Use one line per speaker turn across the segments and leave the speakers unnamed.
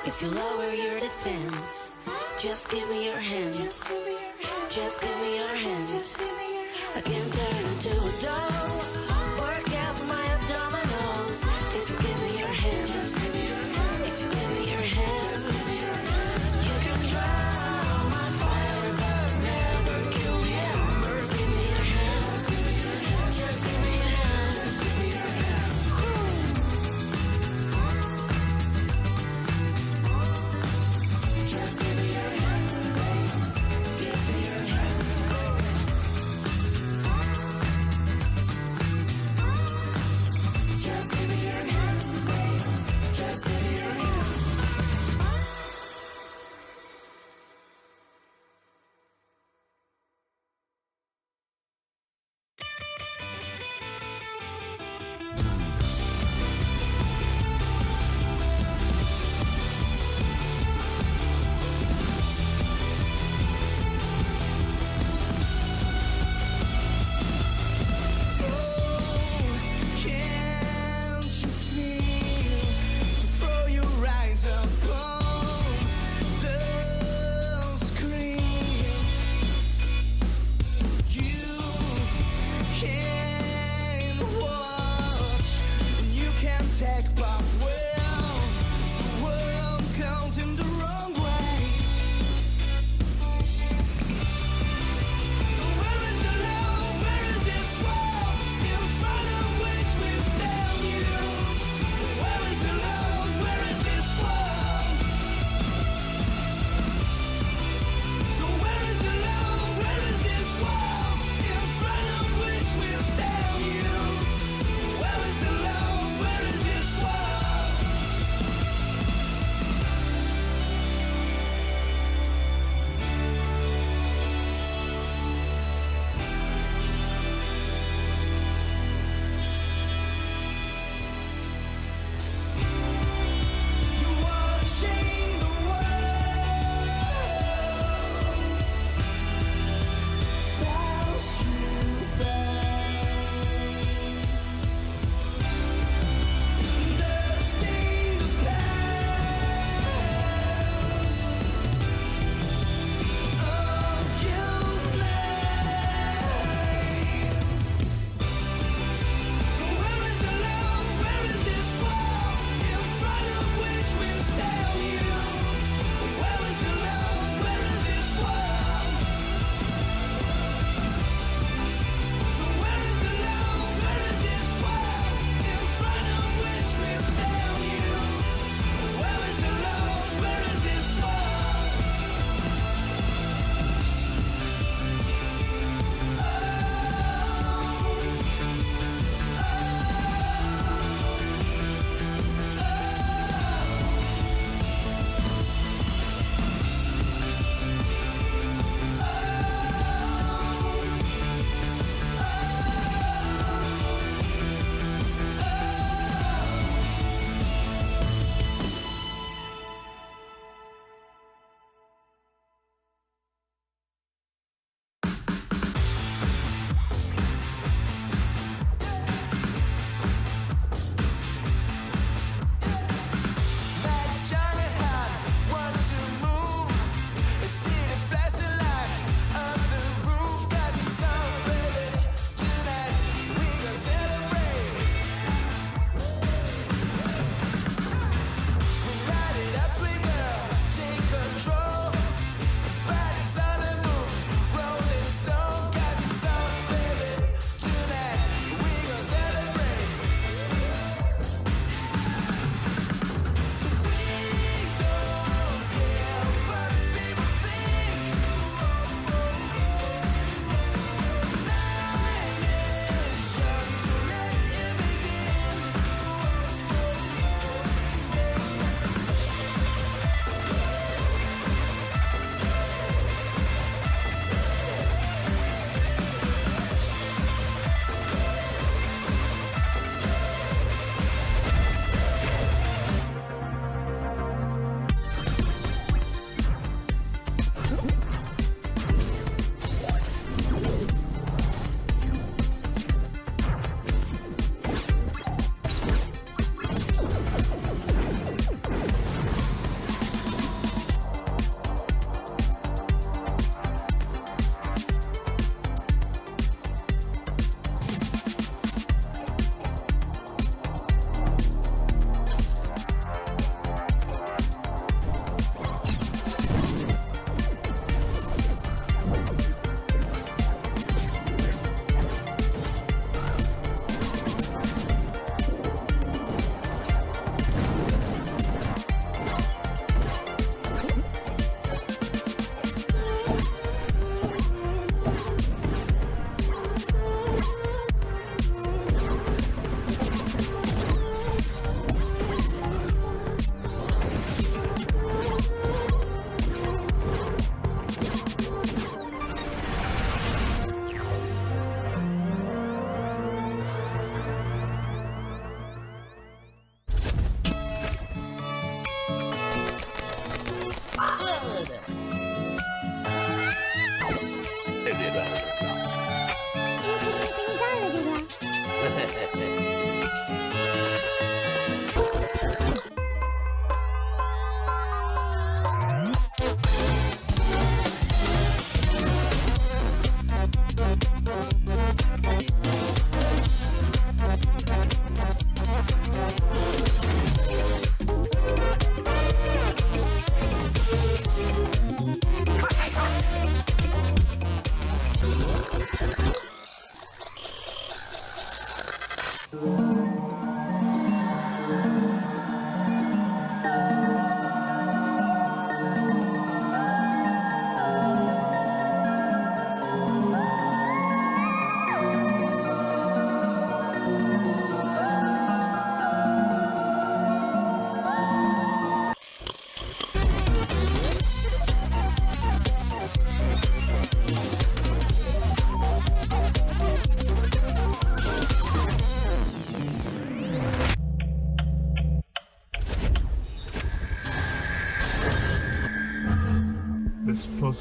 If you lower your defense, just give me your hand. Just give me your hand. I can turn into a doll. Work out my abdominals. If you give me your hand. If you give me your hand. You can drown my fire, but never kill the embers. Give me your hand. Just give me your hand. Just give me your hand. Give me your hand.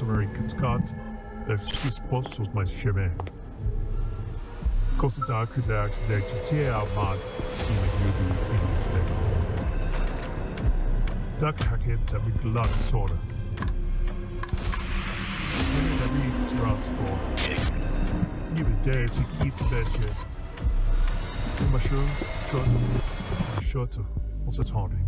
American Scott, dispostos mais chemin. Considerar que la activité armade in the state. Duck hacket that we glad sorta. That we transport. You be there to eat the best. Ma short, on s'attendait.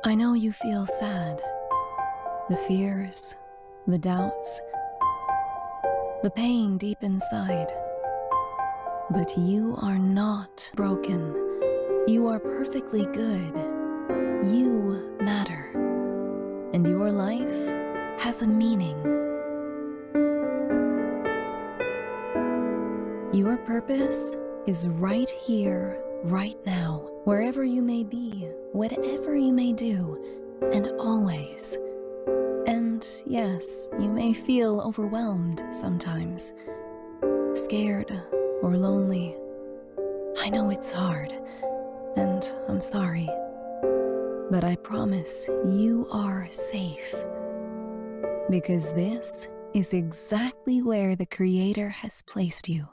I know you feel sad. The fears, the doubts, the pain deep inside. But you are not broken. You are perfectly good. You matter. And your life has a meaning. Your purpose is right here, right now, wherever you may be, whatever you may do, and always. And yes, you may feel overwhelmed sometimes, scared or lonely. I know it's hard, and I'm sorry. But I promise you are safe. Because this is exactly where the Creator has placed you.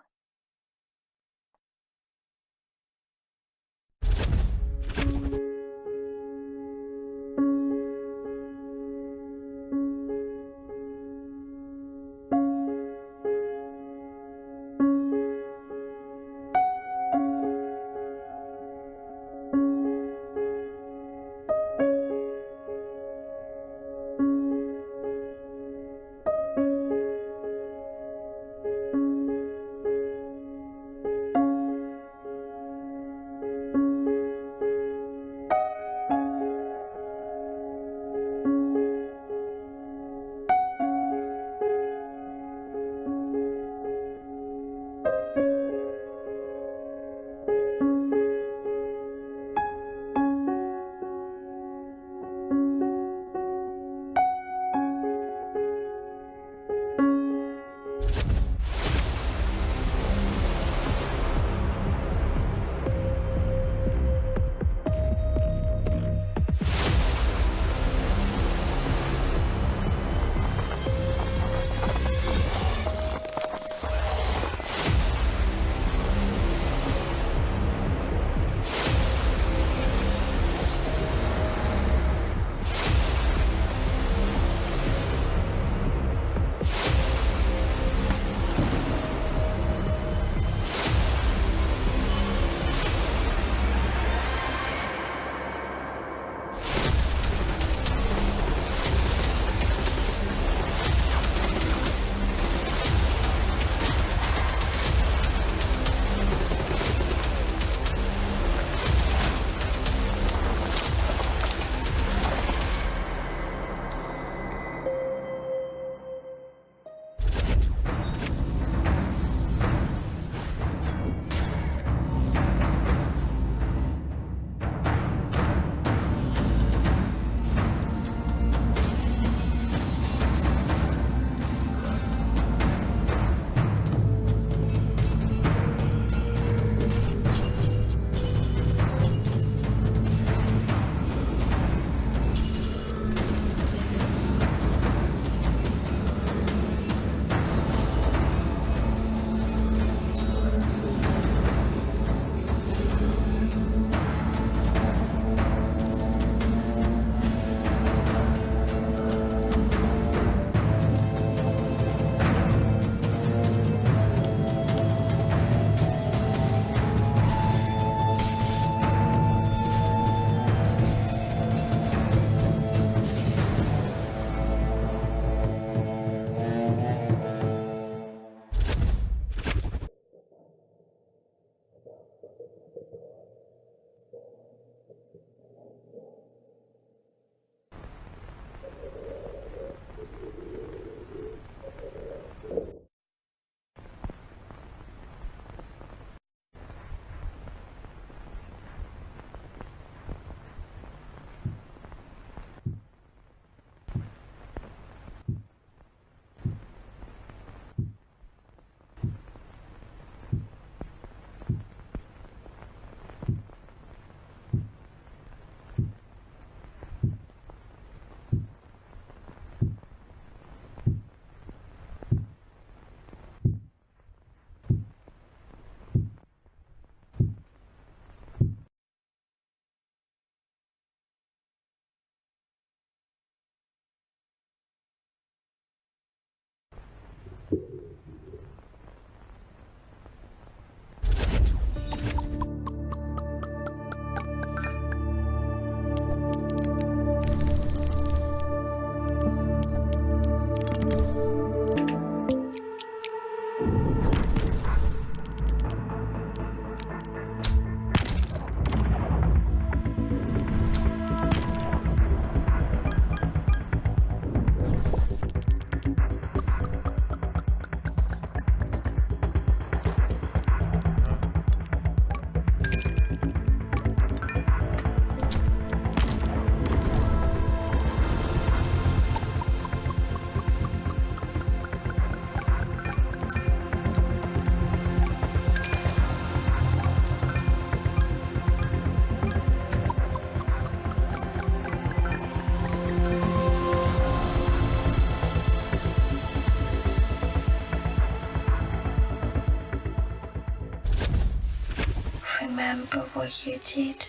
what you did.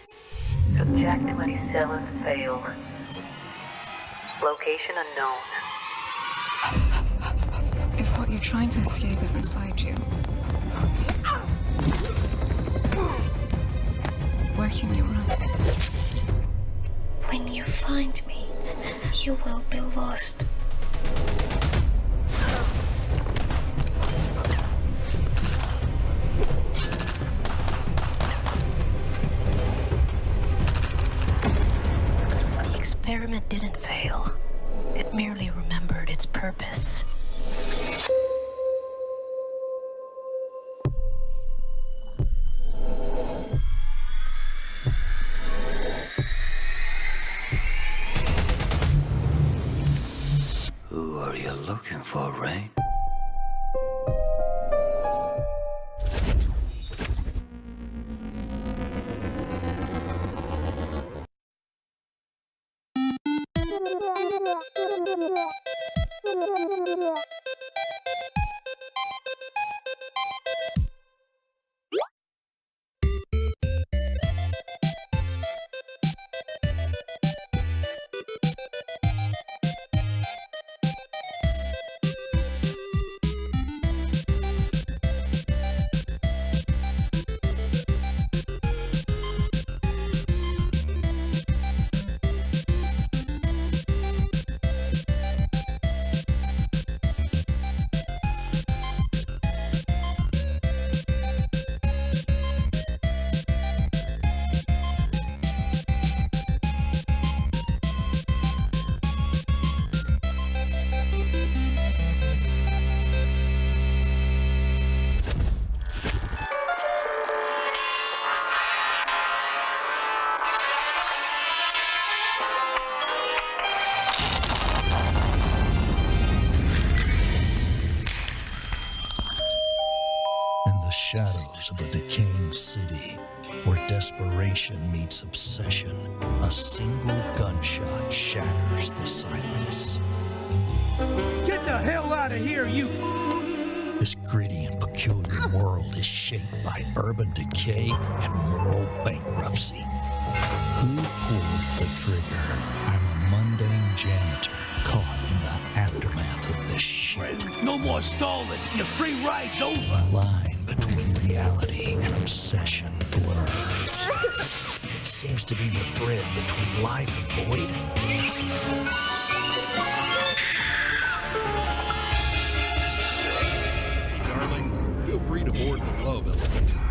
Subject 27 failed. Location unknown.
If what you're trying to escape is inside you, where can you run?
When you find me, you will be lost. The experiment didn't fail. It merely remembered its purpose.
Who are you looking for, Rain?
In the shadows of a decaying city, where desperation meets obsession, a single gunshot shatters the silence.
Get the hell out of here, you!
This gritty and peculiar world is shaped by urban decay and moral bankruptcy. Who pulled the trigger? I'm a mundane janitor caught in the aftermath of this shit.
No more stalling. Your free ride's over.
The line between reality and obsession blurs. It seems to be the thread between life and void.
Hey, darling, feel free to board the love elevator.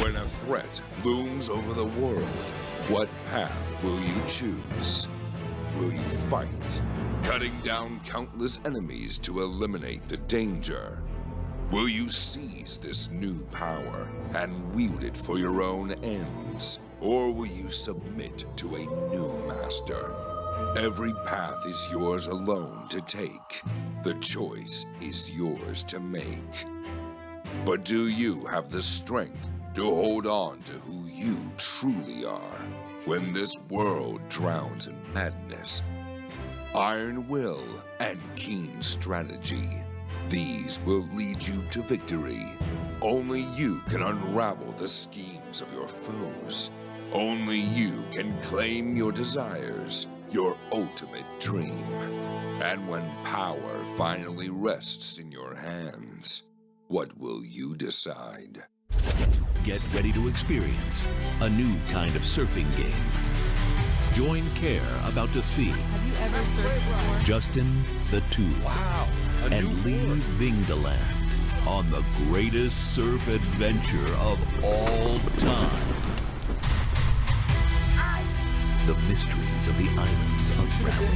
When a threat looms over the world, what path will you choose? Will you fight, cutting down countless enemies to eliminate the danger? Will you seize this new power and wield it for your own ends? Or will you submit to a new master? Every path is yours alone to take. The choice is yours to make. But do you have the strength to hold on to who you truly are when this world drowns in madness? Iron will and keen strategy, these will lead you to victory. Only you can unravel the schemes of your foes. Only you can claim your desires, your ultimate dream. And when power finally rests in your hands, what will you decide?
Get ready to experience a new kind of surfing game. Join Care about to see
Have you ever surfed before?
Justin the Tube and leave Vingaland on the greatest surf adventure of all time. The mysteries of the islands unravel.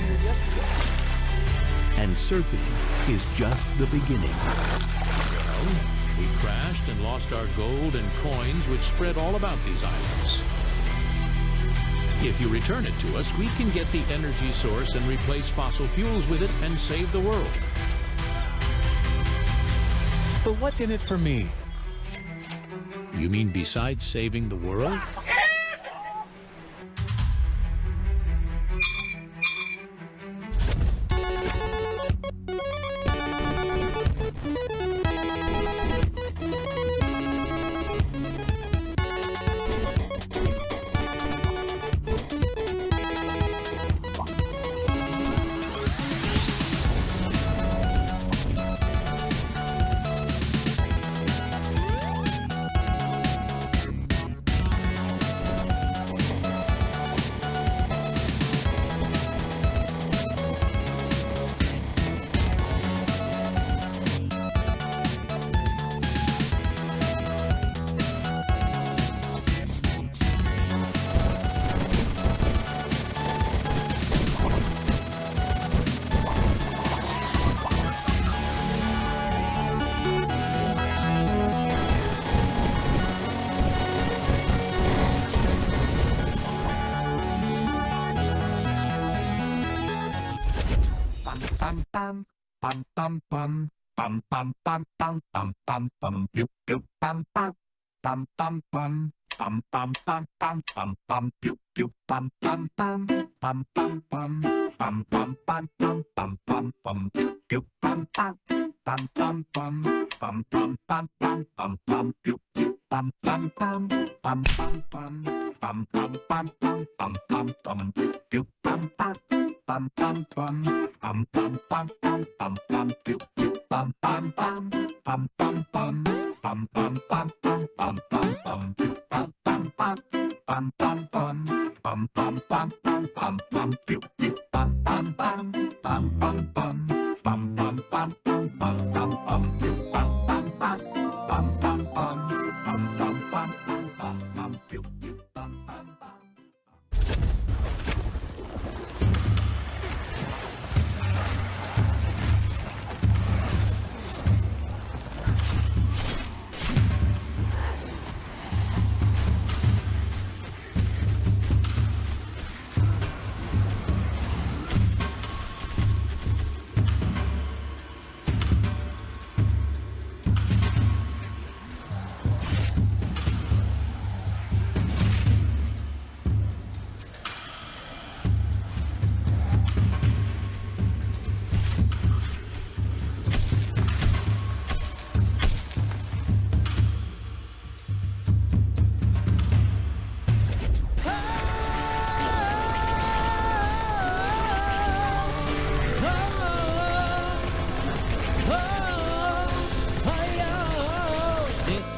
And surfing is just the beginning.
We crashed and lost our gold and coins, which spread all about these islands. If you return it to us, we can get the energy source and replace fossil fuels with it and save the world.
But what's in it for me?
You mean besides saving the world?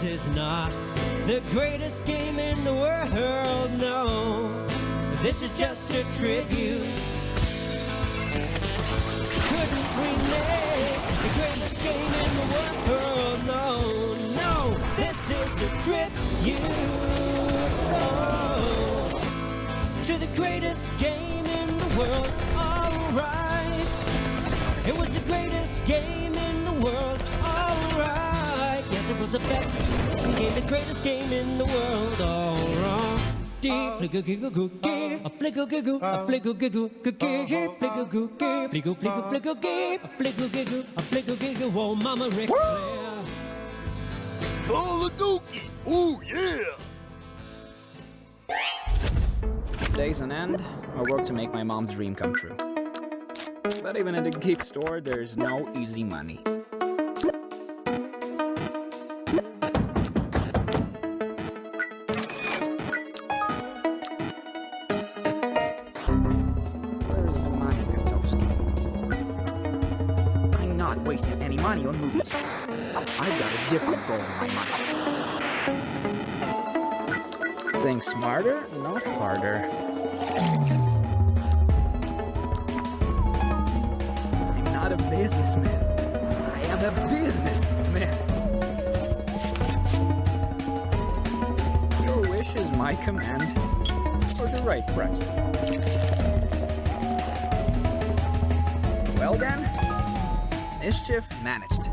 This is not the greatest game in the world, no. This is just a tribute. Couldn't remake the greatest game in the world, no, no. This is a tribute to the greatest game in the world, alright. It was the greatest game in the world, alright. Yes, it was the best game, the greatest game in the world, alright. Flicker giggle cookie, a flicker giggle, a flicker giggle cookie, flicker cookie, flicker flicker flicker giggle, a flicker giggle, a flicker giggle. Whoa, Mama Rick Flair.
Oh, the dookie! Ooh, yeah!
Days on end, I work to make my mom's dream come true. But even at a geek store, there's no easy money. Where is the money, Kotowski? I'm not wasting any money on movies. I've got a different goal in my mind. Think smarter, not harder. I'm not a businessman. I am a businessman. Your wish is my command for the right price. Well then, mischief managed.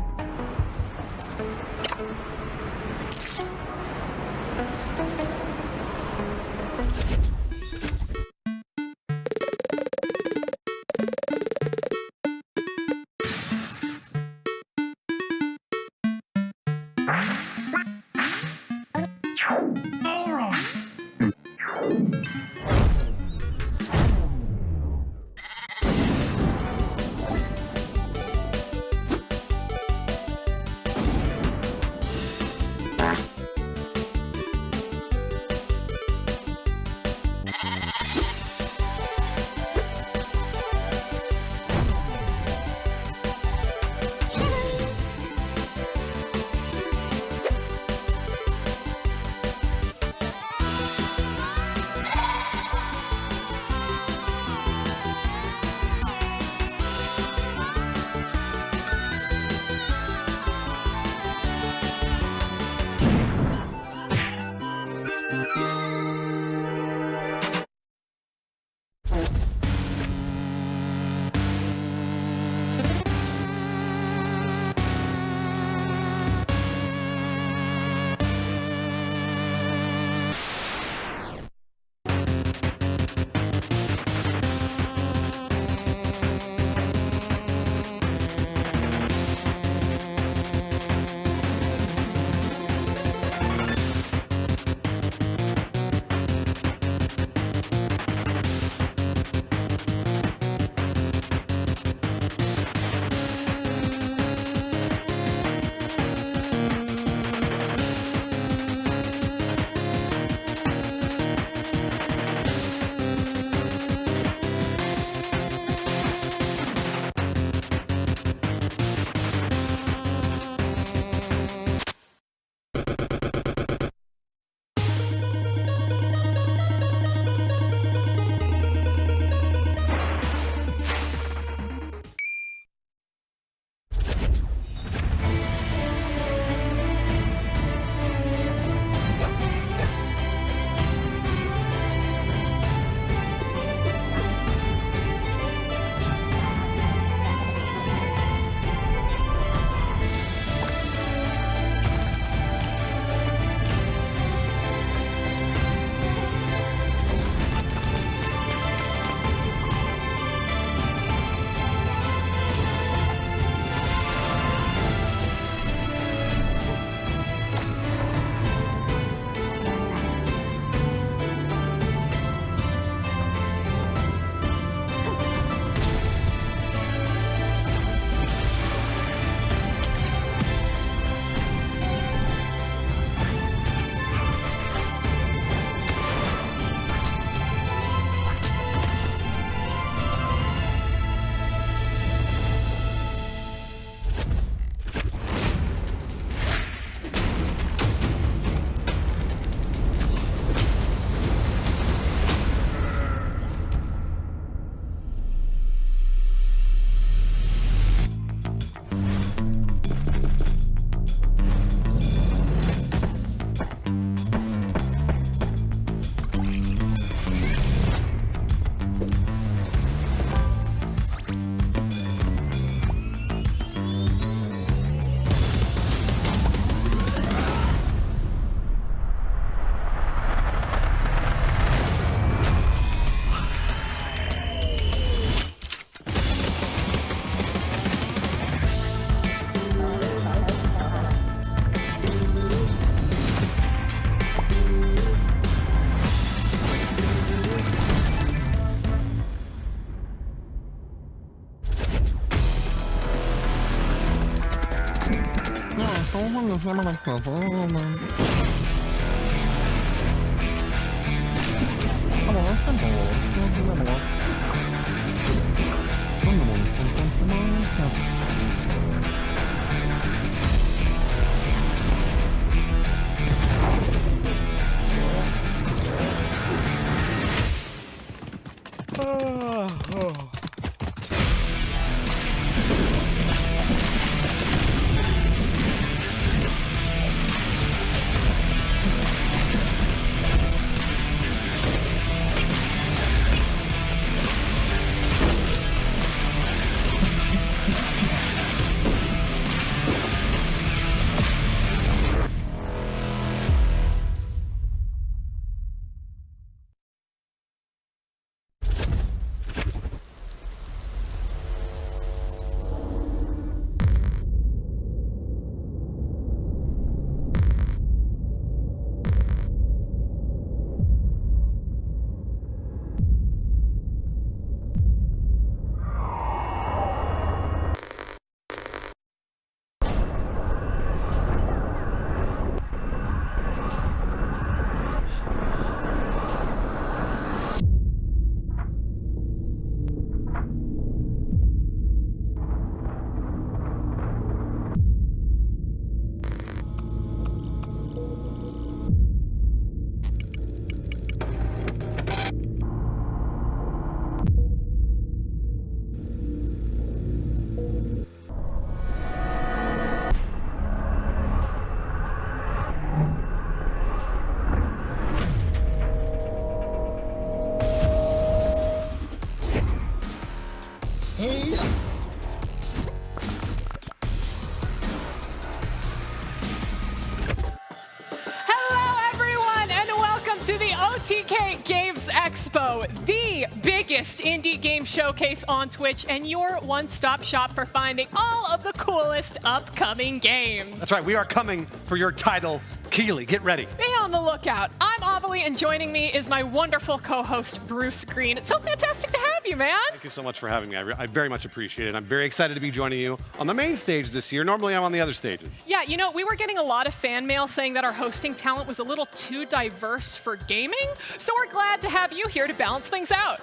OTK Games Expo, the biggest indie game showcase on Twitch and your one-stop shop for finding all of the coolest upcoming games.
That's right, we are coming for your title, Keeley. Get ready.
Be on the lookout. I'm Avalie, and joining me is my wonderful co-host, Bruce Green. It's so fantastic to have you, man.
Thank you so much for having me. I very much appreciate it. I'm very excited to be joining you on the main stage this year. Normally, I'm on the other stages.
Yeah, you know, we were getting a lot of fan mail saying that our hosting talent was a little too diverse for gaming, so we're glad to have you here to balance things out.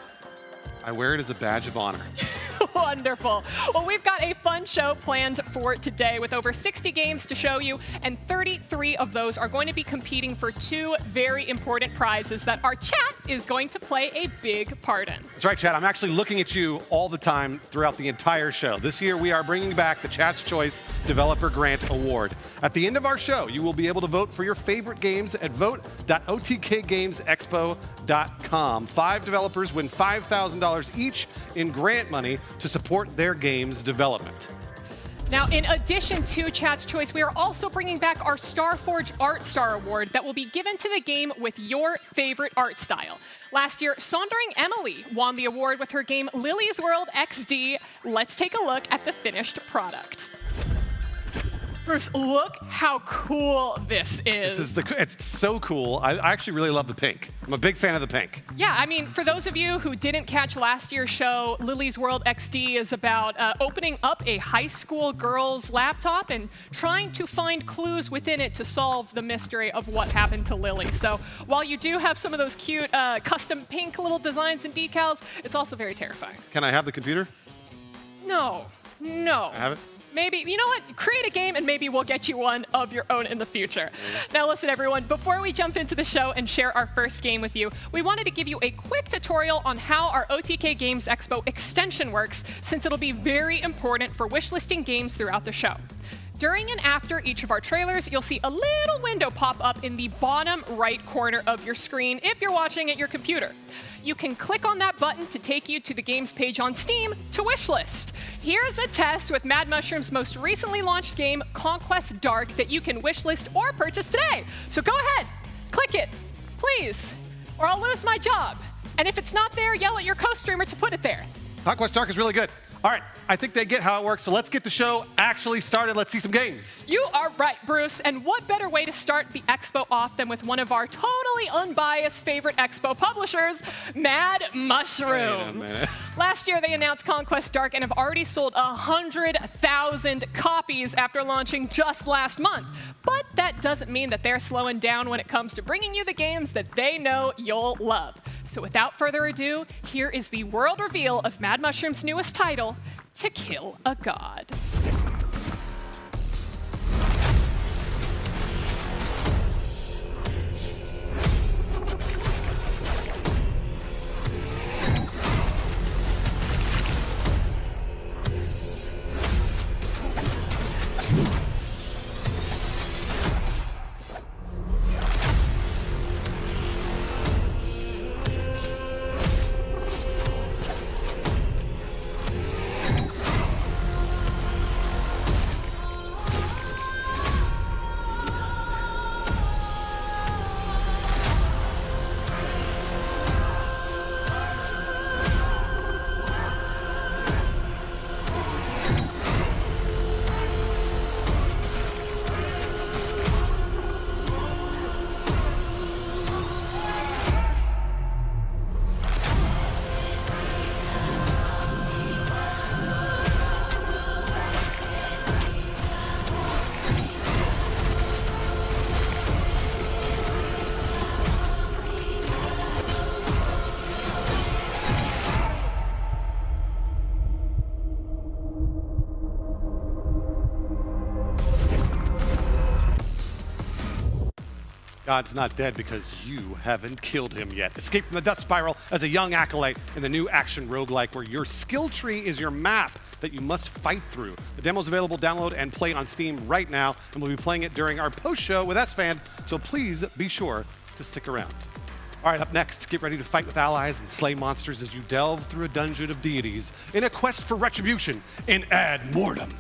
I wear it as a badge of honor.
Wonderful. Well, we've got a fun show planned for today with over 60 games to show you, and 33 of those are going to be competing for two very important prizes that our chat is going to play a big part in.
That's right, chat. I'm actually looking at you all the time throughout the entire show. This year, we are bringing back the Chat's Choice Developer Grant Award. At the end of our show, you will be able to vote for your favorite games at vote.otkgamesexpo.com. 5 developers win $5,000 each in grant money to support their game's development.
Now, in addition to Chat's Choice, we are also bringing back our Starforge Art Star Award that will be given to the game with your favorite art style. Last year, Saundering Emily won the award with her game Lily's World XD. Let's take a look at the finished product. Bruce, look how cool this is.
It's so cool. I actually really love the pink. I'm a big fan of the pink.
Yeah, I mean, for those of you who didn't catch last year's show, Lily's World XD is about opening up a high school girl's laptop and trying to find clues within it to solve the mystery of what happened to Lily. So while you do have some of those cute custom pink little designs and decals, it's also very terrifying.
Can I have the computer?
No.
I have it?
Maybe, you know what? Create a game and maybe we'll get you one of your own in the future. Now listen, everyone, before we jump into the show and share our first game with you, we wanted to give you a quick tutorial on how our OTK Games Expo extension works, since it'll be very important for wishlisting games throughout the show. During and after each of our trailers, you'll see a little window pop up in the bottom right corner of your screen if you're watching at your computer. You can click on that button to take you to the games page on Steam to wishlist. Here's a test with Mad Mushroom's most recently launched game, Conquest Dark, that you can wishlist or purchase today. So go ahead, click it, please, or I'll lose my job. And if it's not there, yell at your co-streamer to put it there.
Conquest Dark is really good. All right, I think they get how it works, so let's get the show actually started. Let's see some games.
You are right, Bruce. And what better way to start the Expo off than with one of our totally unbiased favorite Expo publishers, Mad Mushroom.
Wait a minute.
Last year, they announced Conquest Dark and have already sold 100,000 copies after launching just last month. But that doesn't mean that they're slowing down when it comes to bringing you the games that they know you'll love. So without further ado, here is the world reveal of Mad Mushroom's newest title, To Kill a God.
God's not dead because you haven't killed him yet. Escape from the Death Spiral as a young acolyte in the new action roguelike where your skill tree is your map that you must fight through. The demo's available, download and play on Steam right now, and we'll be playing it during our post-show with S-Fan, so please be sure to stick around. All right, up next, get ready to fight with allies and slay monsters as you delve through a dungeon of deities in a quest for retribution in Ad Mortem.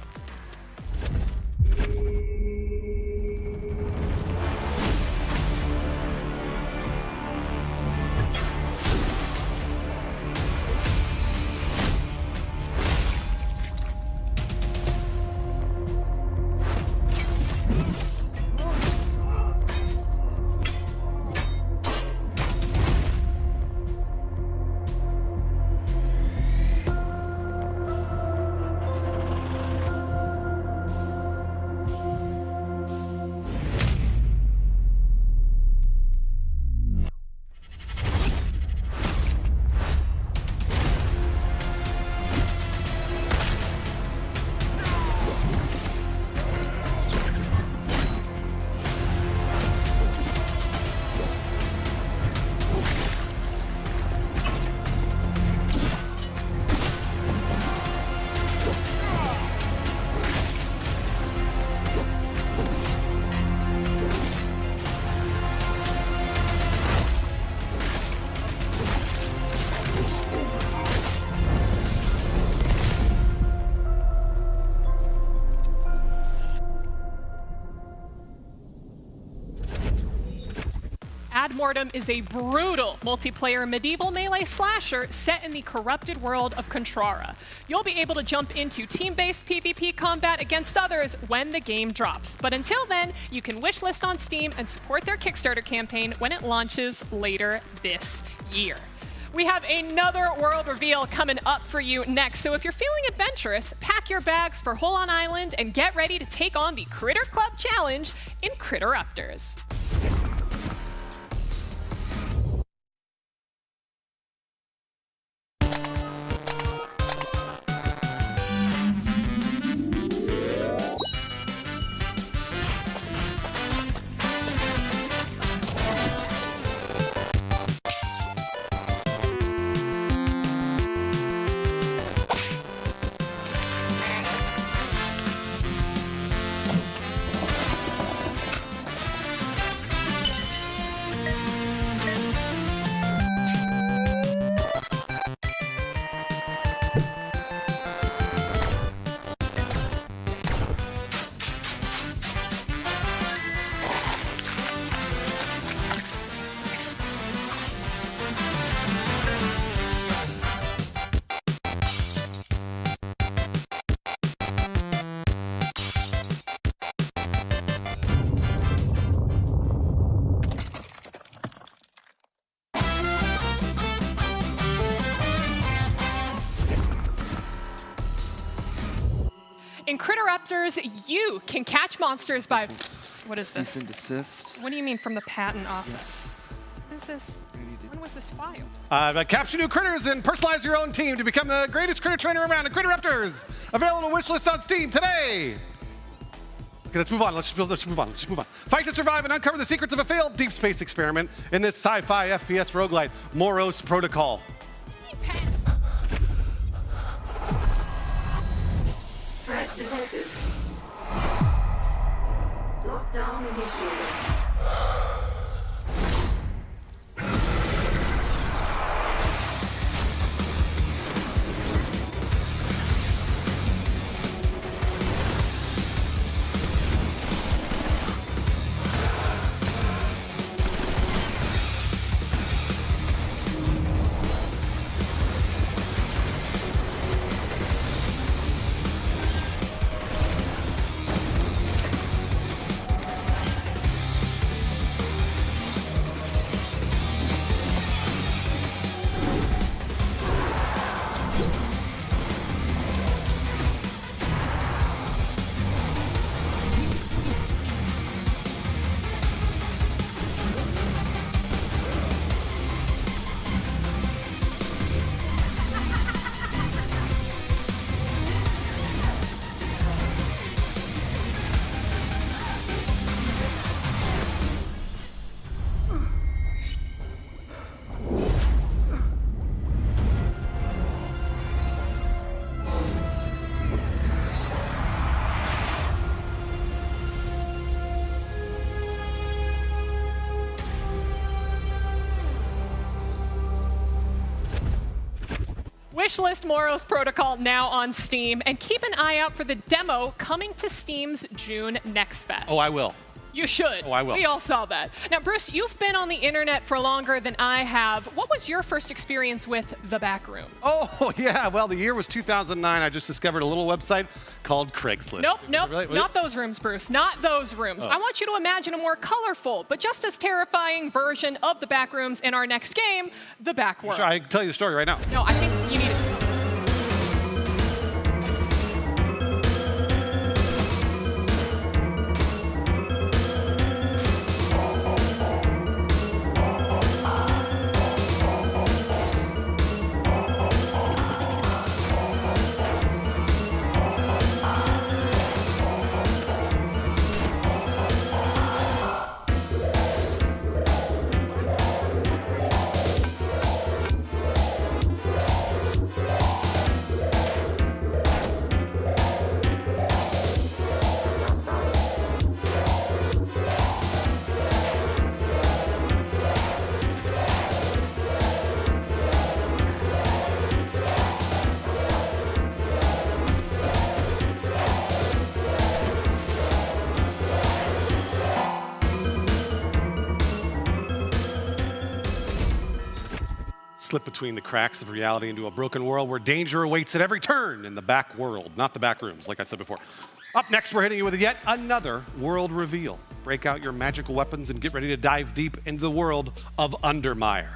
Ad Mortem is a brutal multiplayer medieval melee slasher set in the corrupted world of Contrara. You'll be able to jump into team-based PvP combat against others when the game drops. But until then, you can wishlist on Steam and support their Kickstarter campaign when it launches later this year. We have another world reveal coming up for you next, so if you're feeling adventurous, pack your bags for Hole on Island and get ready to take on the Critter Club Challenge in Critteruptors. In Critteraptors, you can catch monsters by, what is this?
Cease and desist.
What do you mean from the patent office? What is this? When was this filed?
Capture new critters and personalize your own team to become the greatest critter trainer around in Critteraptors. Available wishlist on Steam today. Okay, let's move on. Let's move on. Fight to survive and uncover the secrets of a failed deep space experiment in this sci-fi FPS roguelite, Moros Protocol.
Threat detected. Lockdown initiated.
Wishlist Moros Protocol now on Steam, and keep an eye out for the demo coming to Steam's June Next Fest.
Oh, I will.
You should.
Oh, I will.
We all saw that. Now, Bruce, you've been on the internet for longer than I have. What was your first experience with The Backroom?
Oh, yeah. Well, the year was 2009. I just discovered a little website called Craigslist.
Nope.
Really?
Not those rooms, Bruce. Not those rooms.
Oh.
I want you to imagine a more colorful, but just as terrifying version of The Backrooms in our next game, The Backworld.
Sure, I can tell you the story right now.
No, I think you need it.
Slip between the cracks of reality into a broken world where danger awaits at every turn in the back world, not the back rooms, like I said before. Up next, we're hitting you with yet another world reveal. Break out your magical weapons and get ready to dive deep into the world of Undermire.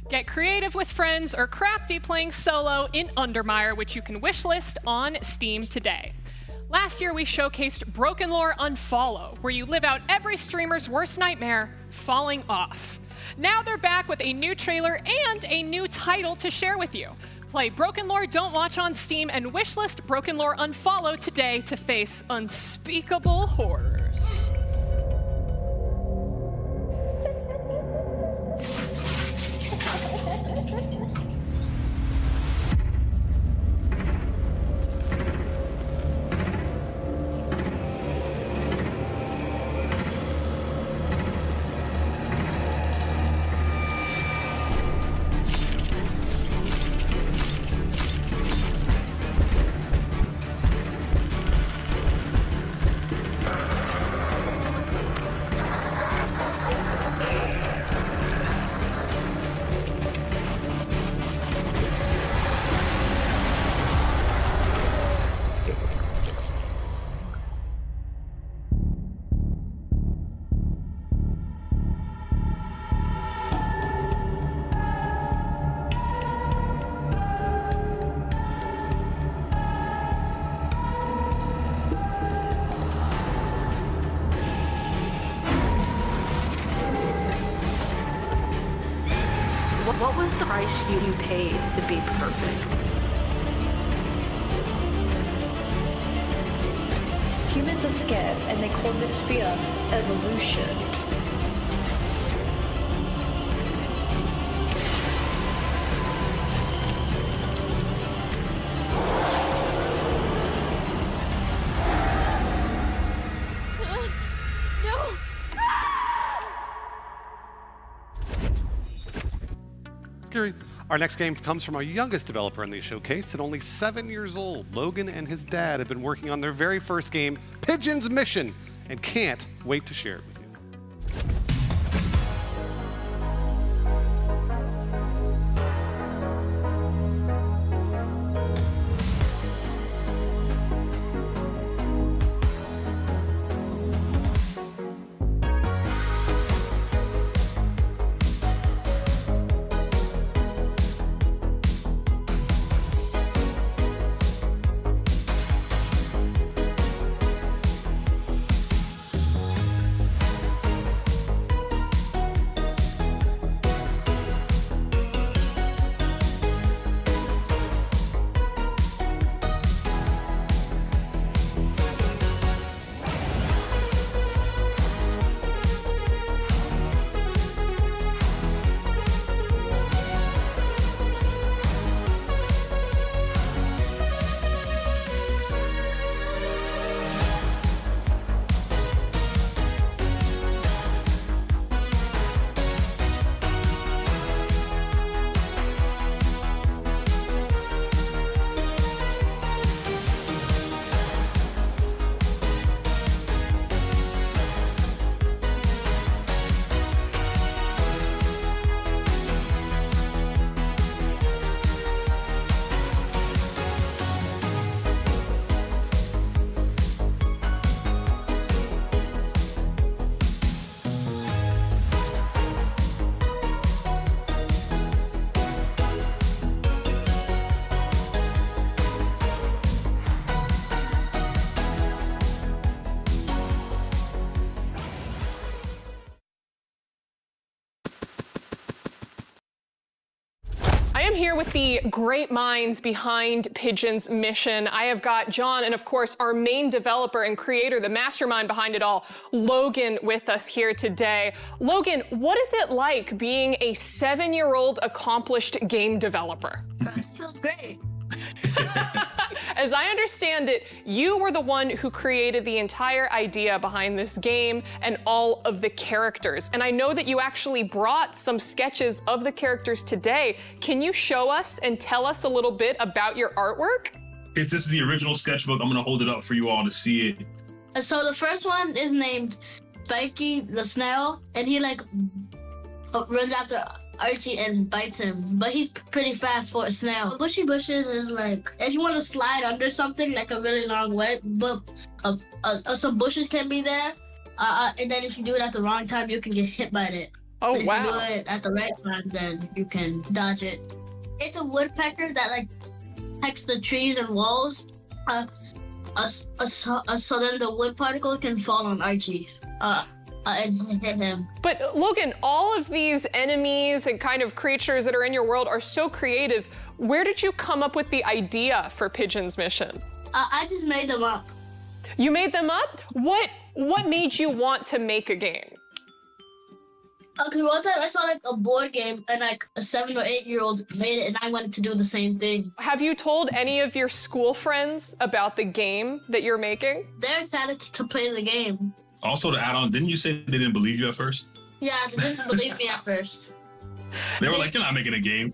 Get creative with friends or crafty playing solo in Undermire, which you can wishlist on Steam today. Last year, we showcased Broken Lore Unfollow, where you live out every streamer's worst nightmare, falling off. Now they're back with a new trailer and a new title to share with you. Play Broken Lore Don't Watch on Steam and wishlist Broken Lore Unfollow today to face unspeakable horrors.
What was the price you paid to be perfect?
Humans are scared, and they call this fear evolution.
Scary. Our next game comes from our youngest developer in the showcase. At only 7 years old, Logan and his dad have been working on their very first game, Pigeon's Mission, and can't wait to share it with you.
I am here with the great minds behind Pigeon's Mission. I have got John and, of course, our main developer and creator, the mastermind behind it all, Logan, with us here today. Logan, what is it like being a 7-year-old accomplished game developer?
It feels great.
As I understand it, you were the one who created the entire idea behind this game and all of the characters. And I know that you actually brought some sketches of the characters today. Can you show us and tell us a little bit about your artwork?
If this is the original sketchbook, I'm gonna hold it up for you all to see it.
So the first one is named Spiky the Snail, and he like runs after Archie and bites him, but he's pretty fast for a snail. Bushy bushes is like if you want to slide under something like a really long way, but some bushes can be there, and then if you do it at the wrong time, you can get hit by it.
Oh,
if
wow.
you do it at the right time, then you can dodge it. It's a woodpecker that like pecks the trees and walls. So then the wood particles can fall on Archie and hit him.
But Logan, all of these enemies and kind of creatures that are in your world are so creative. Where did you come up with the idea for Pigeon's mission?
I just made them up.
You made them up? What made you want to make a game?
Because one time I saw like a board game and like a 7 or 8 year old made it and I wanted to do the same thing.
Have you told any of your school friends about the game that you're making?
They're excited to play the game.
Also, to add on, didn't you say they didn't believe you at first?
Yeah, they didn't believe me at first.
They were like, "You're not making a game."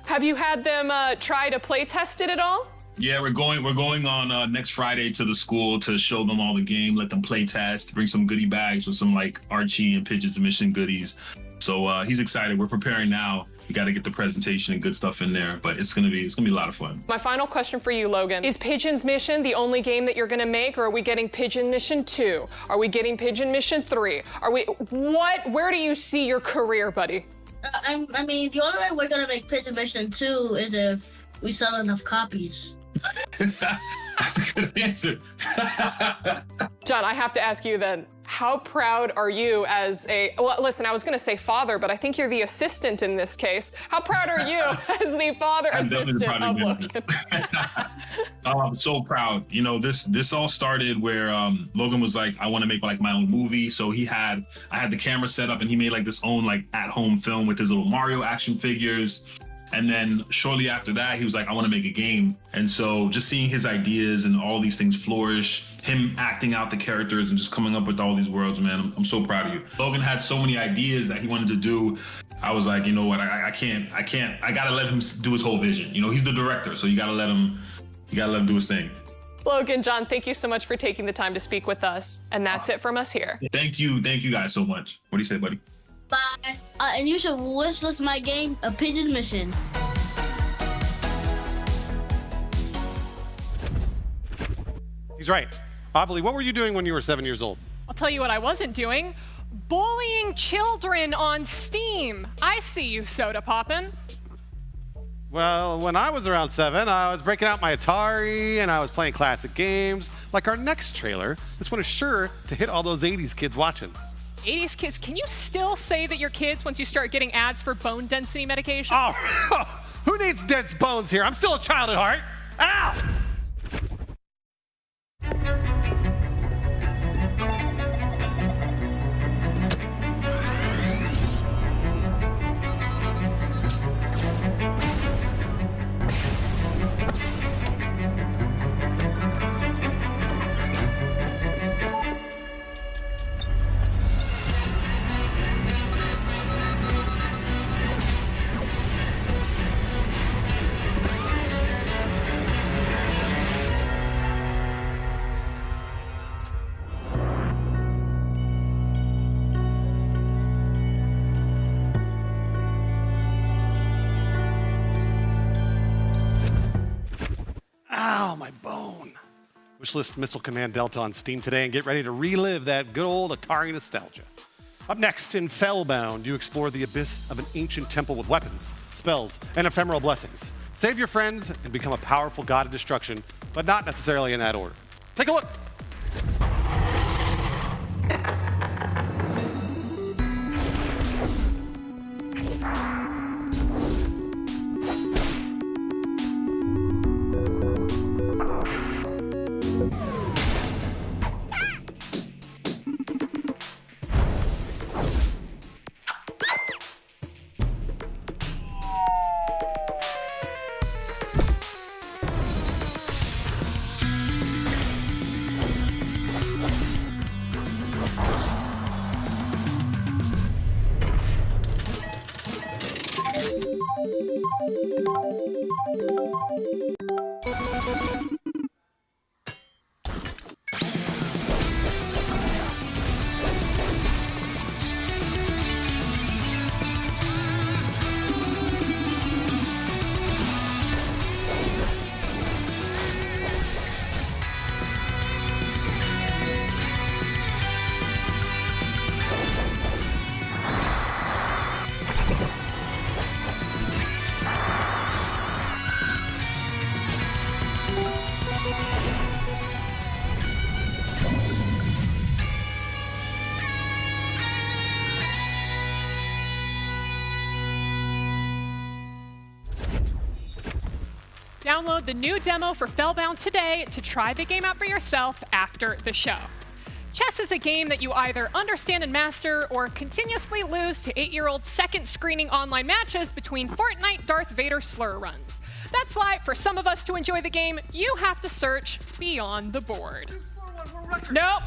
Have you had them try to play test it at all?
Yeah, we're going on next Friday to the school to show them all the game, let them play test, bring some goodie bags with some like Archie and Pigeon's mission goodies. So he's excited. We're preparing now. You got to get the presentation and good stuff in there, but it's gonna be a lot of fun.
My final question for you, Logan, is Pigeon's Mission the only game that you're gonna make, or are we getting Pigeon Mission 2? Are we getting Pigeon Mission 3? Where do you see your career, buddy?
I mean, the only way we're gonna make Pigeon Mission 2 is if we sell enough copies.
That's a good answer.
John, I have to ask you then, how proud are you as well, listen, I was gonna say father, but I think you're the assistant in this case. How proud are you as the father assistant of Logan?
I'm so proud. You know, this all started where Logan was like, I want to make like my own movie. So I had the camera set up and he made like this own like at-home film with his little Mario action figures. And then shortly after that, he was like, I want to make a game. And so just seeing his ideas and all these things flourish, him acting out the characters and just coming up with all these worlds, man, I'm so proud of you. Logan had so many ideas that he wanted to do. I was like, you know what, I gotta let him do his whole vision. You know, he's the director, so you gotta let him do his thing.
Logan, John, thank you so much for taking the time to speak with us. And that's it from us here.
Thank you guys so much. What do you say, buddy?
Bye. And you should wishlist my game, A Pigeon Mission.
He's right. Obviously, what were you doing when you were 7 years old?
I'll tell you what I wasn't doing. Bullying children on Steam. I see you, Soda Poppin'.
Well, when I was around 7, I was breaking out my Atari and I was playing classic games. Like our next trailer, this one is sure to hit all those 80s kids watching.
80s kids, can you still say that you're kids once you start getting ads for bone density medication?
Oh, who needs dense bones here? I'm still a child at heart. Ow! Ow, my bone. Wishlist Missile Command Delta on Steam today and get ready to relive that good old Atari nostalgia. Up next in Fellbound, you explore the abyss of an ancient temple with weapons, spells, and ephemeral blessings. Save your friends and become a powerful god of destruction, but not necessarily in that order. Take a look.
Download the new demo for Fellbound today to try the game out for yourself after the show. Chess is a game that you either understand and master or continuously lose to 8-year-old second screening online matches between Fortnite Darth Vader slur runs. That's why, for some of us to enjoy the game, you have to search beyond the board. Nope.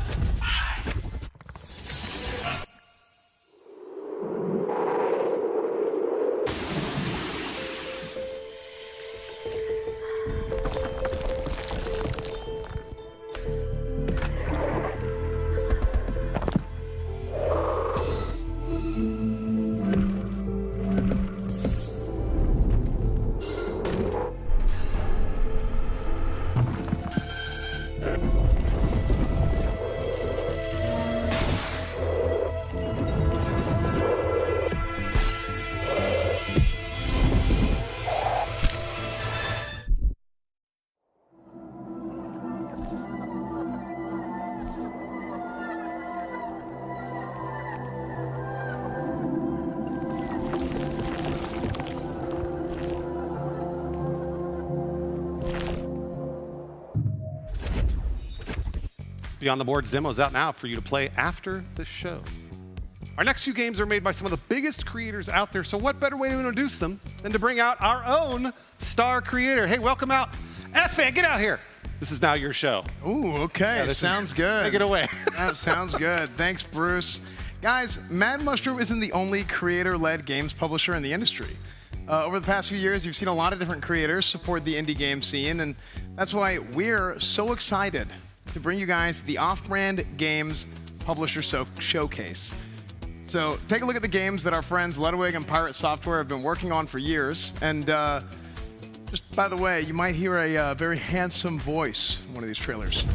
Beyond the Boards demo is out now for you to play after the show. Our next few games are made by some of the biggest creators out there, so what better way to introduce them than to bring out our own star creator. Hey, welcome out. S-Fan, get out here. This is now your show.
Ooh, okay, sounds good.
Take it away.
That sounds good. Thanks, Bruce. Guys, Mad Mushroom isn't the only creator-led games publisher in the industry. Over the past few years, you've seen a lot of different creators support the indie game scene, and that's why we're so excited to bring you guys the Off-Brand Games Publisher Showcase. So take a look at the games that our friends Ludwig and Pirate Software have been working on for years. And just by the way, you might hear a very handsome voice in one of these trailers.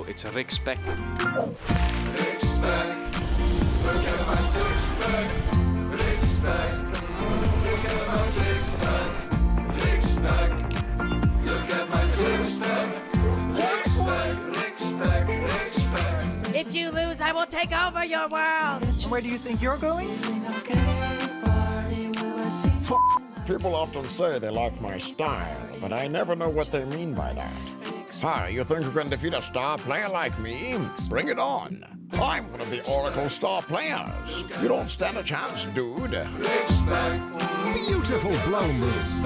It's a Rick Speck.
Rick Speck, look at my six-pack. Rick Speck, look at my six-pack. Rick Speck, look at my six-pack. Rick Speck, Rick Speck, Rick Speck.
If you lose, I will take over your world.
Where do you think you're going?
People often say they like my style, but I never know what they mean by that. Hi, you think you can defeat a star player like me? Bring it on. I'm one of the Oracle star players. You don't stand a chance, dude.
Beautiful blown moves.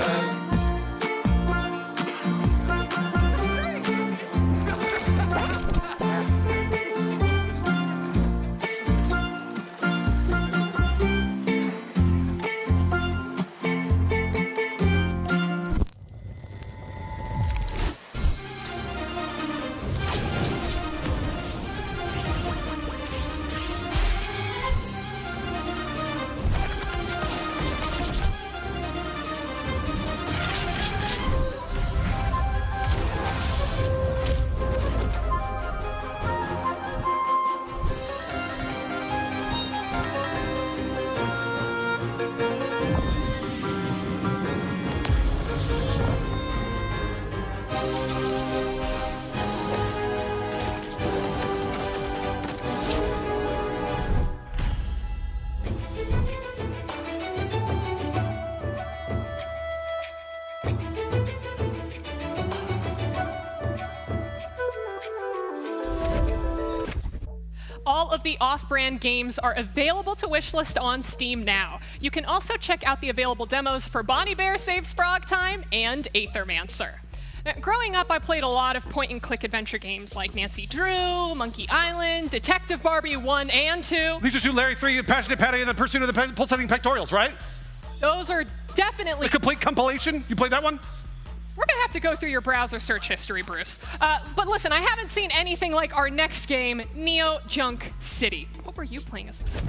All of the off-brand games are available to wishlist on Steam now. You can also check out the available demos for Bonnie Bear Saves Frog Time and Aethermancer. Growing up, I played a lot of point-and-click adventure games like Nancy Drew, Monkey Island, Detective Barbie 1 and 2.
Lisa 2, Larry 3, Passionate Patty, and the Pursuit of the Pulsating Pectorials, right?
Those are definitely...
The complete compilation? You played that one?
We're gonna have to go through your browser search history, Bruce. But listen, I haven't seen anything like our next game, Neo Junk City. What were you playing as a kid?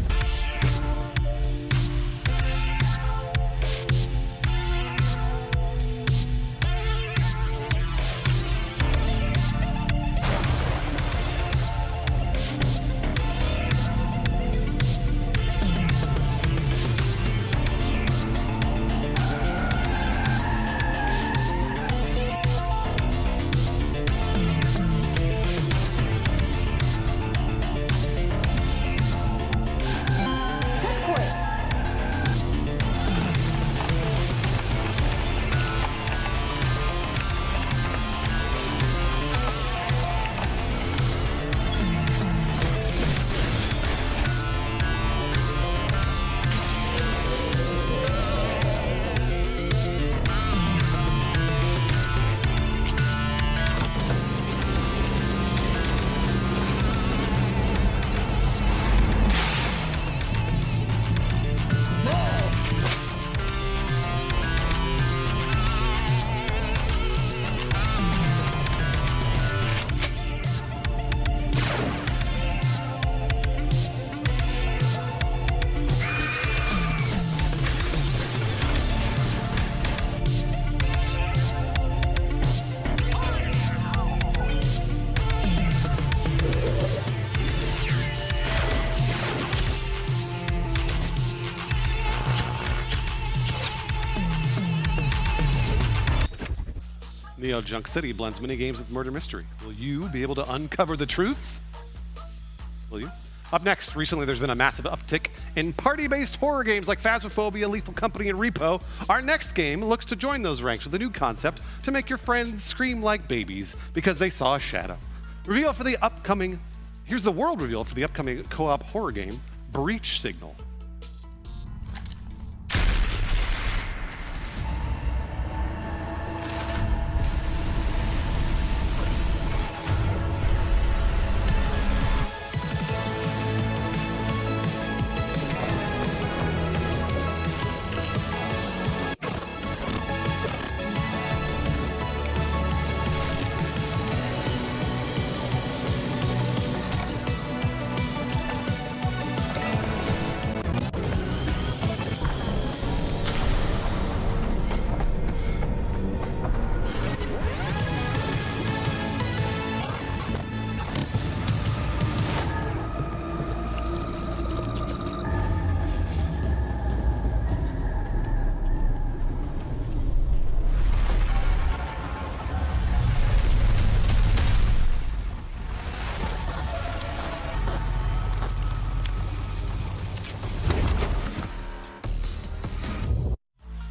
Neo Junk City blends minigames with murder mystery. Will you be able to uncover the truth? Will you? Up next, recently there's been a massive uptick in party-based horror games like Phasmophobia, Lethal Company, and Repo. Our next game looks to join those ranks with a new concept to make your friends scream like babies because they saw a shadow. Reveal for the upcoming, here's the world reveal for the upcoming co-op horror game, Breach Signal.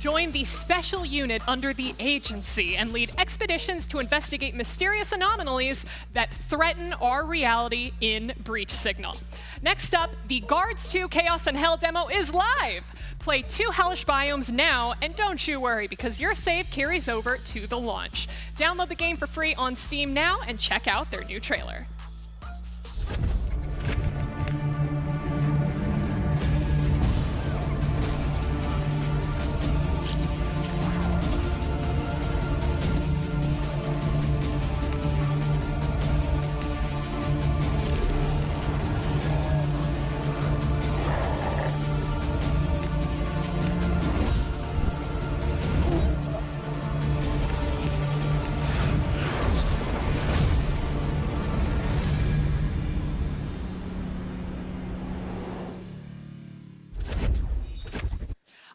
Join the special unit under the agency and lead expeditions to investigate mysterious anomalies that threaten our reality in Breach Signal. Next up, the Guards 2 Chaos and Hell demo is live. Play 2 hellish biomes now, and don't you worry, because your save carries over to the launch. Download the game for free on Steam now and check out their new trailer.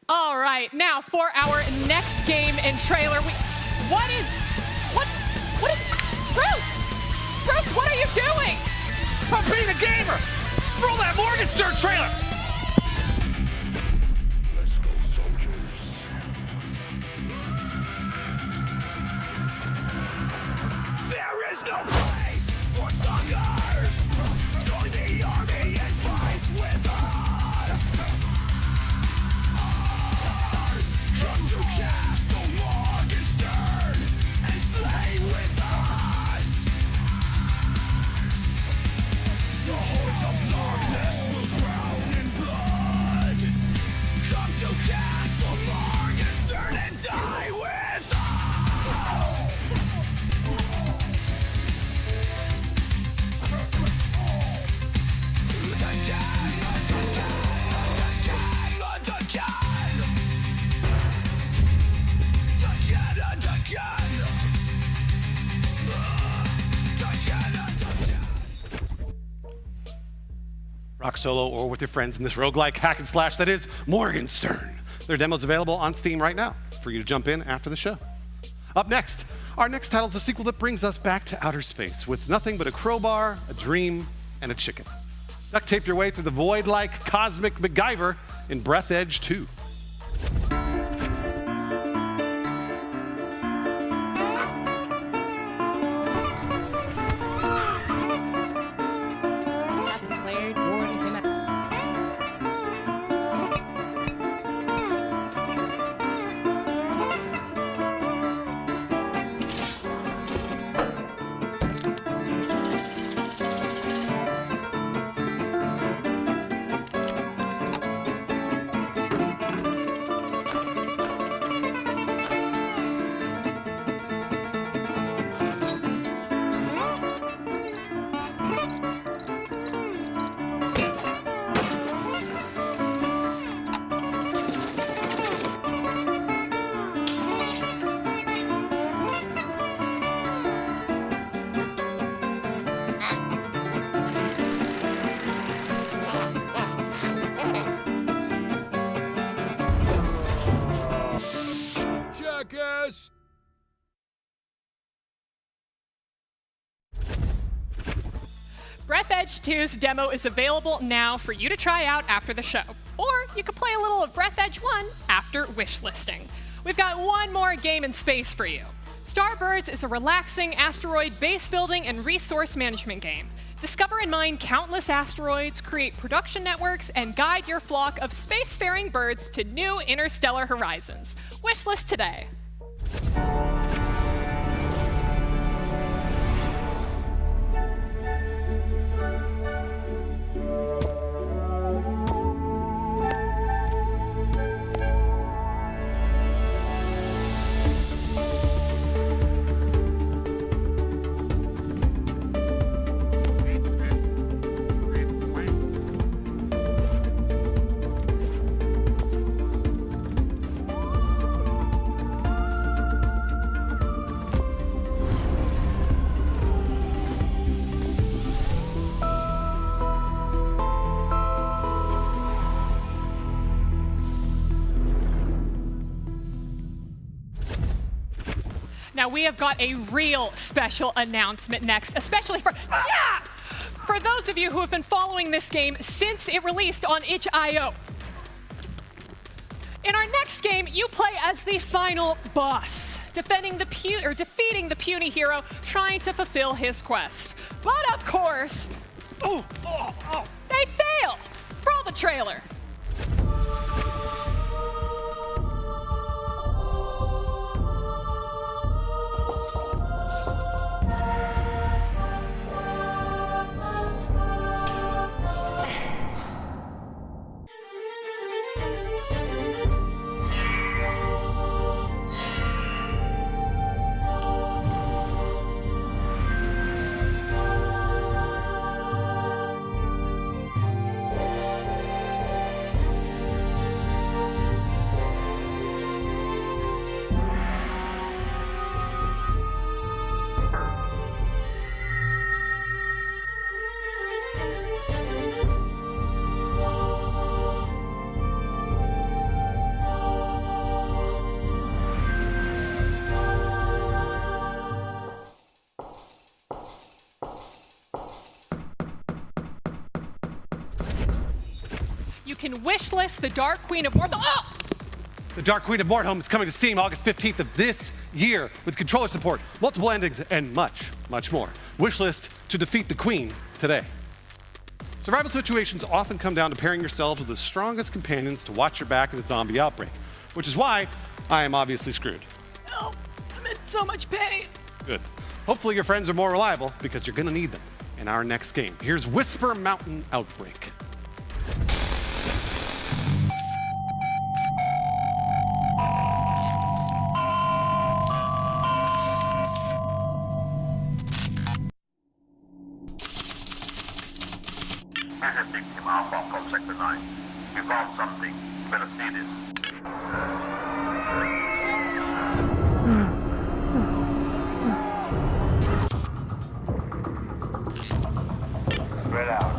All right, now for our next game and trailer. Bruce, what are you doing?
I'm being a gamer! Roll that Morgenstern trailer!
Let's go, soldiers. There is no place for suckers. Join the army
Rock solo or with your friends in this roguelike hack and slash that is Morgenstern. Their demo's available on Steam right now for you to jump in after the show. Up next, our next title is a sequel that brings us back to outer space with nothing but a crowbar, a dream, and a chicken. Duct tape your way through the void like cosmic MacGyver in Breath Edge 2.
Jackass!
Breath Edge 2's demo is available now for you to try out after the show. Or you could play a little of Breath Edge 1 after wishlisting. We've got one more game in space for you. Starbirds is a relaxing asteroid base building and resource management game. Discover and mine countless asteroids, create production networks, and guide your flock of spacefaring birds to new interstellar horizons. Wishlist today. Now we have got a real special announcement next, especially for those of you who have been following this game since it released on itch.io. In our next game, you play as the final boss, defeating the puny hero trying to fulfill his quest. But of course, they fail. Roll the trailer. You can wishlist the Dark Queen of Morthome. Oh!
The Dark Queen of Morthome is coming to Steam August 15th of this year with controller support, multiple endings, and much, much more. Wishlist to defeat the Queen today. Survival situations often come down to pairing yourselves with the strongest companions to watch your back in a zombie outbreak, which is why I am obviously screwed.
Help! I'm in so much pain.
Good. Hopefully your friends are more reliable because you're gonna need them in our next game. Here's Whisper Mountain Outbreak.
This is Victim Alpha from Sector 9. We found something. You better see this. Spread out.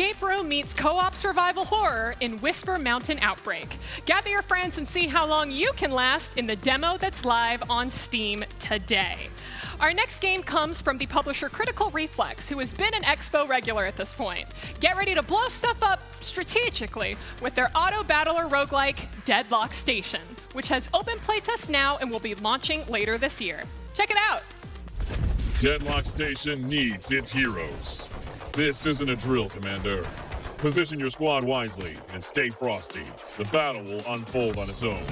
escape room meets co-op survival horror in Whisper Mountain Outbreak. Gather your friends and see how long you can last in the demo that's live on Steam today. Our next game comes from the publisher Critical Reflex, who has been an Expo regular at this point. Get ready to blow stuff up strategically with their auto-battler roguelike Deadlock Station, which has open playtests now and will be launching later this year. Check it out.
Deadlock Station needs its heroes. This isn't a drill, Commander. Position your squad wisely and stay frosty. The battle will unfold on its own.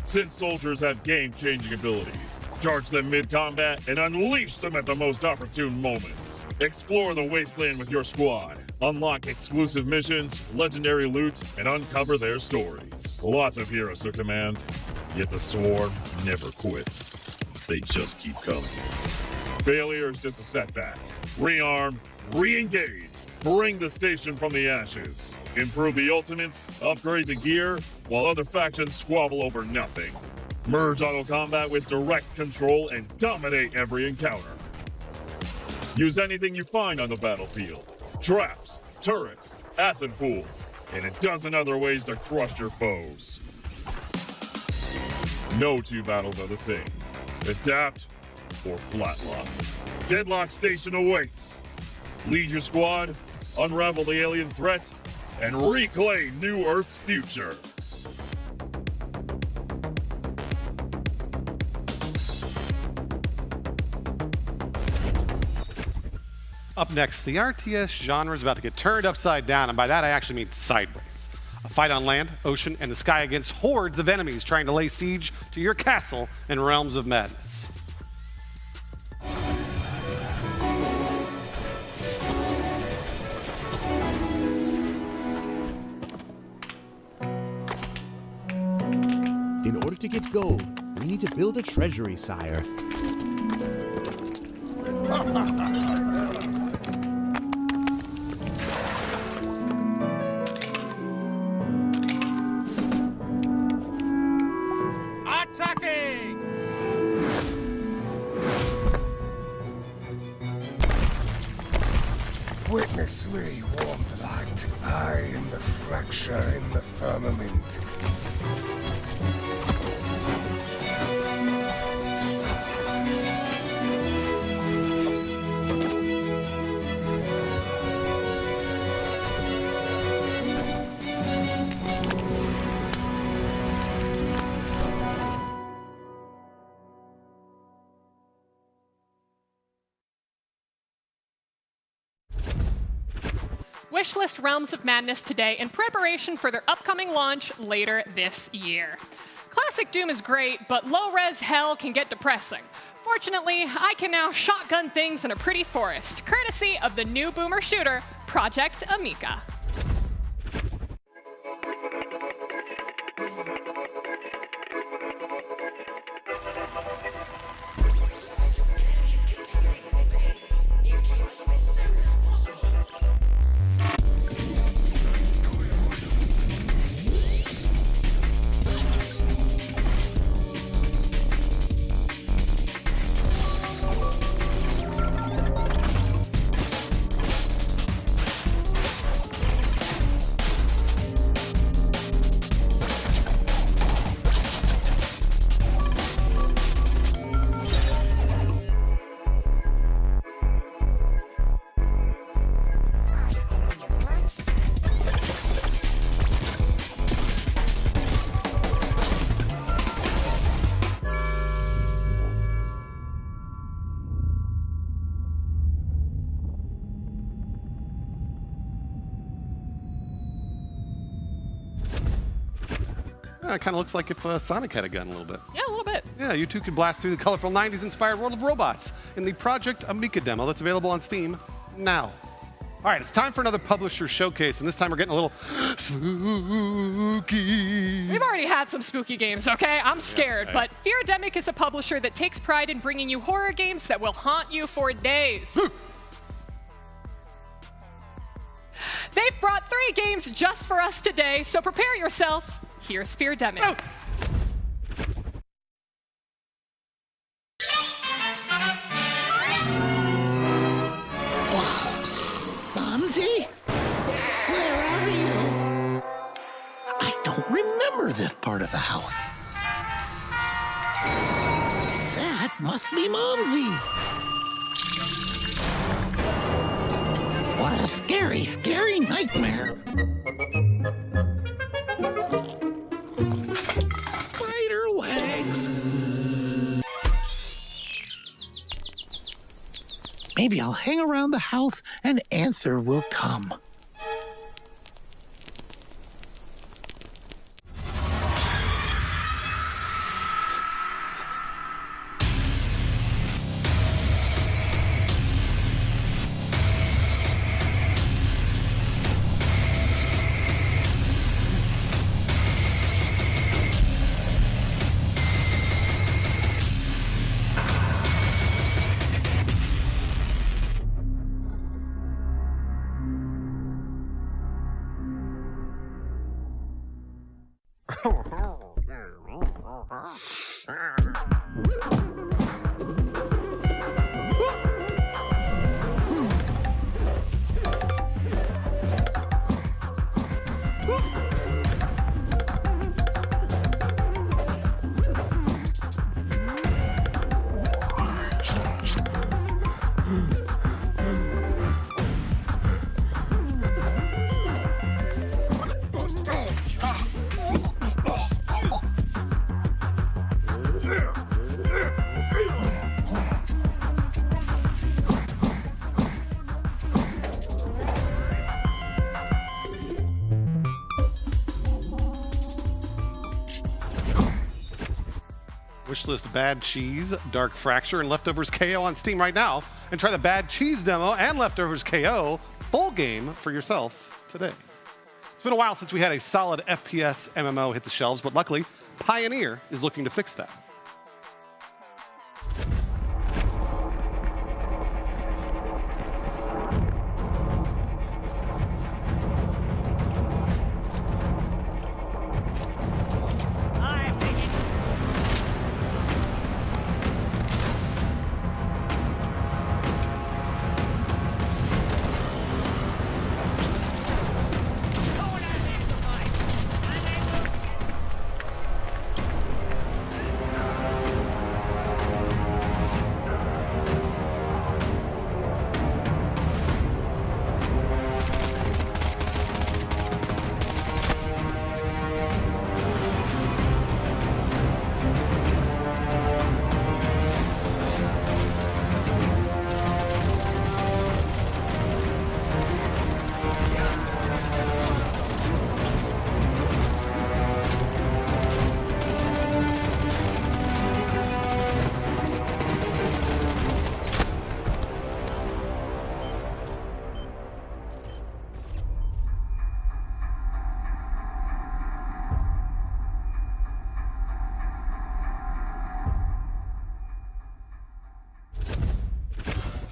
Since soldiers have game-changing abilities, charge them mid-combat and unleash them at the most opportune moments. Explore the wasteland with your squad. Unlock exclusive missions, legendary loot, and uncover their stories. Lots of heroes to command, yet the sword never quits. They just keep coming. Failure is just a setback. Rearm, re-engage, bring the station from the ashes. Improve the ultimates, upgrade the gear, while other factions squabble over nothing. Merge auto combat with direct control and dominate every encounter. Use anything you find on the battlefield. Traps, turrets, acid pools, and a dozen other ways to crush your foes. No two battles are the same. Adapt or flatline. Deadlock Station awaits. Lead your squad, unravel the alien threat, and reclaim New Earth's future.
Up next, the RTS genre is about to get turned upside down, and by that I actually mean sideways. A fight on land, ocean, and the sky against hordes of enemies trying to lay siege to your castle in realms of madness.
In order to get gold, we need to build a treasury, sire.
Attacking!
Witness me, warm light. I am the fracture in the firmament.
Wishlist Realms of Madness today in preparation for their upcoming launch later this year. Classic Doom is great, but low-res hell can get depressing. Fortunately, I can now shotgun things in a pretty forest, courtesy of the new boomer shooter, Project Amica.
It kind of looks like if Sonic had a gun a little bit.
Yeah, a little bit.
Yeah, you two can blast through the colorful 90s-inspired world of robots in the Project Amica demo that's available on Steam now. All right, it's time for another publisher showcase, and this time we're getting a little spooky.
We've already had some spooky games, okay? I'm scared,
Yeah,
but Feardemic is a publisher that takes pride in bringing you horror games that will haunt you for days. They've brought 3 games just for us today, so prepare yourself. Here's Feardemic. Oh.
Bonzi?
this part of the house. That must be Mumsy. What a scary, scary nightmare. Spider legs. Maybe I'll hang around the house and answer will come.
Wishlist Bad Cheese, Dark Fracture, and Leftovers KO on Steam right now. And try the Bad Cheese demo and Leftovers KO full game for yourself today. It's been a while since we had a solid FPS MMO hit the shelves, but luckily, Pioneer is looking to fix that.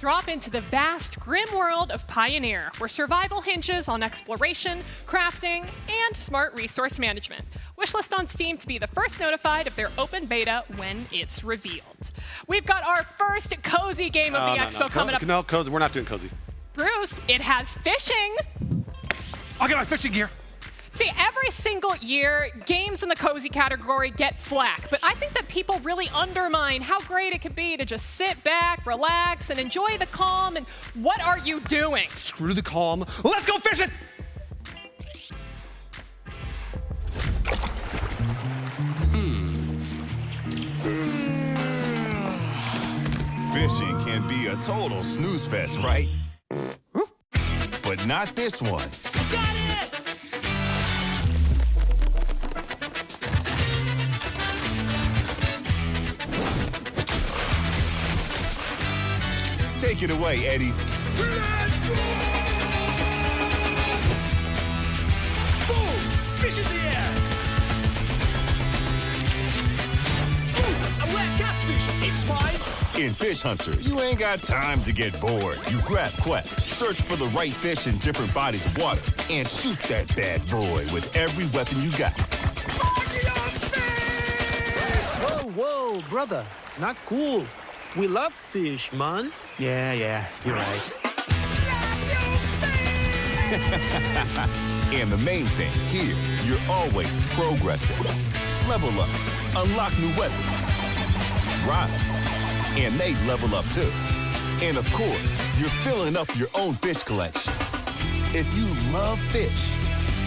Drop into the vast, grim world of Pioneer, where survival hinges on exploration, crafting, and smart resource management. Wishlist on Steam to be the first notified of their open beta when it's revealed. We've got our first cozy game of the expo coming up.
No, cozy. We're not doing cozy.
Bruce, it has fishing.
I'll get my fishing gear.
See, every single year, games in the cozy category get flack, but I think that people really undermine how great it could be to just sit back, relax, and enjoy the calm. And what are you doing?
Screw the calm. Let's go fishing!
Fishing can be a total snooze fest, right? But not this one.
Got it!
Take it away, Eddie.
Let's go! Boom! Fish in the air! Ooh, a wet catfish! It's mine!
In Fish Hunters, you ain't got time to get bored. You grab quests, search for the right fish in different bodies of water, and shoot that bad boy with every weapon you got.
Whoa, whoa, brother. Not cool. We love fish, man.
Yeah, you're right.
And the main thing here, you're always progressing. Level up, unlock new weapons, rise, and they level up too. And of course, you're filling up your own fish collection. If you love fish,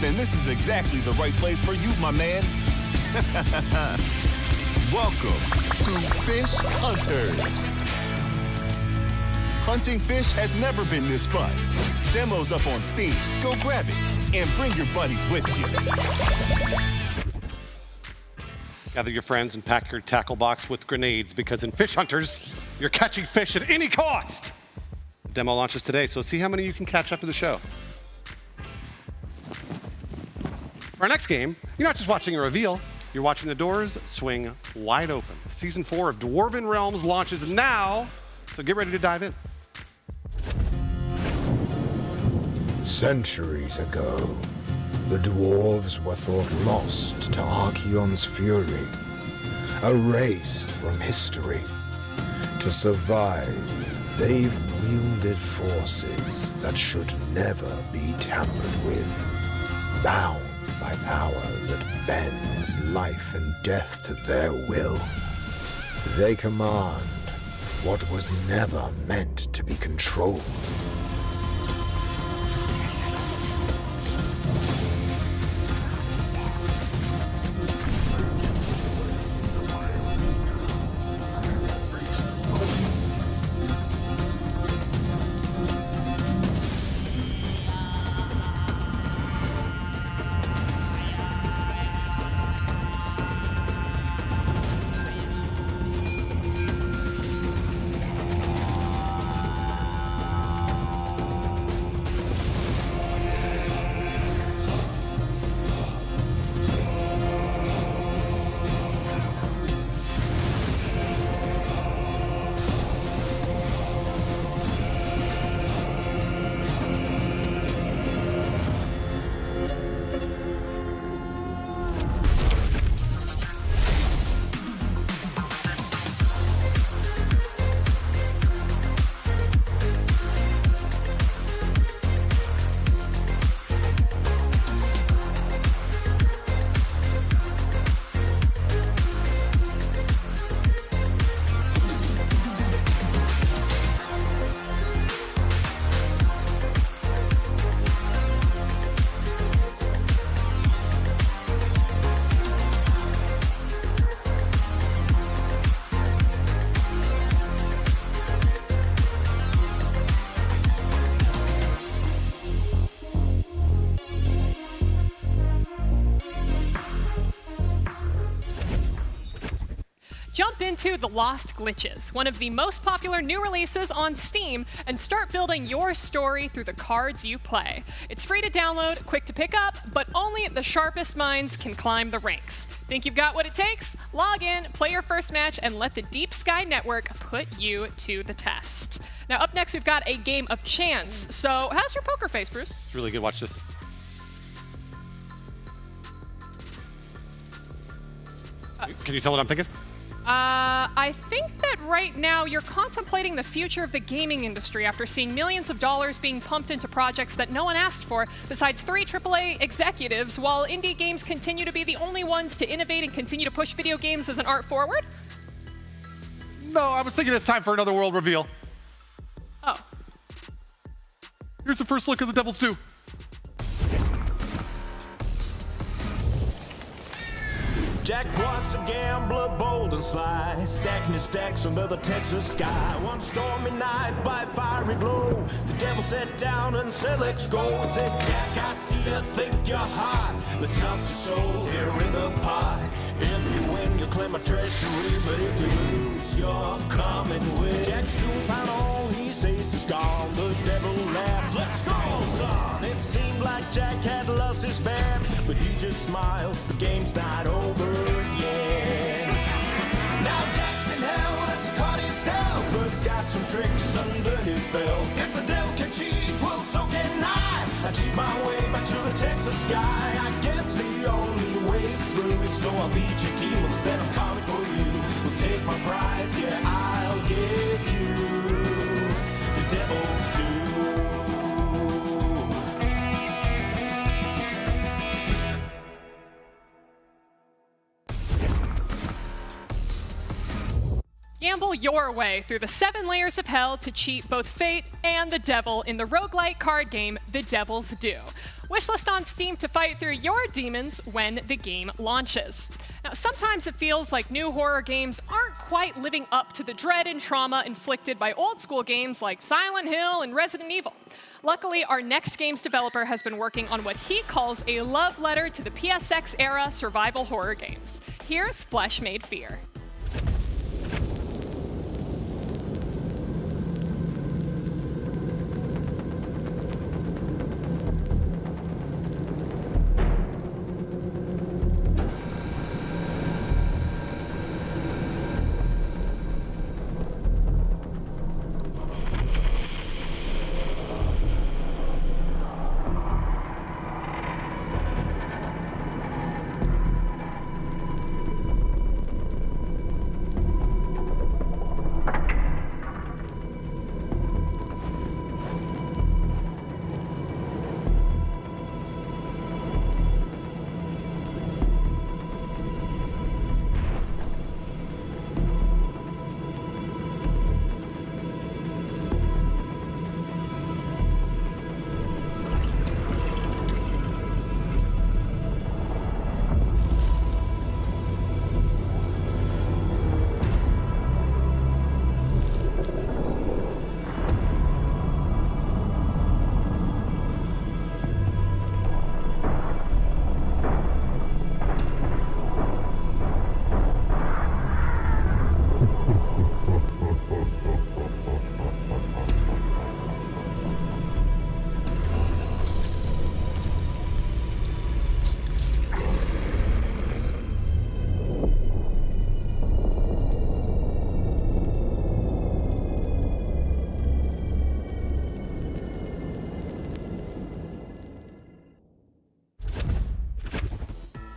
then this is exactly the right place for you, my man. Welcome to Fish Hunters. Hunting fish has never been this fun. Demo's up on Steam. Go grab it and bring your buddies with you.
Gather your friends and pack your tackle box with grenades because in Fish Hunters, you're catching fish at any cost. The demo launches today, so see how many you can catch after the show. For our next game, you're not just watching a reveal, you're watching the doors swing wide open. Season 4 of Dwarven Realms launches now, so get ready to dive in.
Centuries ago, the dwarves were thought lost to Archeon's fury, erased from history. To survive, they've wielded forces that should never be tampered with, bound by power that bends life and death to their will. They command what was never meant to be controlled.
Jump into The Lost Glitches, one of the most popular new releases on Steam, and start building your story through the cards you play. It's free to download, quick to pick up, but only the sharpest minds can climb the ranks. Think you've got what it takes? Log in, play your first match, and let the Deep Sky Network put you to the test. Now, up next, we've got a game of chance. So, how's your poker face, Bruce?
It's really good. Watch this. Can you tell what I'm thinking?
I think that right now you're contemplating the future of the gaming industry after seeing millions of dollars being pumped into projects that no one asked for, besides 3 AAA executives, while indie games continue to be the only ones to innovate and continue to push video games as an art forward?
No, I was thinking it's time for another world reveal.
Oh.
Here's the first look at the Devil's Due.
Jack was a gambler, bold and sly, stacking his stacks under the Texas sky. One stormy night by a fiery glow, the devil sat down and said, let's go. He said, Jack, I see you think you're hot. Let's toss your soul here in the pot. If you win, you'll claim my treasury, but if you lose, you're coming with. Jack soon found all his aces gone. The devil laughed, let's go, son. It seemed like Jack had lost his bet, but he just smiled. The game's not over yet. Now Jack's in hell, let's cut his tail, but he's got some tricks under his belt. If the devil can cheat, well, so can I cheat my way back to the Texas sky. I guess the only way through is so I'll beat your demons, then I'm coming for you. We'll take my prize, yeah, I'll give you the devil's due.
Gamble your way through the 7 layers of hell to cheat both fate and the devil in the roguelike card game The Devil's Due. Wishlist on Steam to fight through your demons when the game launches. Now, sometimes it feels like new horror games aren't quite living up to the dread and trauma inflicted by old school games like Silent Hill and Resident Evil. Luckily, our next game's developer has been working on what he calls a love letter to the PSX era survival horror games. Here's Flesh Made Fear.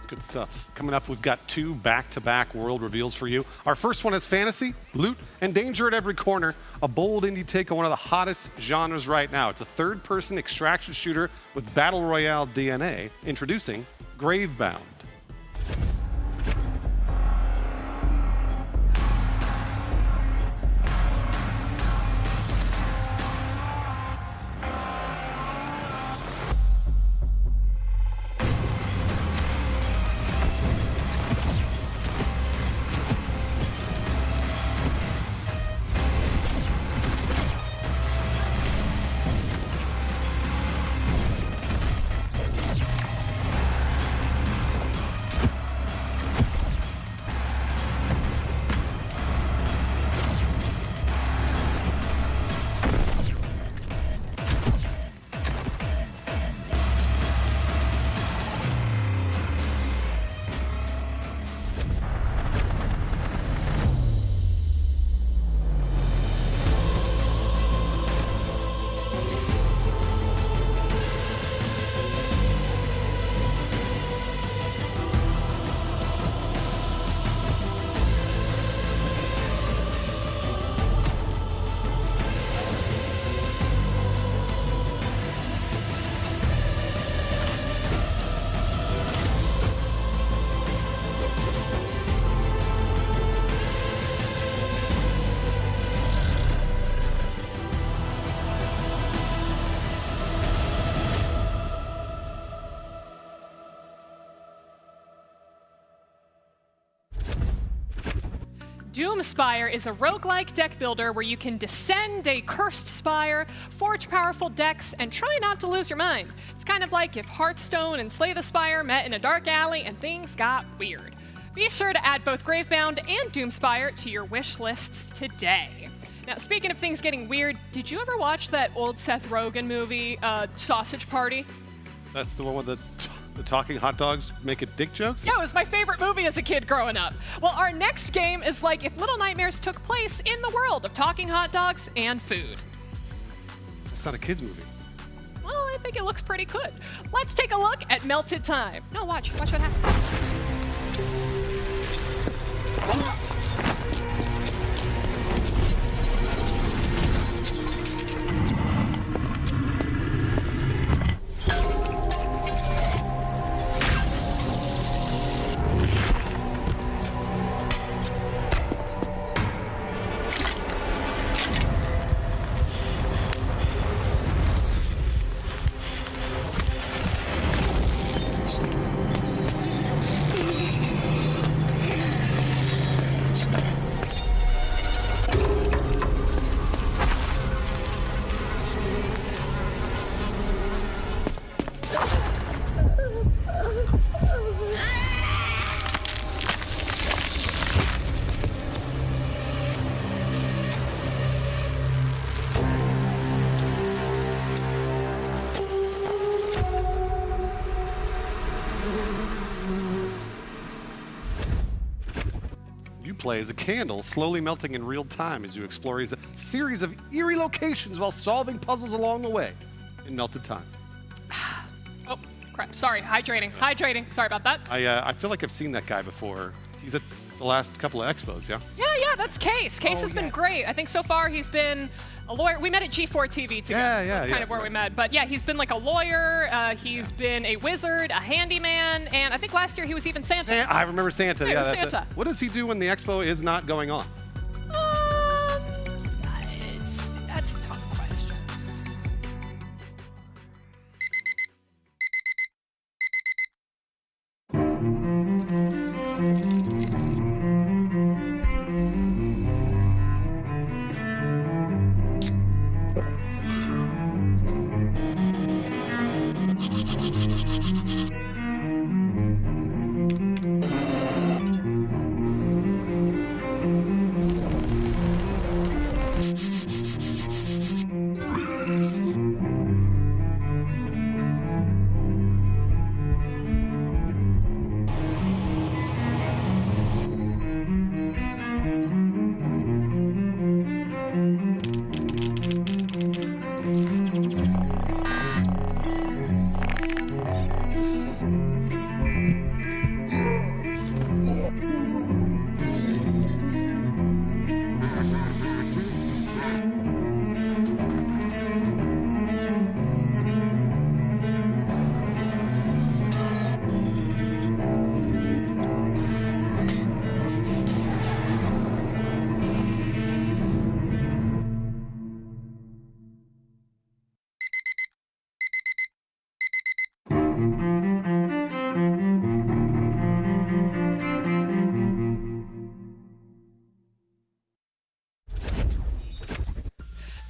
Good stuff. Coming up, we've got 2 back-to-back world reveals for you. Our first one is fantasy, loot, and danger at every corner. A bold indie take on one of the hottest genres right now. It's a third-person extraction shooter with Battle Royale DNA. Introducing Gravebound.
Doomspire is a roguelike deck builder where you can descend a cursed spire, forge powerful decks, and try not to lose your mind. It's kind of like if Hearthstone and Slay the Spire met in a dark alley and things got weird. Be sure to add both Gravebound and Doomspire to your wish lists today. Now, speaking of things getting weird, did you ever watch that old Seth Rogen movie, Sausage Party?
That's the one with the talking hot dogs making dick jokes?
Yeah, it was my favorite movie as a kid growing up. Well, our next game is like if Little Nightmares took place in the world of talking hot dogs and food.
That's not a kid's movie.
Well, I think it looks pretty good. Let's take a look at Melted Time. No, watch what happens.
play as a candle slowly melting in real time as you explore a series of eerie locations while solving puzzles along the way in melted time.
Oh, crap. Sorry. Hydrating. Hydrating. Sorry about that.
I feel like I've seen that guy before. He's at the last couple of expos, yeah?
Yeah, that's Case. Case has been great. I think so far he's been a lawyer. We met at G4 TV together. That's kind of where we met. But yeah, he's been like a lawyer. He's been a wizard, a handyman, and I think last year he was even Santa.
I remember Santa.
Yeah,
that's
Santa.
it. What does he do when the expo is not going on?
That's a tough question.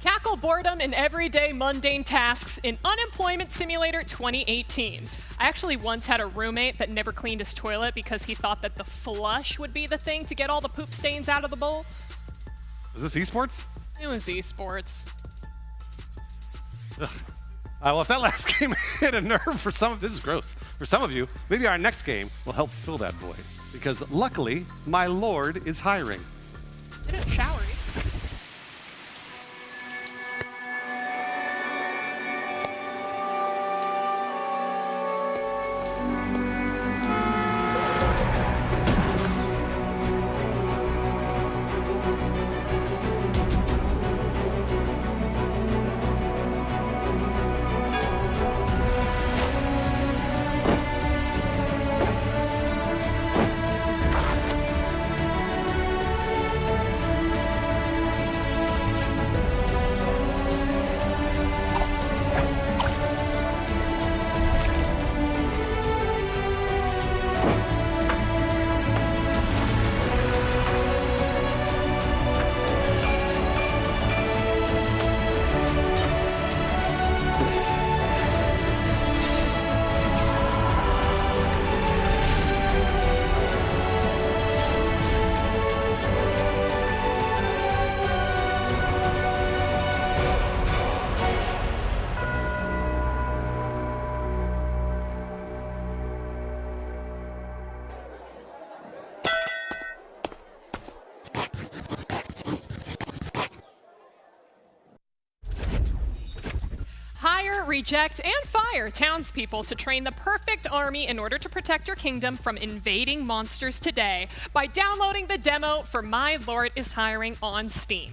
Tackle boredom in everyday mundane tasks in Unemployment Simulator 2018. I actually once had a roommate that never cleaned his toilet because he thought that the flush would be the thing to get all the poop stains out of the bowl.
Was this esports?
It was esports.
Well, if that last game hit a nerve for some of this is gross. For some of you, maybe our next game will help fill that void. Because luckily, my lord is hiring.
Didn't shower. Hire, reject, and fire townspeople to train the perfect army in order to protect your kingdom from invading monsters today by downloading the demo for My Lord is Hiring on Steam.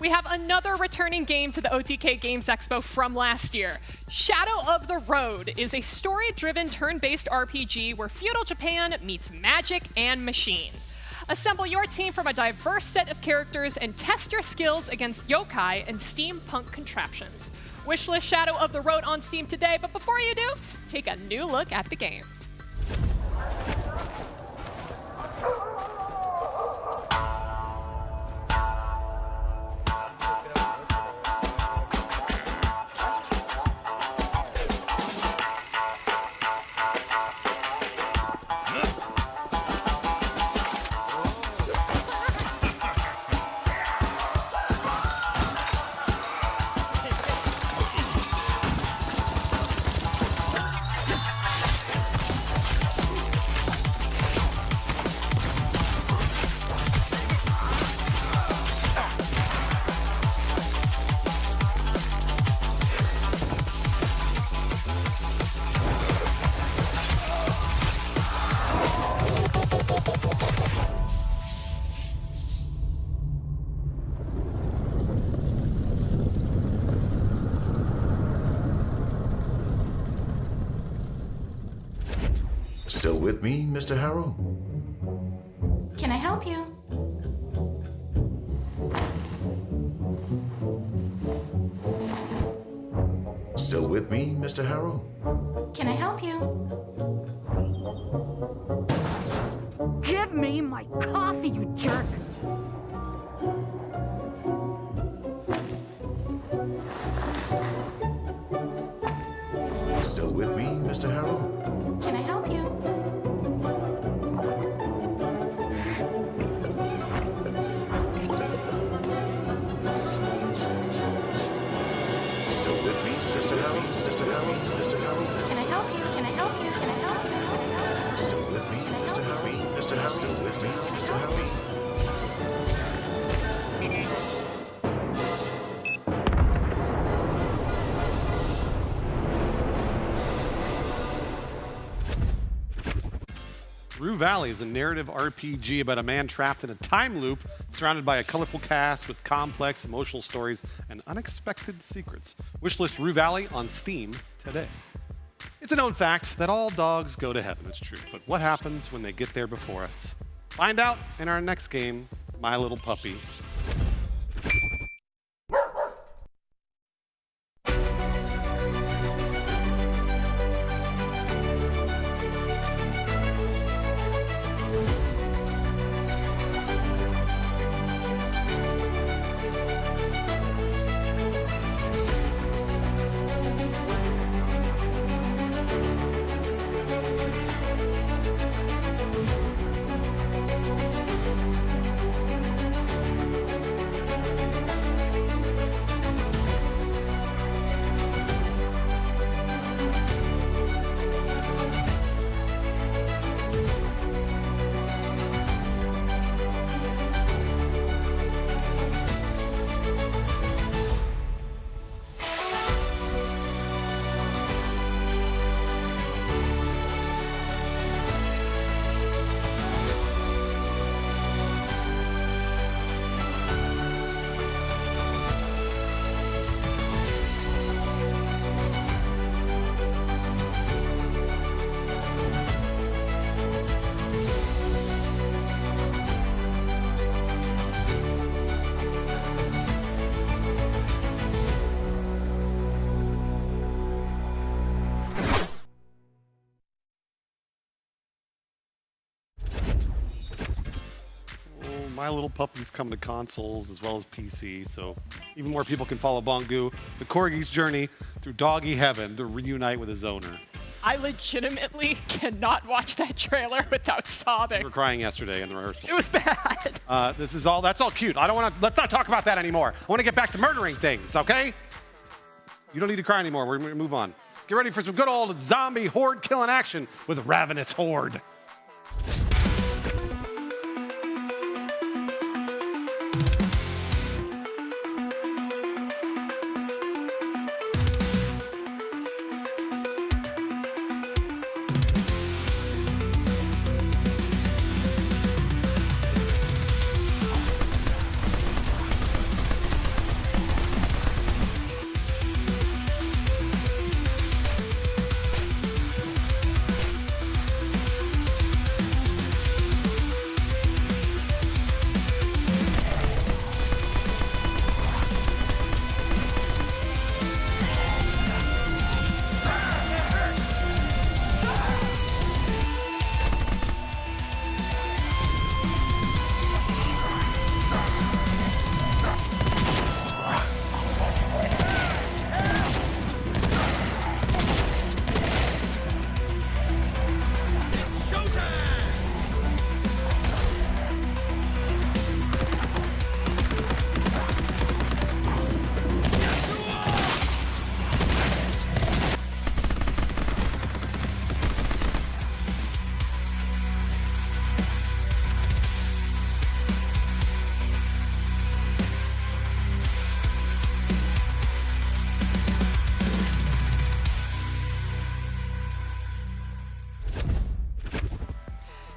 We have another returning game to the OTK Games Expo from last year. Shadow of the Road is a story-driven turn-based RPG where feudal Japan meets magic and machine. Assemble your team from a diverse set of characters and test your skills against yokai and steampunk contraptions. Wishlist Shadow of the Road on Steam today, but before you do, take a new look at the game.
Still with me, Mr. Harrow?
Can I help you?
Still with me, Mr. Harrow?
Can I help you?
Give me my coffee, you jerk!
Still with me, Mr. Harrow?
Can I help you?
Still with me, Sister Harrow? Sister Harrow? Sister Harrow?
Can I help you? Can I help you? Can I help you? Can I help you?
Still with me, Mr. Harry? Mr. Harry? Still with me, Mr. Harry?
Rue Valley is a narrative RPG about a man trapped in a time loop surrounded by a colorful cast with complex emotional stories and unexpected secrets. Wishlist Rue Valley on Steam today. It's a known fact that all dogs go to heaven, it's true, but what happens when they get there before us? Find out in our next game, My Little Puppy. My Little Puppy's coming to consoles as well as PC, so even more people can follow Bongu, the Corgi's journey through doggy heaven to reunite with his owner.
I legitimately cannot watch that trailer without sobbing.
We were crying yesterday in the rehearsal.
It was bad.
That's all cute. Let's not talk about that anymore. I want to get back to murdering things, okay? You don't need to cry anymore. We're going to move on. Get ready for some good old zombie horde killing action with Ravenous Horde.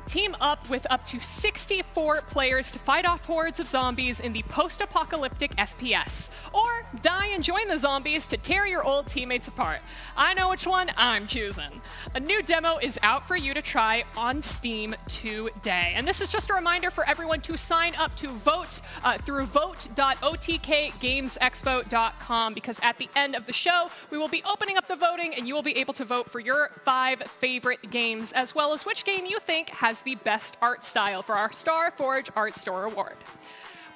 Team up with up to 64 players to fight off hordes of zombies in the post-apocalyptic FPS. Or die and join the zombies to tear your old teammates apart. I know which one I'm choosing. A new demo is out for you to try on Steam today. And this is just a reminder for everyone to sign up to vote through vote.otkgamesexpo.com, because at the end of the show, we will be opening up the voting and you will be able to vote for your 5 favorite games, as well as which game you think has the best art style for our Star Forge Art Store Award.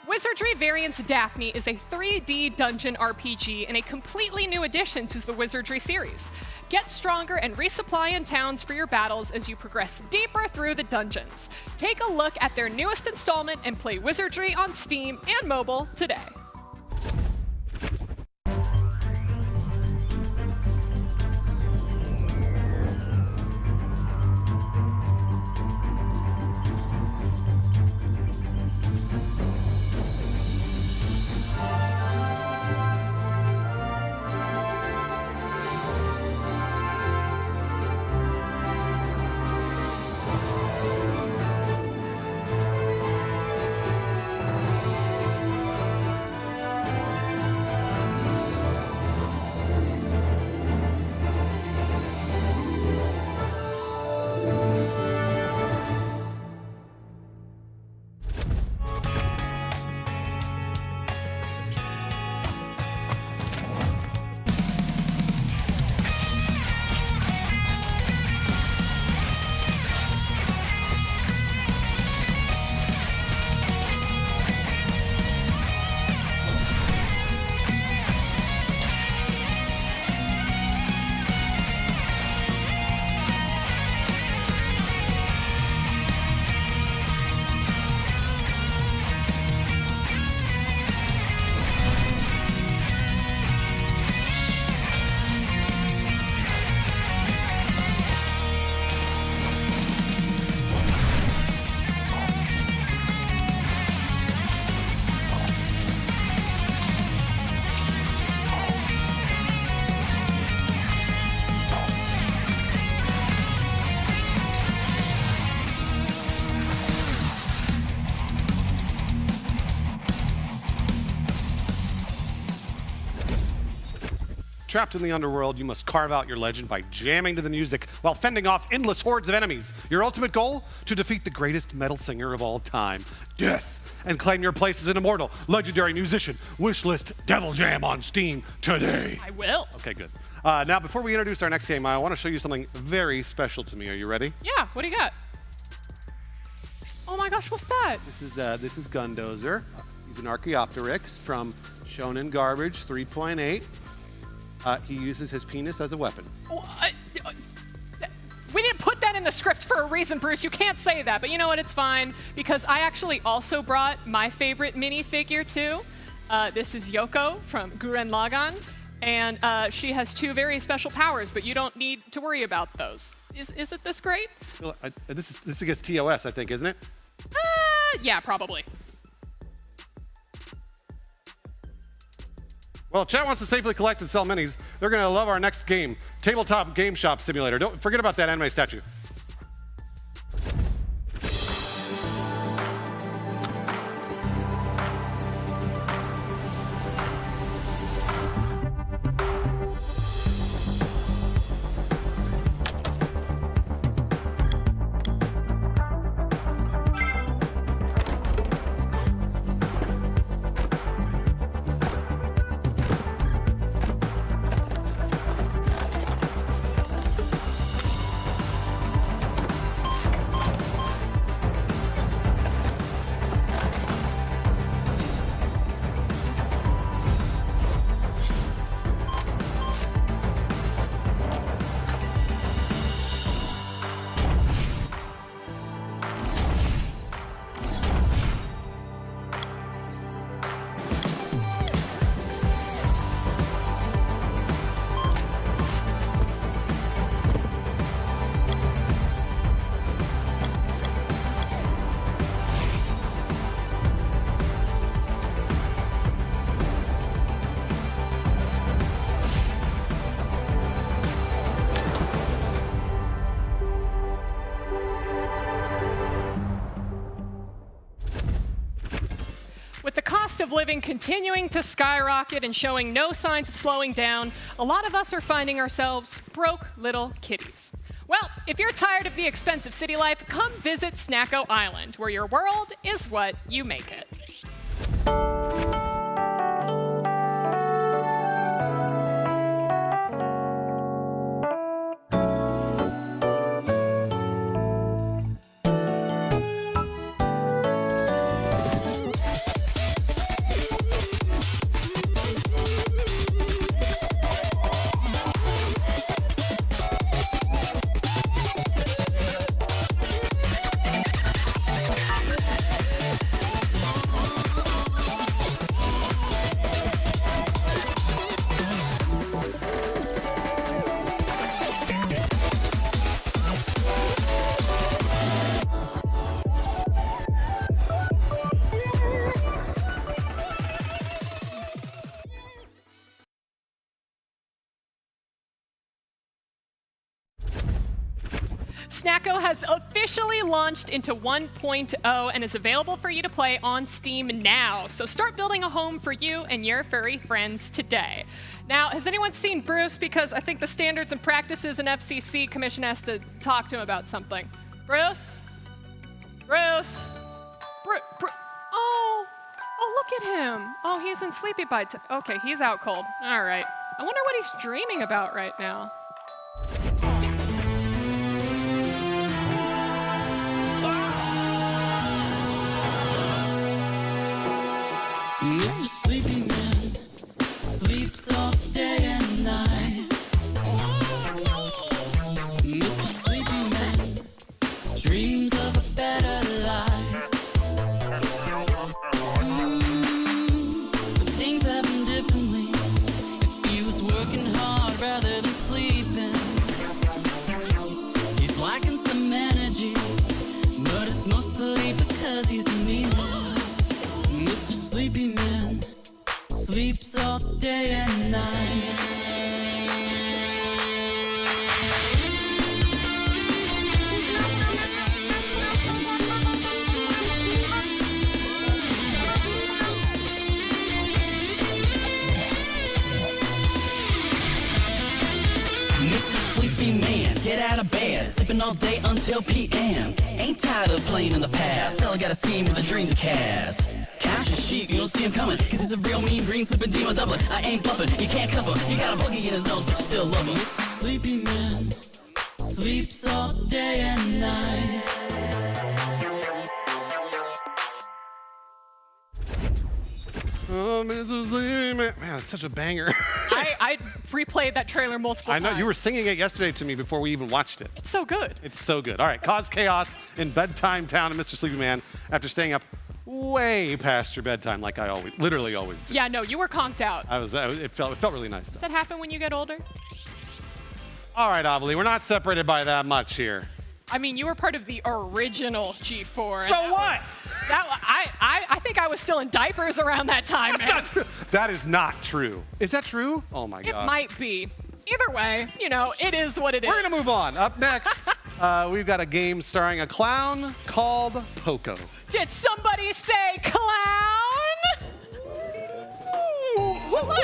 Wizardry Variants Daphne is a 3D dungeon RPG and a completely new addition to the Wizardry series. Get stronger and resupply in towns for your battles as you progress deeper through the dungeons. Take a look at their newest installment and play Wizardry on Steam and mobile today.
Trapped in the underworld, you must carve out your legend by jamming to the music while fending off endless hordes of enemies. Your ultimate goal? To defeat the greatest metal singer of all time, Death, and claim your place as an immortal, legendary musician. Wishlist Devil Jam on Steam today.
I will.
Okay, good. Now, before we introduce our next game, I want to show you something very special to me. Are you ready?
Yeah, what do you got? Oh my gosh, what's that?
This is Gundozer. He's an Archaeopteryx from Shonen Garbage 3.8. He uses his penis as a weapon.
We didn't put that in the script for a reason, Bruce. You can't say that, but you know what? It's fine, because I actually also brought my favorite minifigure too. This is Yoko from Gurren Lagann, and she has 2 very special powers, but you don't need to worry about those. Is it this great?
Well, this is against TOS, I think, isn't it?
Yeah, probably.
Well, chat wants to safely collect and sell minis. They're going to love our next game, Tabletop Game Shop Simulator. Don't forget about that anime statue.
cost of living continuing to skyrocket and showing no signs of slowing down, a lot of us are finding ourselves broke little kitties. Well, if you're tired of the expensive city life, come visit Snacko Island, where your world is what you make it. Snacko has officially launched into 1.0 and is available for you to play on Steam now. So start building a home for you and your furry friends today. Now, has anyone seen Bruce? Because I think the Standards and Practices and FCC Commission has to talk to him about something. Bruce? Bruce? Oh, look at him. Oh, he's in sleepy bite. Okay, he's out cold. All right. I wonder what he's dreaming about right now.
Mr. Sleepy Man sleeps all day and night. Mr. Sleepy Man dreams of a better life. But things happen differently if he was working hard rather than sleeping. He's lacking some energy, but it's mostly because he's mean. Mr. Sleepy Man sleeps all day and night. Mr. Sleepy Man, get out of bed, sleeping all day until PM. Ain't tired of playing in the past, fella got a scheme with a dream to cast. Cash is sheep, you don't see him coming, cause he's a real mean green slipping demon doublet. I ain't bluffing, you can't cuff him, he got a boogie in his nose, but you still love him. Mr. Sleepy Man sleeps all day and night.
Oh, Mrs. Sleepy Man. Man, it's such a banger.
I replayed that trailer multiple times.
I know, you were singing it yesterday to me before we even watched it.
It's so good.
It's so good. All right, cause chaos in Bedtime Town and Mr. Sleepy Man after staying up way past your bedtime like I literally always do.
Yeah, no, you were conked out.
It felt really nice though.
Does that happen when you get older?
All right, Amelie, we're not separated by that much here.
I mean, you were part of the original G4.
So what?
I think I was still in diapers around that time,
That's not true. That is not true. Is that true? Oh my God.
It might be. Either way, you know, it is what it is.
We're gonna move on. Up next, we've got a game starring a clown called Poco.
Did somebody say clown? Look.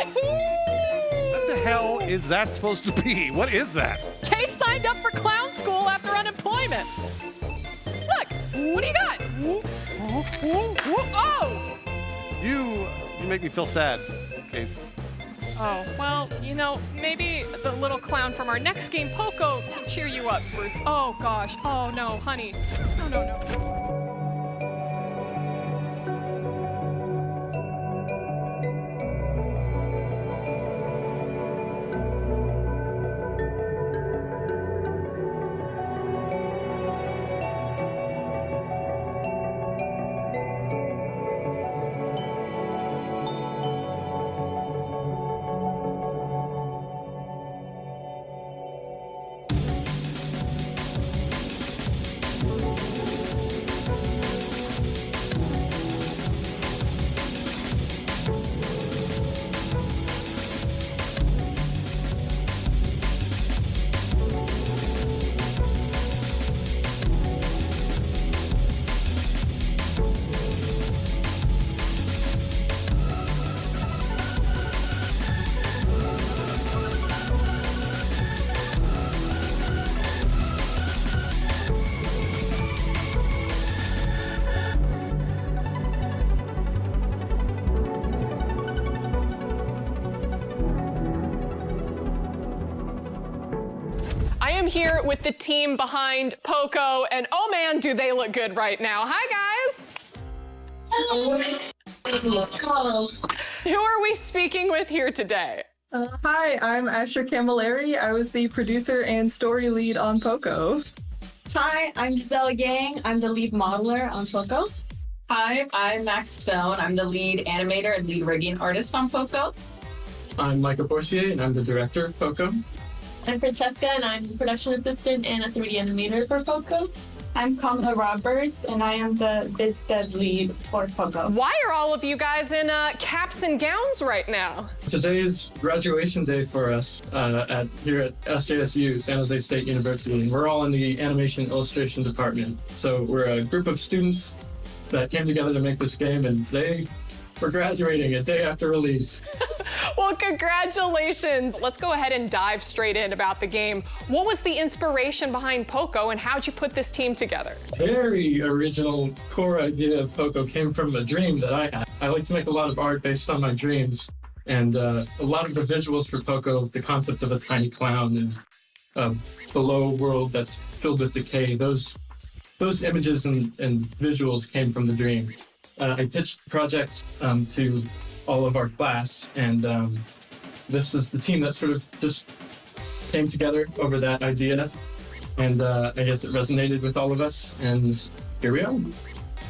What the hell is that supposed to be? What is that?
Kay signed up for clown school after unemployment. Look, what do you got? Oh!
You make me feel sad, Case.
Oh, well, you know, maybe the little clown from our next game, Poco, can cheer you up, Bruce. Oh, gosh. Oh, no, honey. No. here with the team behind Poco, and oh man, do they look good right now. Hi, guys.
Hello.
Who are we speaking with here today?
Hi, I'm Asher Camilleri. I was the producer and story lead on Poco.
Hi, I'm Giselle Yang. I'm the lead modeler on Poco. Hi, I'm Max Stone. I'm the lead animator and lead rigging artist on Poco.
I'm Michael Borsier, and I'm the director of Poco.
I'm Francesca, and I'm the production assistant and a 3D animator for Poco. I'm Kamala Roberts, and I am the biz dev lead for Poco.
Why are all of you guys in caps and gowns right now?
Today is graduation day for us here at SJSU, San Jose State University. We're all in the animation illustration department. So we're a group of students that came together to make this game, and today we're graduating a day after release.
Well, congratulations. Let's go ahead and dive straight in about the game. What was the inspiration behind Poco, and how'd you put this team together?
Very original core idea of Poco came from a dream that I had. I like to make a lot of art based on my dreams, and a lot of the visuals for Poco, the concept of a tiny clown and a below world that's filled with decay, those images and visuals came from the dream. I pitched the project to all of our class, and this is the team that sort of just came together over that idea, and I guess it resonated with all of us, and here we are.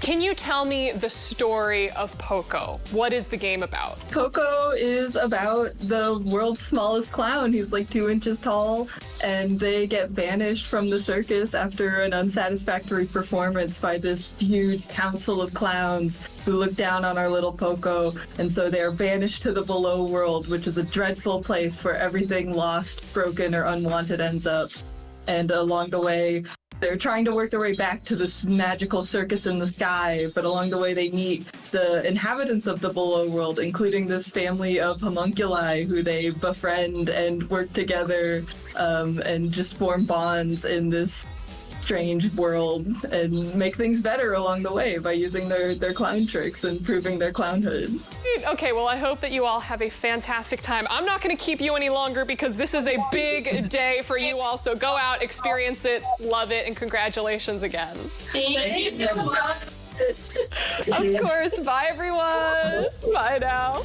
Can you tell me the story of Poco? What is the game about?
Poco is about the world's smallest clown. He's like 2 inches tall, and they get banished from the circus after an unsatisfactory performance by this huge council of clowns who look down on our little Poco, and so they are banished to the below world, which is a dreadful place where everything lost, broken, or unwanted ends up. And along the way, they're trying to work their way back to this magical circus in the sky, but along the way they meet the inhabitants of the below world, including this family of homunculi who they befriend and work together and just form bonds in this strange world and make things better along the way by using their clown tricks and proving their clownhood.
Okay, well, I hope that you all have a fantastic time. I'm not going to keep you any longer because this is a big day for you all, so go out, experience it, love it, and congratulations again.
Thank you.
Of course. Bye, everyone. Bye now.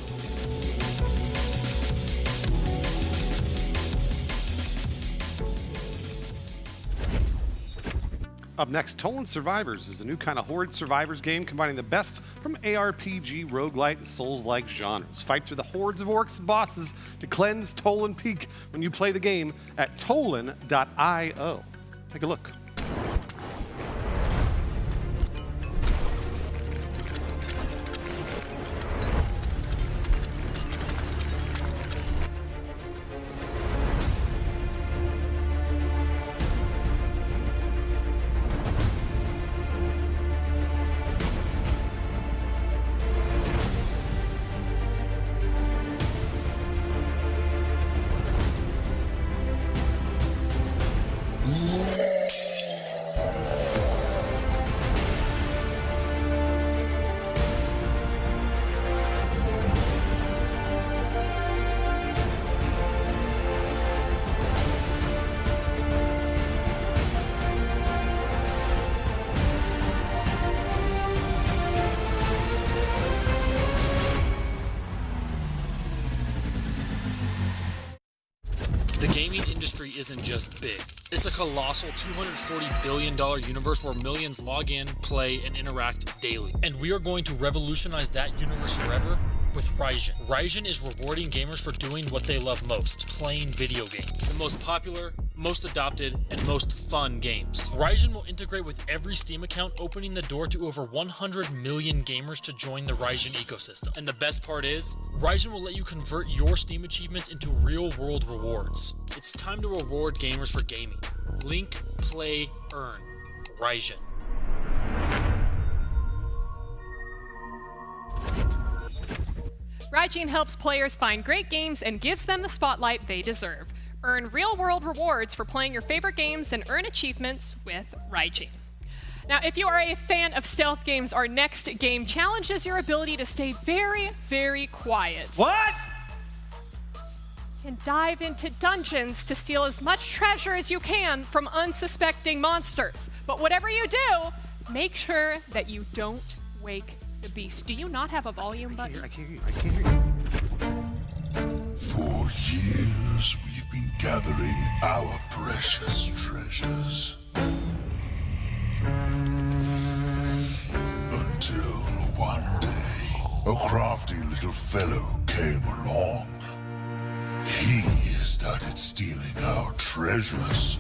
Up next, Toland Survivors is a new kind of horde survivors game combining the best from ARPG, roguelite, and Souls-like genres. Fight through the hordes of orcs and bosses to cleanse Toland Peak when you play the game at toland.io. Take a look.
The gaming industry isn't just big. It's a colossal $240 billion universe where millions log in, play, and interact daily. And we are going to revolutionize that universe forever with Raijin. Raijin is rewarding gamers for doing what they love most, playing video games. The most popular, most adopted, and most fun games. Raijin will integrate with every Steam account, opening the door to over 100 million gamers to join the Raijin ecosystem. And the best part is, Raijin will let you convert your Steam achievements into real-world rewards. It's time to reward gamers for gaming. Link, play, earn. Raijin.
Raijin helps players find great games and gives them the spotlight they deserve. Earn real-world rewards for playing your favorite games and earn achievements with Raijin. Now, if you are a fan of stealth games, our next game challenges your ability to stay very, very quiet.
What?
and dive into dungeons to steal as much treasure as you can from unsuspecting monsters. But whatever you do, make sure that you don't wake the beast. Do you not have a volume button?
I can't hear you.
For years, we've been gathering our precious treasures. Until one day, a crafty little fellow came along. He started stealing our treasures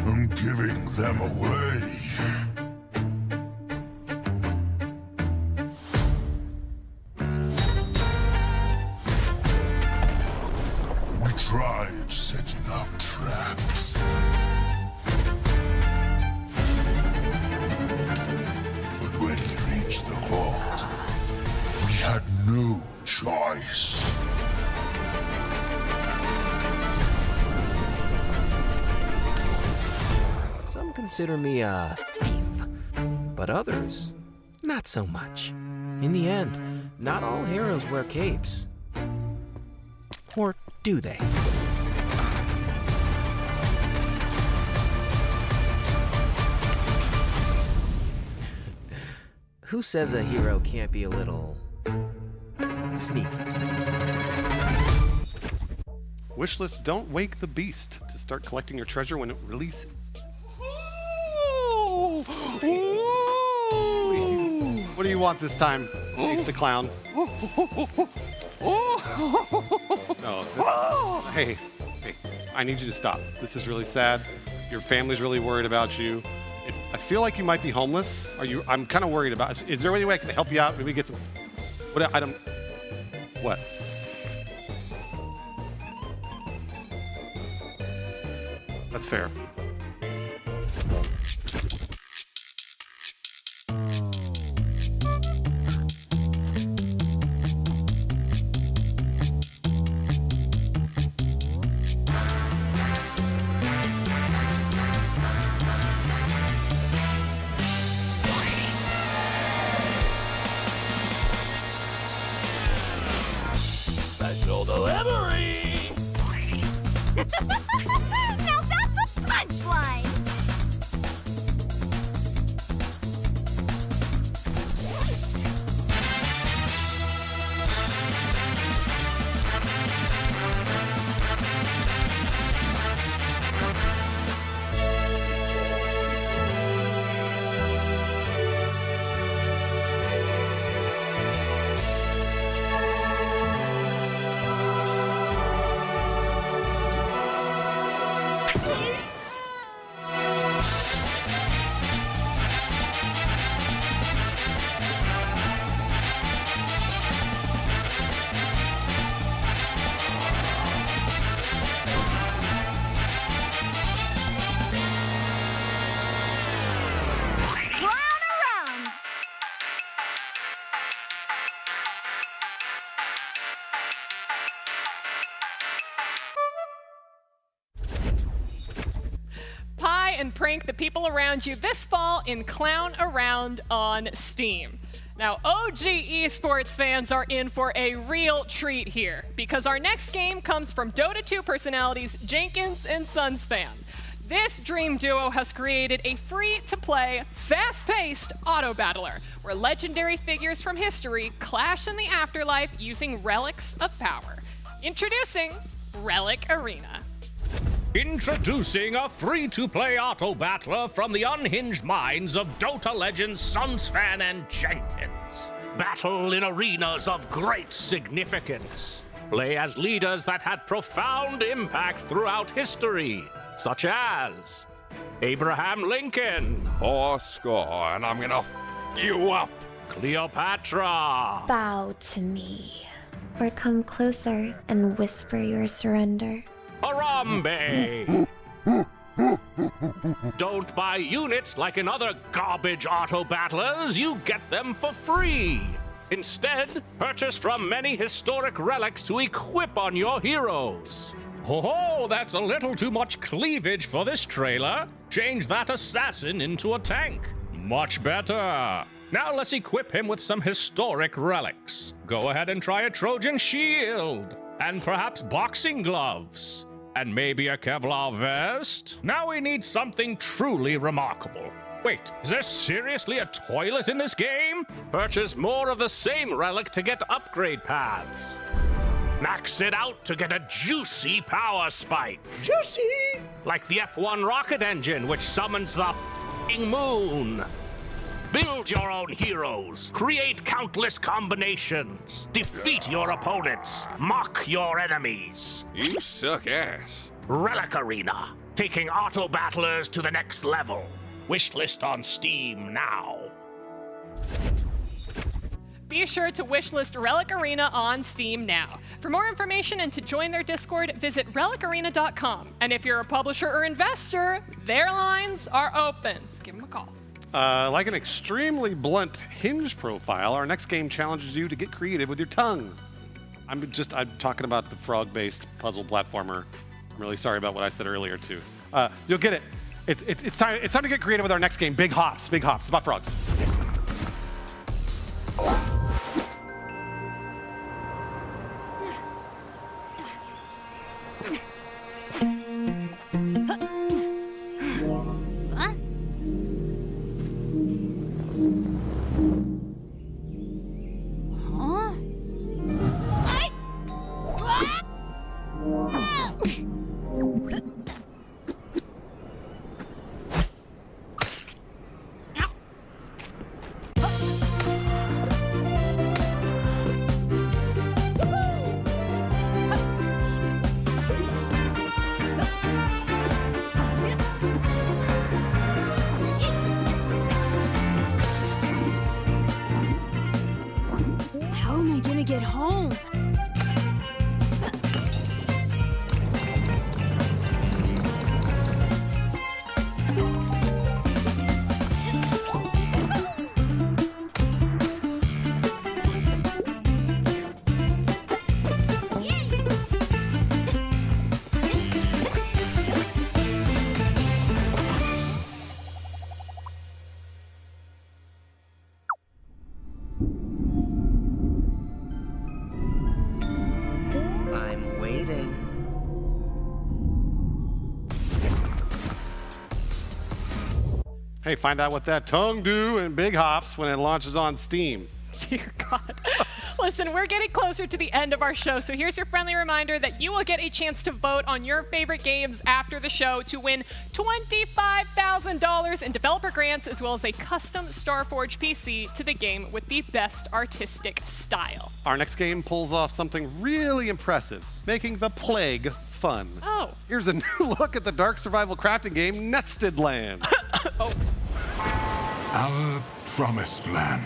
and giving them away. We tried setting up traps, but when he reached the vault, we had no choice.
Some consider me a thief, but others, not so much. In the end, not all heroes wear capes. Or do they? Who says a hero can't be a little sneaky?
Wishlist, don't wake the beast to start collecting your treasure when it releases. What do you want this time, Beast the Clown? No. Hey, I need you to stop. This is really sad. Your family's really worried about you. I feel like you might be homeless. I'm kind of worried about. Is there any way I can help you out? Maybe get some. What item? What? That's fair.
Special delivery!
Now that's a punchline!
And prank the people around you this fall in Clown Around on Steam. Now, OG esports fans are in for a real treat here, because our next game comes from Dota 2 personalities Jenkins and Sunsfan. This dream duo has created a free-to-play, fast-paced auto-battler, where legendary figures from history clash in the afterlife using relics of power. Introducing Relic Arena.
Introducing a free-to-play auto-battler from the unhinged minds of Dota legends Sunsfan and Jenkins. Battle in arenas of great significance. Play as leaders that had profound impact throughout history, such as Abraham Lincoln.
4 score, and I'm gonna f you up.
Cleopatra.
Bow to me, or come closer and whisper your surrender.
Harambe! Don't buy units like in other garbage auto battlers, you get them for free. Instead, purchase from many historic relics to equip on your heroes. Oh, that's a little too much cleavage for this trailer. Change that assassin into a tank. Much better. Now let's equip him with some historic relics. Go ahead and try a Trojan shield, and perhaps boxing gloves, and maybe a Kevlar vest. Now we need something truly remarkable. Wait, is there seriously a toilet in this game? Purchase more of the same relic to get upgrade paths. Max it out to get a juicy power spike.
Juicy!
Like the F1 rocket engine, which summons the f***ing moon. Build your own heroes. Create countless combinations. Defeat your opponents. Mock your enemies.
You suck ass.
Relic Arena. Taking auto battlers to the next level. Wishlist on Steam now.
Be sure to wishlist Relic Arena on Steam now. For more information and to join their Discord, visit relicarena.com. And if you're a publisher or investor, their lines are open. So give them a call.
Like an extremely blunt Hinge profile, our next game challenges you to get creative with your tongue. I'm talking about the frog-based puzzle platformer. I'm really sorry about what I said earlier too. You'll get it. It's time to get creative with our next game, Big Hops. Big Hops. It's about frogs.
How am I gonna get home?
I'm waiting.
Hey, find out what that tongue do in Big Hops when it launches on Steam.
Dear God. Listen, we're getting closer to the end of our show, so here's your friendly reminder that you will get a chance to vote on your favorite games after the show to win $25,000 in developer grants, as well as a custom Starforge PC to the game with the best artistic style.
Our next game pulls off something really impressive, making the plague fun.
Oh.
Here's a new look at the dark survival crafting game, Nested Land.
Oh.
Our promised land.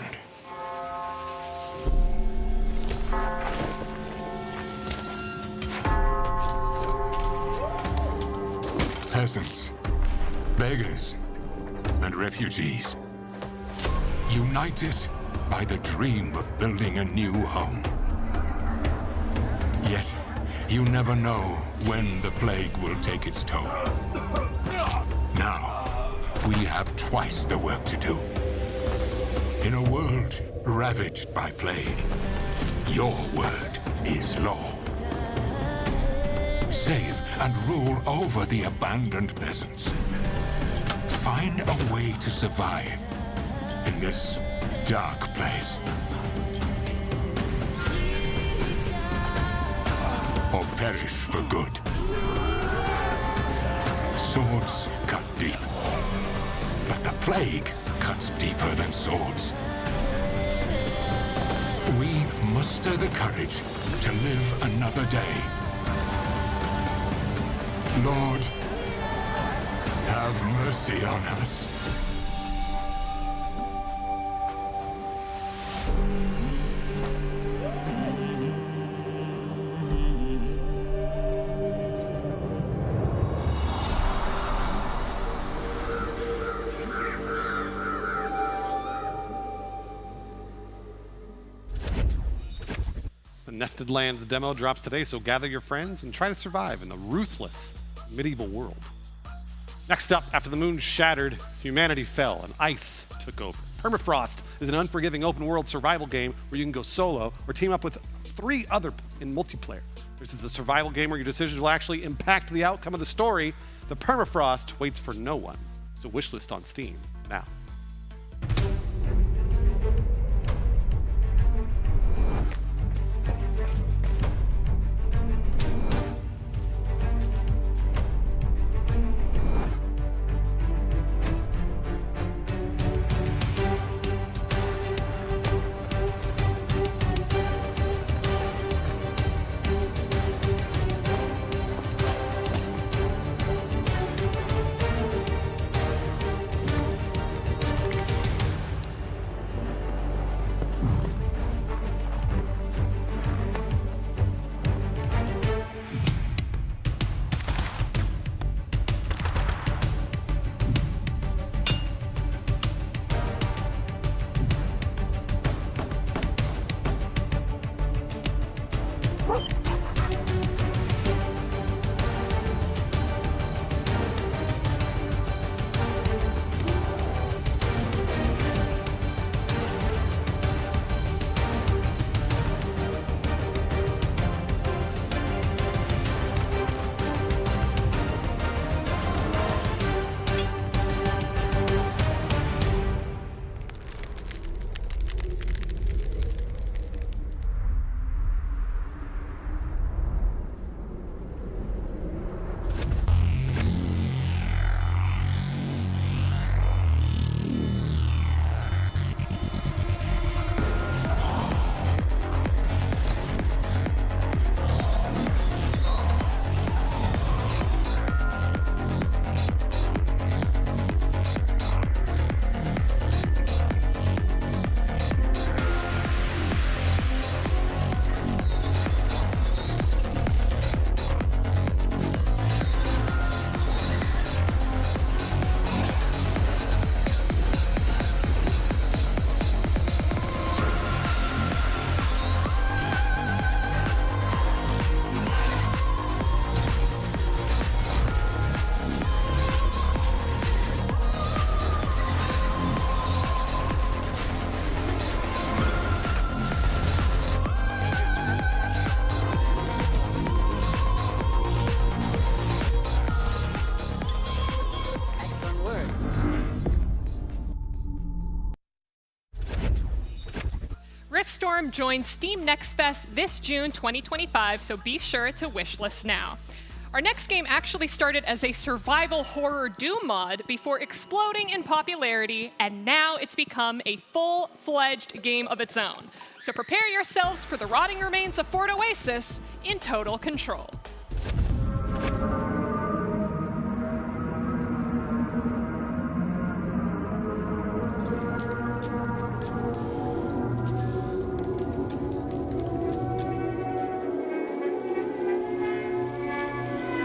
Peasants, beggars, and refugees, united by the dream of building a new home. Yet, you never know when the plague will take its toll. Now, we have twice the work to do. In a world ravaged by plague, your word is law. Save and rule over the abandoned peasants. Find a way to survive in this dark place. Or perish for good. Swords cut deep, but the plague cuts deeper than swords. We muster the courage to live another day. Lord, have mercy on us.
The Nested Lands demo drops today, so gather your friends and try to survive in the ruthless medieval world. Next up, after the moon shattered, humanity fell and ice took over. Permafrost is an unforgiving open-world survival game where you can go solo or team up with 3 other in multiplayer. This is a survival game where your decisions will actually impact the outcome of the story. The Permafrost waits for no one. So wishlist on Steam now.
Riftstorm joins Steam Next Fest this June 2025, so be sure to wishlist now. Our next game actually started as a survival horror Doom mod before exploding in popularity, and now it's become a full-fledged game of its own. So prepare yourselves for the rotting remains of Fort Oasis in Total Control.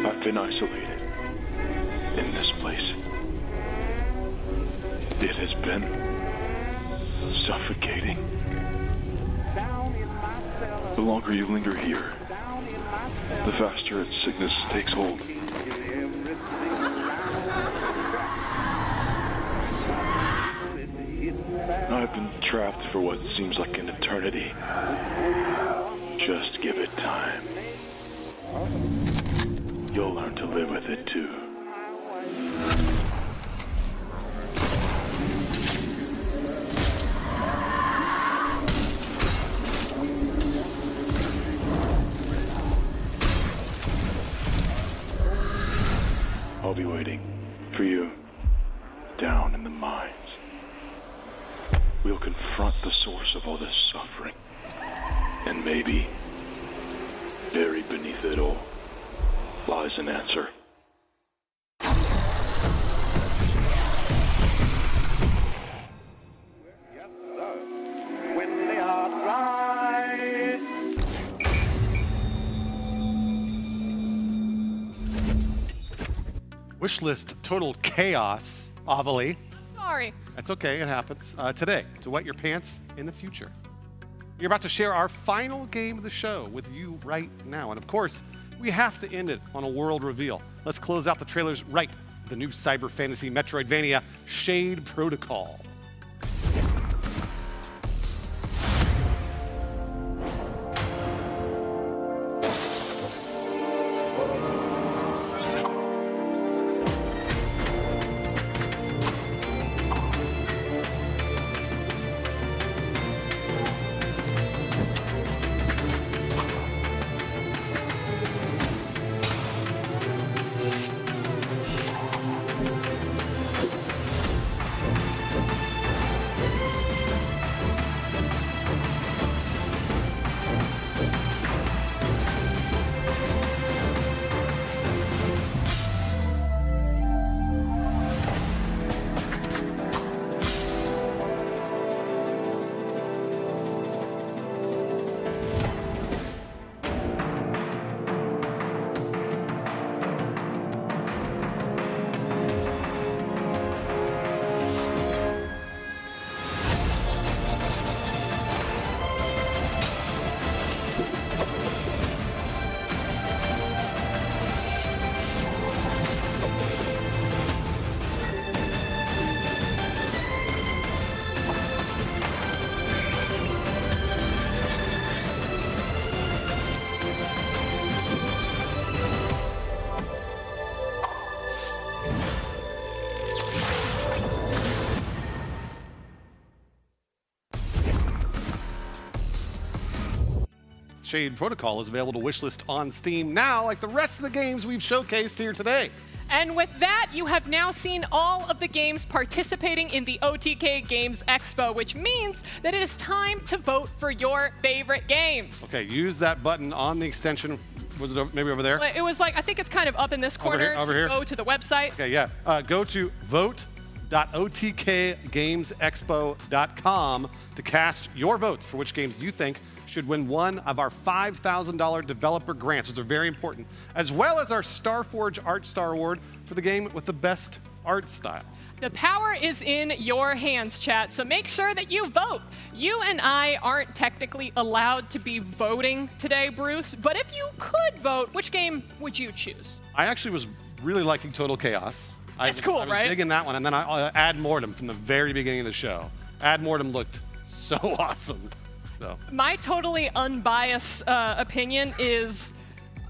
I've been isolated in this place. It has been suffocating. The longer you linger here, the faster its sickness takes hold. I've been trapped for what seems like an eternity. Just give it time. You'll learn to live with it too. I'll be waiting for you down in the mines. We'll confront the source of all this suffering. And maybe, buried beneath it all, lies an answer.
Wishlist total chaos, Avali.
Sorry.
That's okay, it happens. Today, to wet your pants in the future. You're about to share our final game of the show with you right now. And of course, we have to end it on a world reveal. Let's close out the trailers right. The new cyber fantasy Metroidvania, Shade Protocol. Shade Protocol is available to wishlist on Steam now, like the rest of the games we've showcased here today.
And with that, you have now seen all of the games participating in the OTK Games Expo, which means that it is time to vote for your favorite games.
Okay, use that button on the extension. Was it maybe over there?
It was like, I think it's kind of up in this corner
over here.
Go to the website.
Okay, yeah. Go to vote.otkgamesexpo.com to cast your votes for which games you think should win one of our $5,000 developer grants. Those are very important, as well as our Starforge Art Star Award for the game with the best art style.
The power is in your hands, chat, so make sure that you vote. You and I aren't technically allowed to be voting today, Bruce, but if you could vote, which game would you choose?
I actually was really liking Total Chaos.
That's cool,
I was
right?
digging that one, and then Ad Mortem from the very beginning of the show. Ad Mortem looked so awesome. So.
My totally unbiased opinion is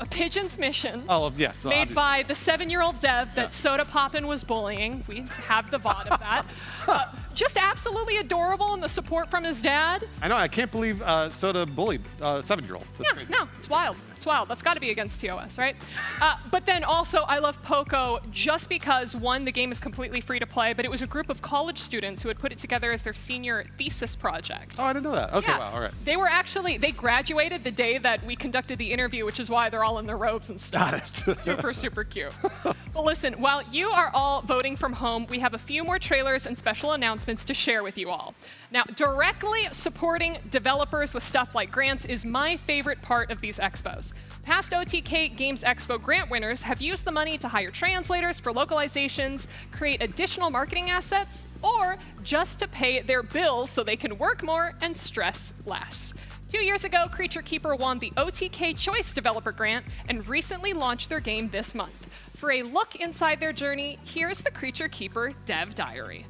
a Pigeon's Mission.
Oh, yes.
Made
obviously.
by the 7-year-old dev that Soda Poppin was bullying. We have the VOD of that. Just absolutely adorable, and the support from his dad.
I know. I can't believe Soda bullied 7-year-old.
Yeah, no, it's wild. It's wild. That's got to be against TOS, right? But then also, I love Poco just because, one, the game is completely free to play, but it was a group of college students who had put it together as their senior thesis project.
Oh, I didn't know that. Okay,
Yeah.
wow, all right.
They graduated the day that we conducted the interview, which is why they're all in their robes and stuff.
Got it.
Super, super cute. Well, listen, while you are all voting from home, we have a few more trailers and special announcements to share with you all. Now, directly supporting developers with stuff like grants is my favorite part of these expos. Past OTK Games Expo grant winners have used the money to hire translators for localizations, create additional marketing assets, or just to pay their bills so they can work more and stress less. 2 years ago, Creature Keeper won the OTK Choice Developer Grant and recently launched their game this month. For a look inside their journey, here's the Creature Keeper Dev Diary.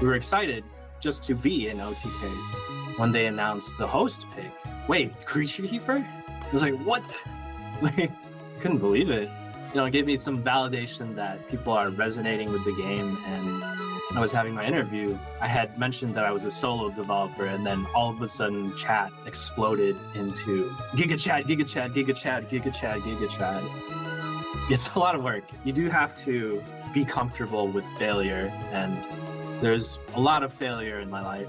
We were excited just to be in OTK when they announced the host pick. Wait, Creature Keeper? I was like, what? Like, couldn't believe it. You know, it gave me some validation that people are resonating with the game. And when I was having my interview, I had mentioned that I was a solo developer, and then all of a sudden chat exploded into Giga Chat, Giga Chat, Giga Chat, Giga Chat, Giga Chat. It's a lot of work. You do have to be comfortable with failure, and there's a lot of failure in my life.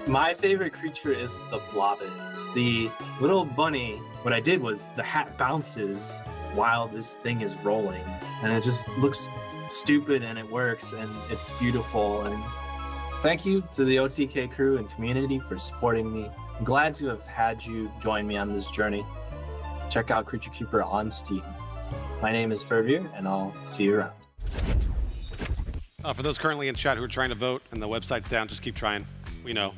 My favorite creature is the Blobbit. It's the little bunny. What I did was the hat bounces while this thing is rolling, and it just looks stupid, and it works, and it's beautiful. And thank you to the OTK crew and community for supporting me. I'm glad to have had you join me on this journey. Check out Creature Keeper on Steam. My name is Fervier, and I'll see you around.
For those currently in chat who are trying to vote and the website's down, just keep trying. We know.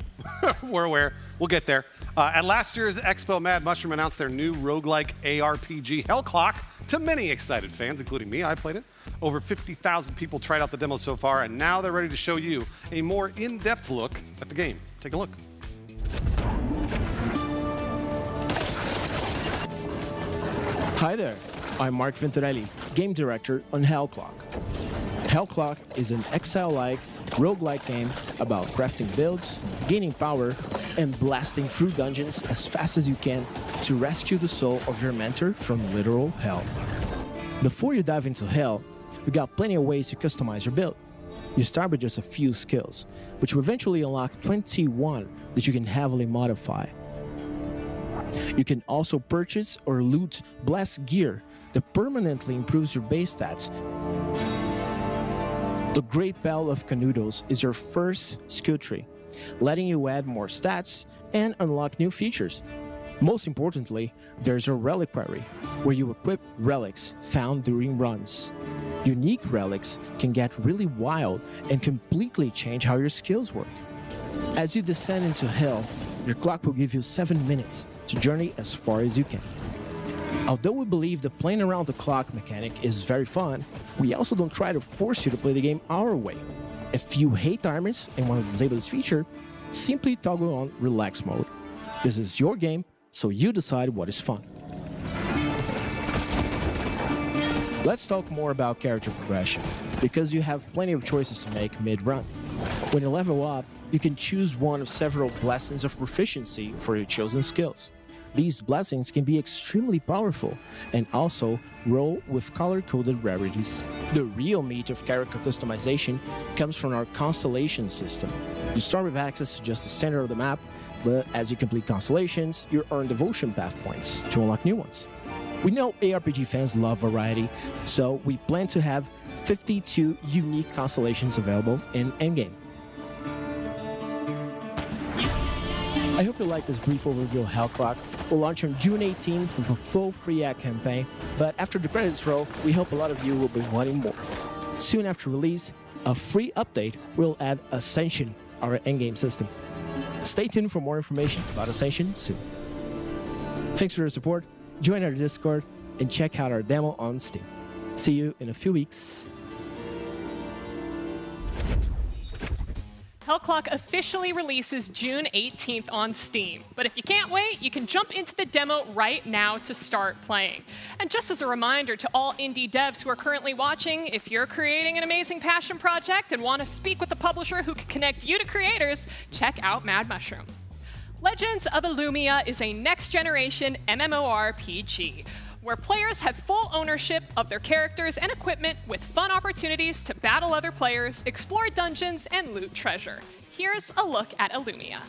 We're aware. We'll get there. At last year's Expo, Mad Mushroom announced their new roguelike ARPG Hell Clock to many excited fans, including me. I played it. Over 50,000 people tried out the demo so far, and now they're ready to show you a more in-depth look at the game. Take a look.
Hi there, I'm Mark Venturelli, Game Director on Hell Clock. Hell Clock is an Excel-like, roguelike game about crafting builds, gaining power, and blasting through dungeons as fast as you can to rescue the soul of your mentor from literal hell. Before you dive into hell, we got plenty of ways to customize your build. You start with just a few skills, which will eventually unlock 21 that you can heavily modify. You can also purchase or loot blast gear that permanently improves your base stats. The Great Bell of Canudos is your first skill tree, letting you add more stats and unlock new features. Most importantly, there's a reliquary, where you equip relics found during runs. Unique relics can get really wild and completely change how your skills work. As you descend into hell, your clock will give you 7 minutes to journey as far as you can. Although we believe the playing around the clock mechanic is very fun, we also don't try to force you to play the game our way. If you hate timers and want to disable this feature, simply toggle on relax mode. This is your game, so you decide what is fun. Let's talk more about character progression, because you have plenty of choices to make mid-run. When you level up, you can choose one of several blessings of proficiency for your chosen skills. These blessings can be extremely powerful and also roll with color-coded rarities. The real meat of character customization comes from our constellation system. You start with access to just the center of the map, but as you complete constellations, you earn devotion path points to unlock new ones. We know ARPG fans love variety, so we plan to have 52 unique constellations available in Endgame. I hope you like this brief overview of Hell Clock. We'll launch on June 18th with a full free ad campaign, but after the credits roll, we hope a lot of you will be wanting more. Soon after release, a free update will add Ascension, our endgame system. Stay tuned for more information about Ascension soon. Thanks for your support, join our Discord, and check out our demo on Steam. See you in a few weeks.
Hell Clock officially releases June 18th on Steam. But if you can't wait, you can jump into the demo right now to start playing. And just as a reminder to all indie devs who are currently watching, if you're creating an amazing passion project and want to speak with a publisher who can connect you to creators, check out Mad Mushroom. Legends of Illumia is a next-generation MMORPG, where players have full ownership of their characters and equipment with fun opportunities to battle other players, explore dungeons, and loot treasure. Here's a look at Illumia.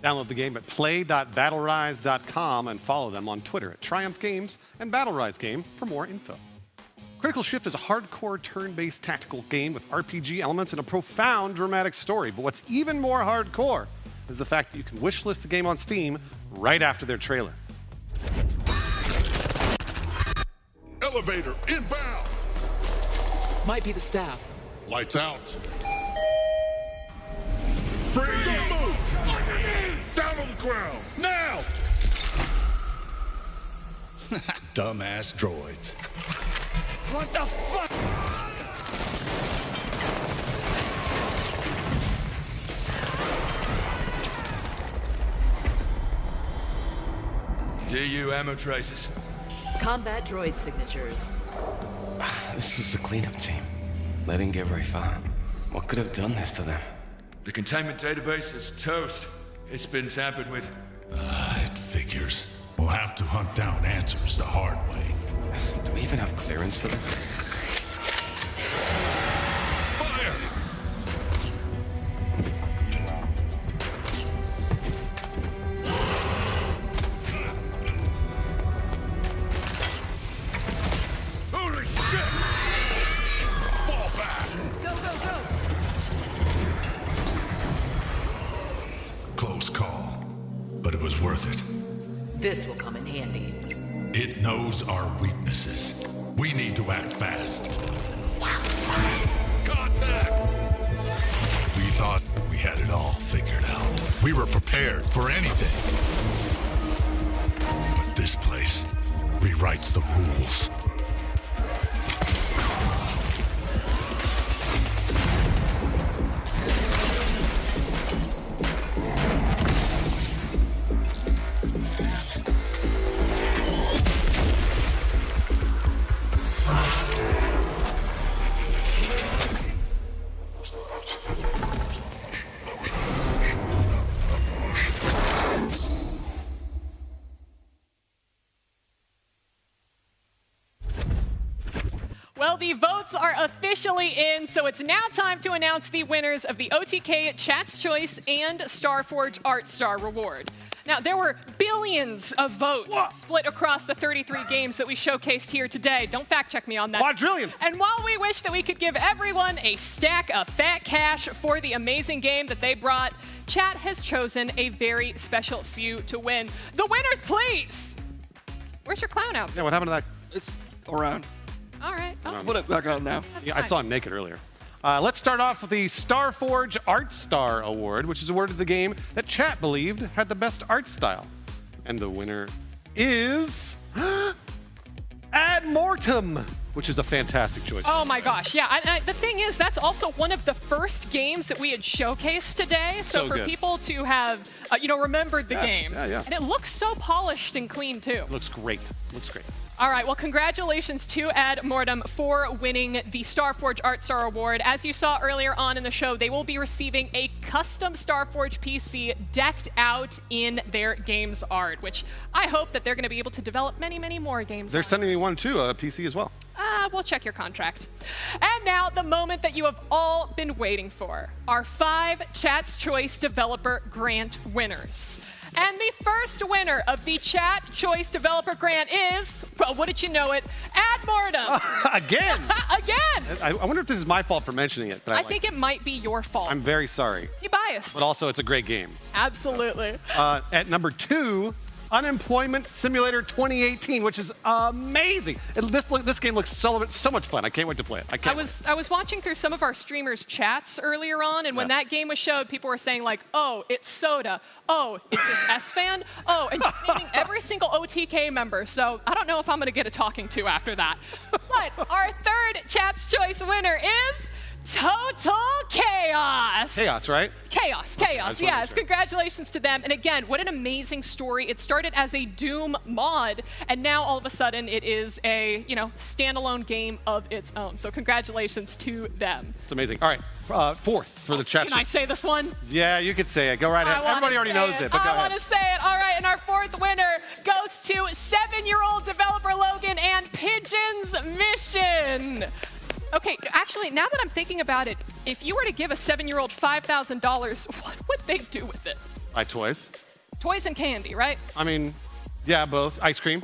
Download the game at play.battlerise.com and follow them on Twitter at Triumph Games and BattleRise Game for more info. Critical Shift is a hardcore turn-based tactical game with RPG elements and a profound dramatic story. But what's even more hardcore is the fact that you can wishlist the game on Steam right after their trailer.
Elevator inbound.
Might be the staff.
Lights out. Freeze! Don't move! Down on the ground! Now! Dumbass droids.
What the fuck?
DU ammo traces.
Combat droid signatures.
This was the cleanup team. They didn't get very far. What could have done this to them?
The containment database is toast. It's been tampered with.
It figures. We'll have to hunt down answers the hard way.
Do we even have clearance for this?
Holy shit! Fall back!
Go, go, go!
Close call, but it was worth it.
This will come in handy.
It knows our weaknesses. We need to act fast. Contact! We thought we had it all figured out. We were prepared for anything. But this place rewrites the rules.
Well, the votes are officially in, so it's now time to announce the winners of the OTK Chat's Choice and Starforge Art Star Reward. Now, there were billions of votes split across the 33 games that we showcased here today. Don't fact check me on that.
Quadrillion!
And while we wish that we could give everyone a stack of fat cash for the amazing game that they brought, Chat has chosen a very special few to win. The winners, please! Where's your clown outfit?
Yeah, what happened to that?
It's around.
All right. Oh.
Put it back on now.
Yeah, I saw him naked earlier. Let's start off with the Starforge Art Star Award, which is awarded to the game that Chat believed had the best art style. And the winner is Ad Mortem, which is a fantastic choice.
Oh my gosh, yeah. The thing is, that's also one of the first games that we had showcased today. So for
good.
people to have, remembered the game.
Yeah.
And it looks so polished and clean, too.
Looks great. Looks great.
All right, well, congratulations to Ad Mortem for winning the Starforge Art Star Award. As you saw earlier on in the show, they will be receiving a custom Starforge PC decked out in their games art, which I hope that they're going to be able to develop many, many more games.
They're sending me one too, a PC as well.
We'll check your contract. And now, the moment that you have all been waiting for. Our 5 Chat's Choice Developer Grant winners. And the first winner of the Chat Choice Developer Grant is, well, wouldn't you know it, Ad Mortem.
Again?
Again!
I wonder if this is my fault for mentioning it. But
I think it might be your fault.
I'm very sorry.
You're biased.
But also, it's a great game.
Absolutely.
At number 2, Unemployment Simulator 2018, which is amazing. This game looks so much fun. I can't wait to play it.
I was watching through some of our streamers' chats earlier on, and when that game was showed, people were saying like, "Oh, it's Soda. Oh, is this S-Fan? Oh," and just naming every single OTK member. So I don't know if I'm gonna get a talking to after that. But our third Chat's Choice winner is Total Chaos.
Chaos, right?
Chaos, yes. Congratulations to them. And again, what an amazing story. It started as a Doom mod, and now all of a sudden it is a, standalone game of its own. So congratulations to them.
It's amazing. All right, fourth for the chat.
Can I say this one?
Yeah, you could say it. Go right ahead. Everybody already knows it, but go ahead.
I want to say it. All right, and our fourth winner goes to 7-year-old developer Logan and Pigeon's Mission. Okay, actually, now that I'm thinking about it, if you were to give a 7-year-old $5,000, what would they do with it?
Buy toys.
Toys and candy, right?
I mean, yeah, both. Ice cream.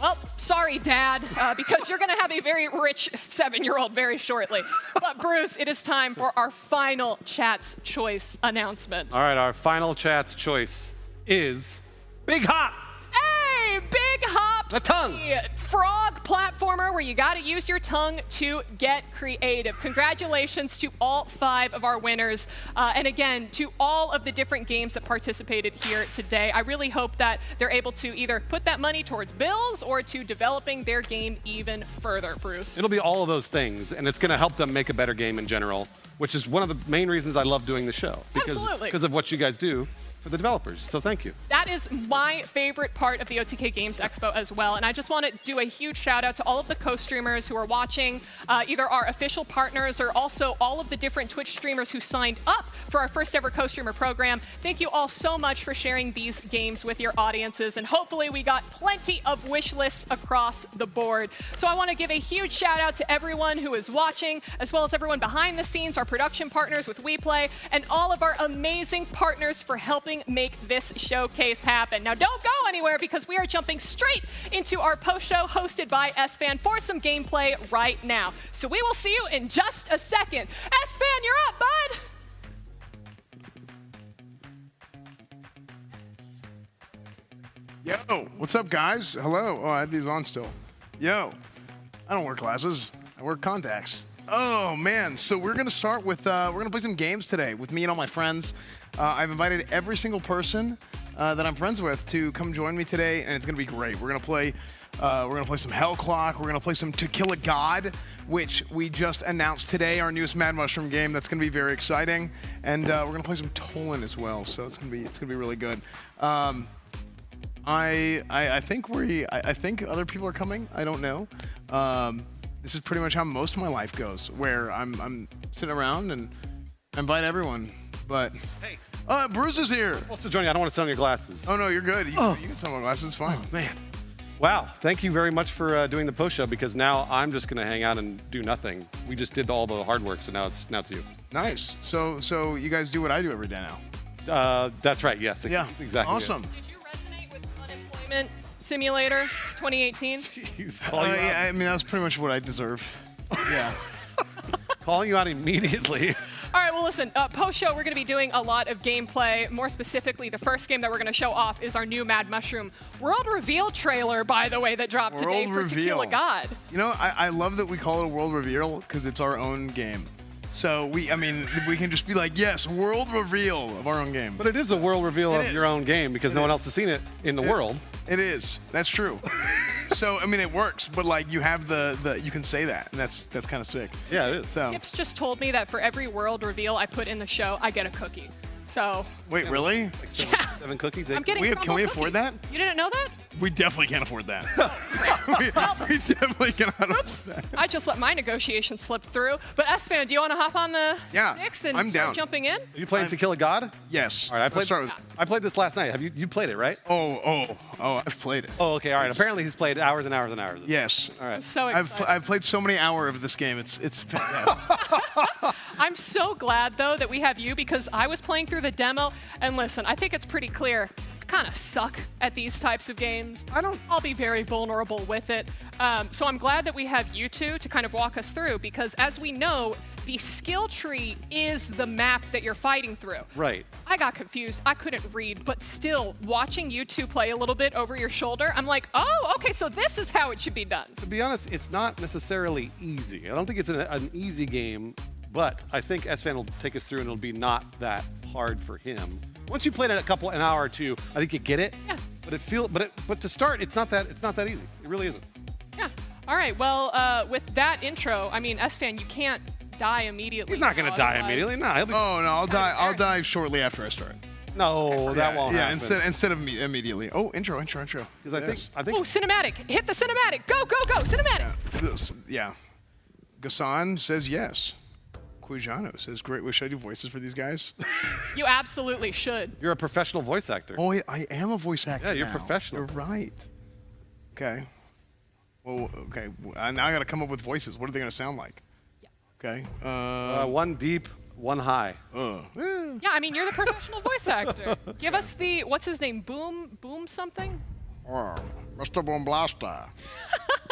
Well, sorry, Dad, because you're going to have a very rich 7-year-old very shortly. But, Bruce, it is time for our final Chat's Choice announcement.
All right, our final Chat's Choice is Big Hop.
Hey, Big Hop!
The tongue.
Frog platformer where you got to use your tongue to get creative. Congratulations to all 5 of our winners. And again, to all of the different games that participated here today. I really hope that they're able to either put that money towards bills or to developing their game even further, Bruce.
It'll be all of those things, and it's going to help them make a better game in general, which is one of the main reasons I love doing the show.
Absolutely.
Because of what you guys do for the developers. So thank you.
That is my favorite part of the OTK Games Expo as well. And I just want to do a huge shout out to all of the co-streamers who are watching, either our official partners or also all of the different Twitch streamers who signed up for our first ever co-streamer program. Thank you all so much for sharing these games with your audiences. And hopefully we got plenty of wish lists across the board. So I want to give a huge shout out to everyone who is watching, as well as everyone behind the scenes, our production partners with WePlay, and all of our amazing partners for helping make this showcase happen. Now don't go anywhere because we are jumping straight into our post show hosted by S-Fan for some gameplay right now. So we will see you in just a second. S-Fan, you're up, bud.
Yo, what's up, guys? Hello. Oh, I had these on still. Yo, I don't wear glasses. I wear contacts. Oh, man. So we're going to start with, we're going to play some games today with me and all my friends. I've invited every single person that I'm friends with to come join me today, and it's going to be great. We're going to play some Hell Clock. We're going to play some To Kill a God, which we just announced today, our newest Mad Mushroom game. That's going to be very exciting. And we're going to play some Tolan as well, so it's going to be really good. I think other people are coming. I don't know. This is pretty much how most of my life goes, where I'm sitting around and I invite everyone. But
hey,
Bruce is here.
I'm supposed to join you. I don't want to sit on your glasses.
Oh no, you're good. You can sit on my glasses. It's fine.
Oh, man. Wow. Thank you very much for doing the post show, because now I'm just going to hang out and do nothing. We just did all the hard work, so now it's you.
Nice. So you guys do what I do every day now.
That's right. Yes.
Yeah.
Exactly.
Awesome.
Did you resonate with Unemployment Simulator 2018?
I mean, that's pretty much what I deserve. Yeah.
Calling you out immediately.
All right, well, listen, post-show, we're going to be doing a lot of gameplay. More specifically, the first game that we're going to show off is our new Mad Mushroom World Reveal trailer, by the way, that dropped today for To Kill a God.
You know, I love that we call it a World Reveal because it's our own game. So we can just be like, yes, world reveal of our own game.
But it is a world reveal of your own game because no one else has seen it in the world.
It is. That's true. So I mean, it works, but like you have you can say that, and that's kind of sick.
Yeah, it is.
So
Kips just told me that for every world reveal I put in the show, I get a cookie. So
wait, really?
Like seven cookies.
I'm getting
can we afford that?
You didn't know that?
We definitely can't afford that. we definitely cannot afford that.
I just let my negotiation slip through. But S-Fan, do you want to hop on the six and
I'm
start
down.
jumping in?
Are you playing To Kill a God?
Yes.
All right, I played this last night. Have you played it, right?
Oh, I've played it.
Oh, okay, all right. Apparently he's played hours and hours and hours.
Yes.
All right.
I'm so excited.
I've played so many hours of this game. It's fantastic.
I'm so glad, though, that we have you, because I was playing through the demo, and listen, I think it's pretty clear. I kind of suck at these types of games. I'll be very vulnerable with it. So I'm glad that we have you two to kind of walk us through, because as we know, the skill tree is the map that you're fighting through.
Right.
I got confused. I couldn't read, but still, watching you two play a little bit over your shoulder, I'm like, oh, okay, so this is how it should be done.
To be honest, it's not necessarily easy. I don't think it's an easy game, but I think S-Fan will take us through and it'll be not that hard for him. Once you played it an hour or two, I think you get it.
Yeah.
But to start, it's not that easy. It really isn't.
Yeah. All right. Well, with that intro, I mean, S-Fan, you can't die immediately.
He's not going to die immediately. No, he'll be.
Oh no, I'll die. I'll die shortly after I start.
No, that won't happen.
Instead of me immediately. Oh, intro. Because
I think.
Oh, cinematic! Hit the cinematic! Go, cinematic!
Yeah. Gassan says yes. Quijano says, great. Should I do voices for these guys?
You absolutely should.
You're a professional voice actor.
Oh, I am a voice actor.
Yeah, you're
now.
professional.
You're right. Okay. Well, okay. Now I got to come up with voices. What are they going to sound like?
Yeah.
Okay.
One deep, one high.
Yeah, I mean, you're the professional voice actor. Give us the, what's his name? Boom something?
Oh, Mr. Boom Blaster.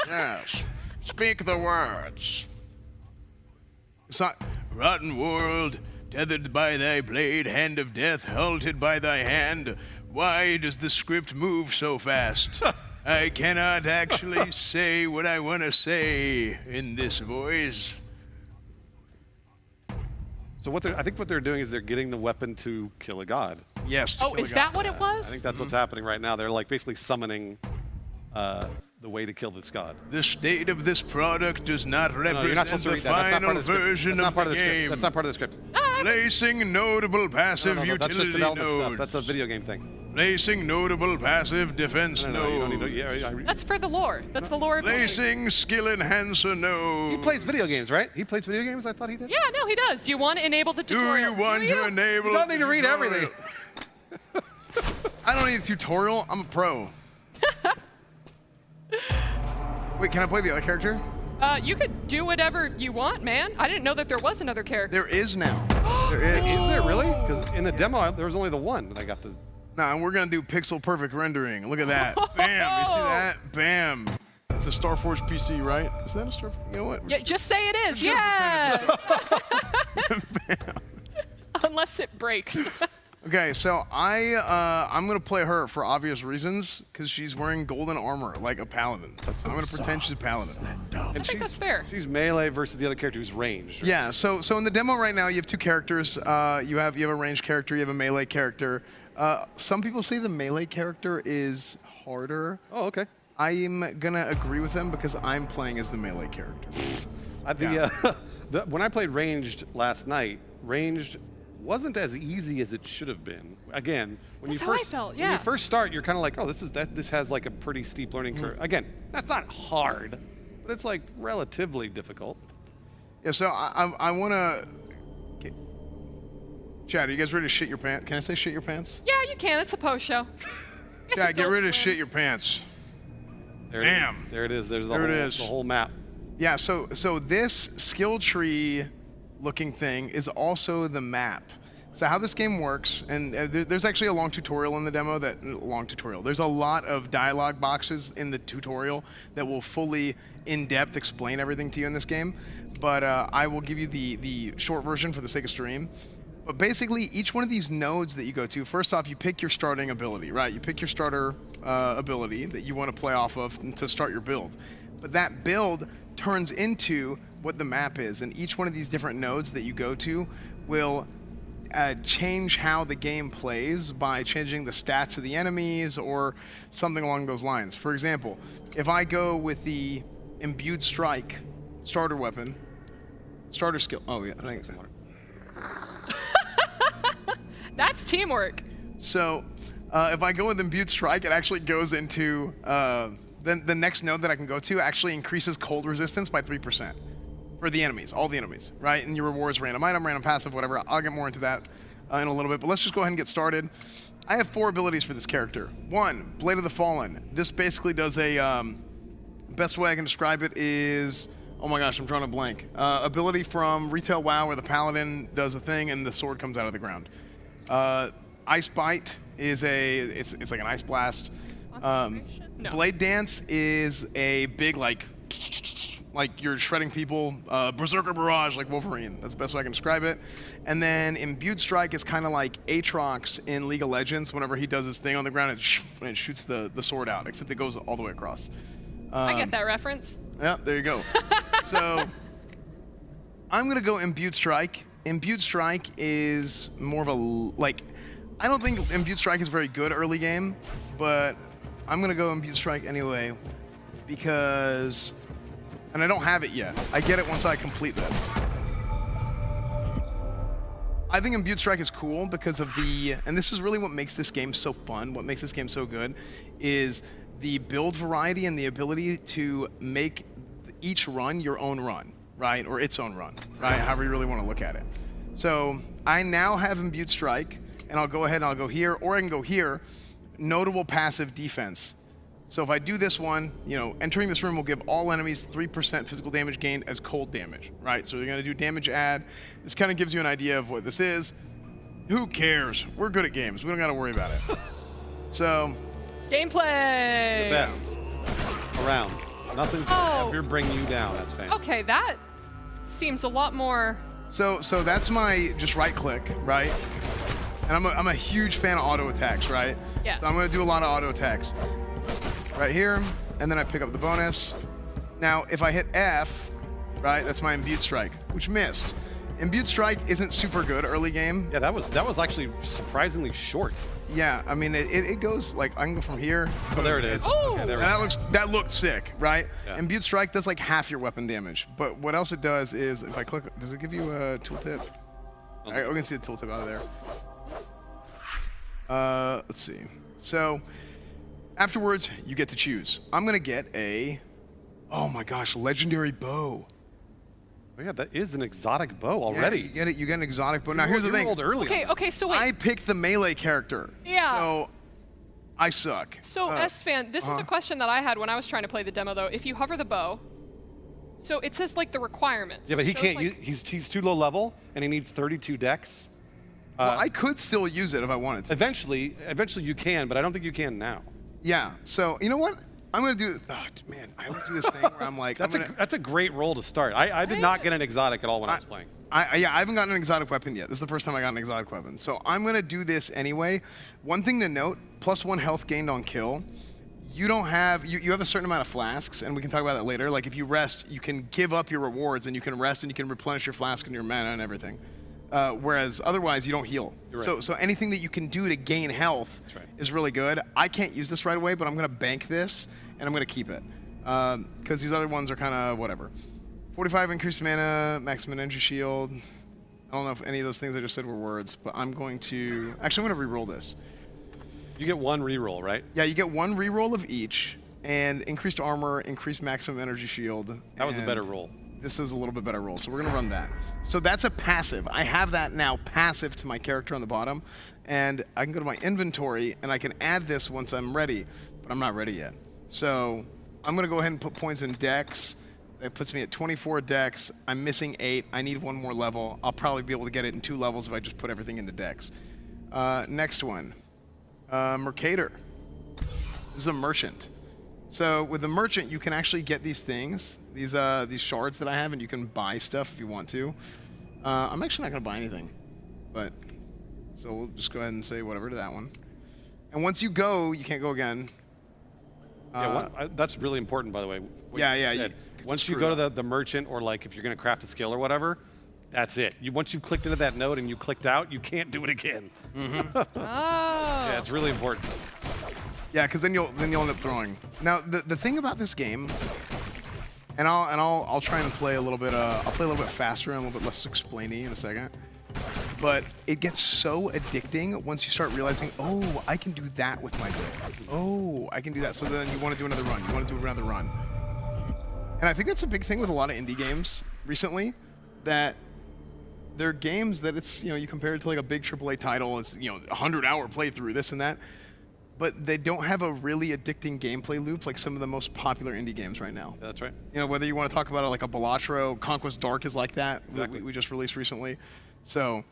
Yes. Speak the words. It's not rotten world, tethered by thy blade, hand of death, halted by thy hand. Why does the script move so fast? I cannot actually say what I want to say in this voice.
So I think what they're doing is they're getting the weapon to kill a god.
Yes.
Oh, is that what it was?
I think that's what's happening right now. They're like basically summoning the way to kill this god.
The state of this product does not represent
you're not supposed to
the
read that. That's not part
final
of the script.
version
That's not
of
part
the
of the script.
game.
That's not part of the script.
Placing notable passive
No, that's just
utility
development
nodes.
stuff. That's a video game thing.
Placing notable passive defense
No, you don't need
nodes.
to,
That's for the lore. That's the lore of the game.
Placing skill enhancer nodes.
He plays video games, right? He plays video games? I thought he did.
Yeah, no, he does. Do you want to enable the
Do
tutorial?
you want to enable?
You don't need to read
tutorial?
everything.
I don't need a tutorial. I'm a pro. Wait, can I play the other character?
You could do whatever you want, man. I didn't know that there was another character.
There is now. There is.
Is there really? Because in the demo, there was only the one that I got to.
No, and we're gonna do pixel perfect rendering. Look at that. Bam. You see that? Bam. It's a Starforge PC, right? Is that a Starforge? You know what?
Yeah, just say it is. Yeah. Unless it breaks.
Okay, so I'm gonna play her for obvious reasons because she's wearing golden armor like a paladin. So I'm gonna pretend she's a paladin.
I think that's fair.
She's melee versus the other character who's ranged. Right?
Yeah. So in the demo right now, you have two characters. You have a ranged character. You have a melee character. Some people say the melee character is harder.
Oh, okay.
I'm gonna agree with them because I'm playing as the melee character.
When I played ranged last night, ranged wasn't as easy as it should have been. Again, when
That's
you
how I
first
felt,
when you first start, you're kind of like, oh, this has like a pretty steep learning curve. Again, that's not hard, but it's like relatively difficult.
Yeah. So I wanna. Chad, are you guys ready to shit your pants? Can I say shit your pants?
Yeah, you can. It's a post show.
Chad, get ready to shit your pants.
There
Bam.
it is. There it is. There's
the
whole map.
Yeah, so this skill tree looking thing is also the map. So how this game works, and there's actually a long tutorial in the demo there's a lot of dialogue boxes in the tutorial that will fully in-depth explain everything to you in this game. But I will give you the short version for the sake of stream. But basically, each one of these nodes that you go to, first off, you pick your starting ability, right? You pick your starter ability that you want to play off of to start your build. But that build turns into what the map is, and each one of these different nodes that you go to will change how the game plays by changing the stats of the enemies or something along those lines. For example, if I go with the Imbued Strike starter weapon, starter skill. Oh yeah, I think so.
That's teamwork.
So if I go with Imbued Strike, it actually goes into then the next node that I can go to actually increases cold resistance by 3% for the enemies, all the enemies, right? And your rewards random item, random passive, whatever. I'll get more into that in a little bit, but let's just go ahead and get started. I have 4 abilities for this character. 1, Blade of the Fallen. This basically does a, best way I can describe it is, oh my gosh, I'm drawing a blank. Ability from Retail WoW where the Paladin does a thing and the sword comes out of the ground. Ice Bite is it's like an ice blast.
No.
Blade Dance is a big like you're shredding people. Berserker Barrage like Wolverine. That's the best way I can describe it. And then Imbued Strike is kind of like Aatrox in League of Legends. Whenever he does his thing on the ground, it shoots the sword out, except it goes all the way across.
I get that reference.
Yeah, there you go. So I'm gonna go Imbued Strike. Imbued Strike is more of a I don't think Imbued Strike is very good early game, but I'm gonna go Imbued Strike anyway because, and I don't have it yet. I get it once I complete this. I think Imbued Strike is cool because of and this is really what makes this game so fun, what makes this game so good, is the build variety and the ability to make each run your own run, right? Or its own run, right? However you really want to look at it. So I now have Imbued Strike, and I'll go ahead and I'll go here, or I can go here, notable passive defense. So if I do this one, entering this room will give all enemies 3% physical damage gained as cold damage, right? So they're gonna do damage add. This kind of gives you an idea of what this is. Who cares? We're good at games. We don't got to worry about it. So.
Gameplay.
The best. Around. Nothing can ever bring you down. That's fantastic.
Okay, that seems a lot more.
So that's my just right click, right? And I'm a huge fan of auto attacks, right?
Yeah.
So I'm gonna do a lot of auto attacks. Right here, and then I pick up the bonus. Now, if I hit F, right, that's my Imbued Strike, which missed. Imbued Strike isn't super good early game.
Yeah, that was actually surprisingly short.
Yeah, I mean, it goes, like, I can go from here.
Oh, there it is.
Oh!
Okay, there we go.
That looked sick, right?
Yeah.
Imbued Strike does, like, half your weapon damage. But what else it does is, if I click, does it give you a tooltip? All right, we can see the tooltip out of there. Let's see. So, afterwards, you get to choose. I'm going to get a, oh my gosh, legendary bow.
Oh, yeah, that is an exotic bow already.
Yeah, you get an exotic bow. Now, here's the thing.
Okay, so wait.
I picked the melee character.
Yeah.
So, I suck.
So, S-Fan, this is a question that I had when I was trying to play the demo, though. If you hover the bow, so it says, like, the requirements.
Yeah, but he
It shows,
can't
like,
use, he's too low level, and he needs 32 dex.
Well, I could still use it if I wanted to.
Eventually you can, but I don't think you can now.
Yeah, so, you know what? I'm going to do, oh, man, I always do this thing where I'm like,
That's a great roll to start. I did not get an exotic at all when I was playing.
I haven't gotten an exotic weapon yet. This is the first time I got an exotic weapon. So I'm going to do this anyway. One thing to note, +1 health gained on kill. You don't have, you have a certain amount of flasks, and we can talk about that later. Like, if you rest, you can give up your rewards, and you can rest, and you can replenish your flask and your mana and everything. Whereas otherwise, you don't heal.
Right.
So anything that you can do to gain health is really good. I can't use this right away, but I'm going to bank this, and I'm going to keep it. Because these other ones are kind of whatever. 45 increased mana, maximum energy shield. I don't know if any of those things I just said were words, but I'm going to... Actually, I'm going to re-roll this.
You get one re-roll, right?
Yeah, you get one re-roll of each, and increased armor, increased maximum energy shield.
That was a better roll.
This is a little bit better roll, so we're going to run that. So that's a passive. I have that now passive to my character on the bottom, and I can go to my inventory, and I can add this once I'm ready, but I'm not ready yet. So I'm going to go ahead and put points in dex. That puts me at 24 dex. I'm missing 8. I need one more level. I'll probably be able to get it in 2 levels if I just put everything into dex. Next one. Mercator. This is a merchant. So with the merchant, you can actually get these things, these shards that I have, and you can buy stuff if you want to. I'm actually not going to buy anything, but so we'll just go ahead and say whatever to that one. And once you go, you can't go again.
Yeah, that's really important, by the way.
Yeah.
Once you go to the merchant, or like if you're going to craft a skill or whatever, that's it. Once you've clicked into that node and you clicked out, you can't do it again. Yeah, it's really important.
Yeah, because then you'll end up throwing. Now the thing about this game, and I'll try and play a little bit. I'll play a little bit faster and a little bit less explainy in a second. But it gets so addicting once you start realizing, oh, I can do that with my build. Oh, I can do that. So then you want to do another run. You want to do another run. And I think that's a big thing with a lot of indie games recently, that they're games that it's, you compare it to like a big AAA title, it's, 100-hour playthrough, this and that. But they don't have a really addicting gameplay loop like some of the most popular indie games right now.
Yeah, that's right.
Whether you want to talk about it like a Balatro, Conquest Dark is like that.
Exactly.
We just released recently. So,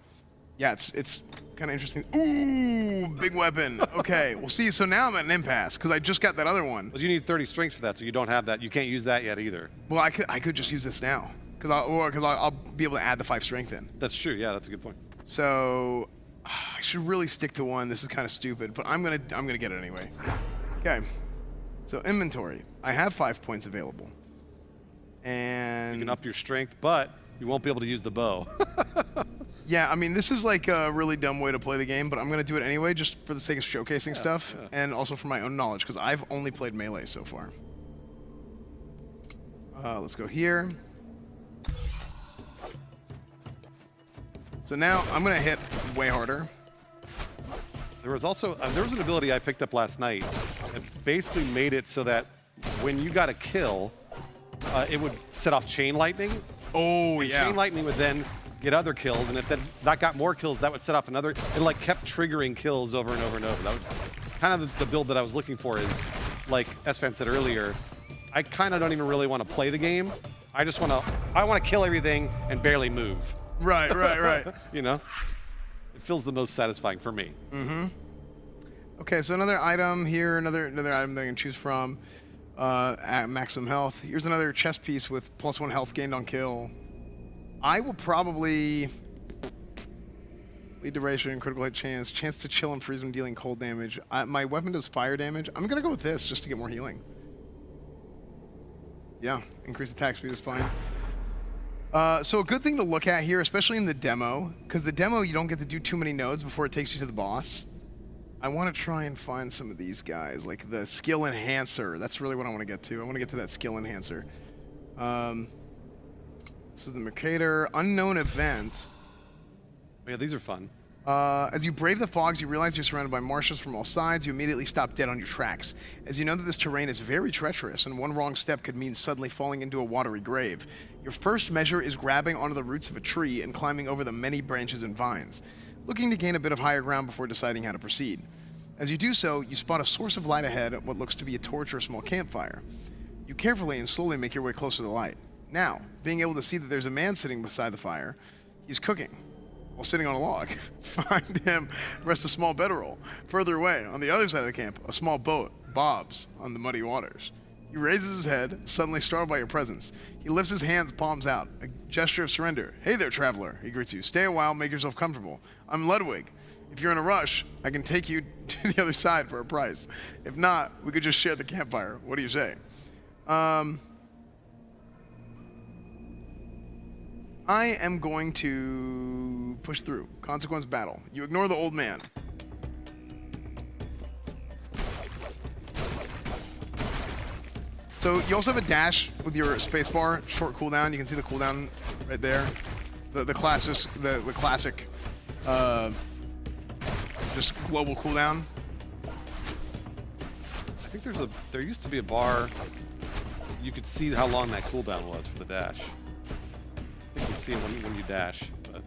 yeah, it's kind of interesting. Ooh, big weapon. Okay, well, see, so now I'm at an impasse because I just got that other one.
But you need 30 strength for that, so you don't have that. You can't use that yet either.
Well, I could just use this now because I'll be able to add the 5 strength in.
That's true. Yeah, that's a good point.
So I should really stick to one. This is kind of stupid, but I'm gonna get it anyway. Okay. So inventory. I have 5 points available, and
you can up your strength, but you won't be able to use the bow.
Yeah, I mean, this is like a really dumb way to play the game, but I'm going to do it anyway just for the sake of showcasing stuff and also for my own knowledge because I've only played Melee so far. Let's go here. So now I'm going to hit way harder.
There was also there was an ability I picked up last night that basically made it so that when you got a kill, it would set off chain lightning.
Oh, yeah.
Chain lightning would then get other kills, and if that got more kills, that would set off another. It like kept triggering kills over and over and over. That was kind of the build that I was looking for. Is like S-Fan said earlier, I kind of don't even really want to play the game. I just want to kill everything and barely move.
Right.
If It feels the most satisfying for me.
Mm-hmm. Okay, so another item here, another item that I can choose from at maximum health. Here's another chest piece with +1 health gained on kill. I will probably lead duration, critical hit chance to chill and freeze when dealing cold damage. My weapon does fire damage. I'm gonna go with this just to get more healing. Yeah, increased attack speed is fine. So a good thing to look at here, especially in the demo, because the demo you don't get to do too many nodes before it takes you to the boss. I want to try and find some of these guys, like the skill enhancer. That's really what I want to get to. I want to get to that skill enhancer. This is the Mercator. Unknown event.
Yeah, these are fun.
As you brave the fogs, you realize you're surrounded by marshes from all sides. You immediately stop dead on your tracks, as you know that this terrain is very treacherous, and one wrong step could mean suddenly falling into a watery grave. Your first measure is grabbing onto the roots of a tree and climbing over the many branches and vines, looking to gain a bit of higher ground before deciding how to proceed. As you do so, you spot a source of light ahead at what looks to be a torch or a small campfire. You carefully and slowly make your way closer to the light. Now, being able to see that there's a man sitting beside the fire, he's cooking while sitting on a log. Behind him rests a small bedroll. Further away, on the other side of the camp, a small boat bobs on the muddy waters. He raises his head, suddenly startled by your presence. He lifts his hands, palms out, a gesture of surrender. "Hey there, traveler," he greets you. "Stay a while, make yourself comfortable. I'm Ludwig. If you're in a rush, I can take you to the other side for a price. If not, we could just share the campfire. What do you say?" I am going to push through. Consequence battle. You ignore the old man. So you also have a dash with your spacebar, short cooldown. You can see the cooldown right there. The classic, just global cooldown.
I think there used to be a bar. You could see how long that cooldown was for the dash. I think you see it when you dash. But...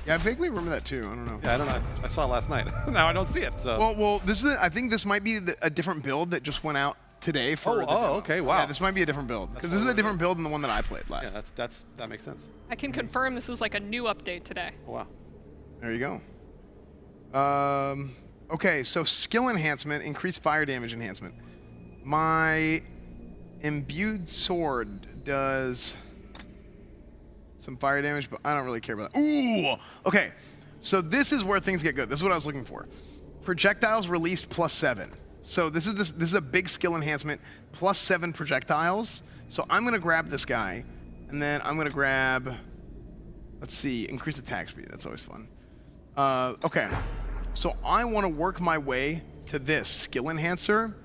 Yeah, I vaguely remember that too. I don't know.
Yeah, I don't know. I saw it last night. Now I don't see it. So.
Well, this is. I think this might be a different build that just went out today for.
Okay, wow.
Yeah, this might be a different build because this is a different build than the one that I played last.
Yeah, that makes sense.
I can confirm this is like a new update today.
Oh, wow.
There you go. Okay, so skill enhancement, increased fire damage enhancement. My imbued sword does some fire damage, but I don't really care about that. Ooh! Okay, so this is where things get good. This is what I was looking for. Projectiles released +7. So this is a big skill enhancement, +7 projectiles. So I'm gonna grab this guy, and then I'm gonna grab, let's see, increased attack speed. That's always fun. Okay, so I want to work my way to this skill enhancer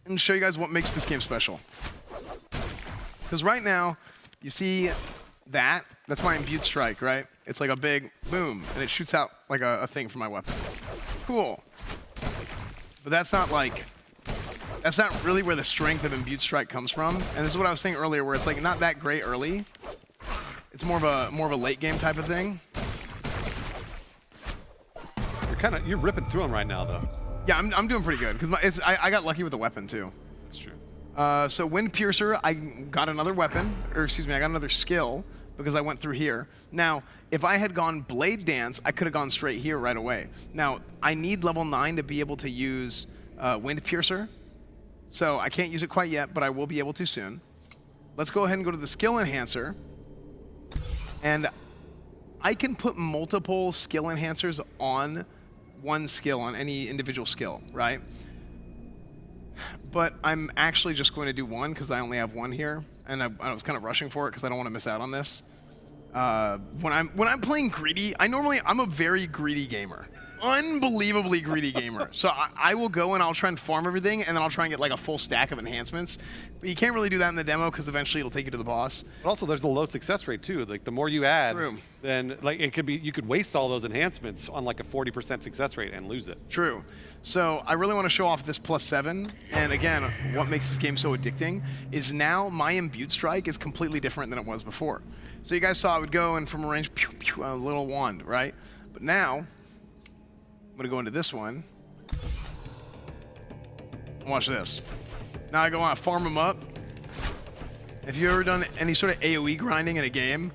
and show you guys what makes this game special. Because right now, you see that's my imbued strike, right? It's like a big boom, and it shoots out like a thing from my weapon. Cool. But that's not really where the strength of imbued strike comes from. And this is what I was saying earlier, where it's like not that great early. It's more of a late game type of thing.
You're ripping through them right now, though.
Yeah, I'm doing pretty good because I got lucky with the weapon too.
That's true.
So Wind Piercer, I got another weapon, or excuse me, I got another skill because I went through here. Now, if I had gone Blade Dance, I could have gone straight here right away. Now, I need level 9 to be able to use Wind Piercer, so I can't use it quite yet, but I will be able to soon. Let's go ahead and go to the skill enhancer, and I can put multiple skill enhancers on one skill, on any individual skill, right? But I'm actually just going to do one because I only have one here, and I was kind of rushing for it because I don't want to miss out on this. When I'm playing greedy, I'm a very greedy gamer, unbelievably greedy gamer. So I will go and I'll try and farm everything, and then I'll try and get like a full stack of enhancements. But you can't really do that in the demo because eventually it'll take you to the boss.
But also, there's the low success rate too. Like the more you add, then like you could waste all those enhancements on like a 40% success rate and lose it.
True. So I really want to show off this +7. And again, what makes this game so addicting is now my imbued strike is completely different than it was before. So you guys saw I would go and from a range, pew, pew, a little wand, right? But now, I'm gonna go into this one. Watch this. Now I go on, farm them up. If you've ever done any sort of AoE grinding in a game,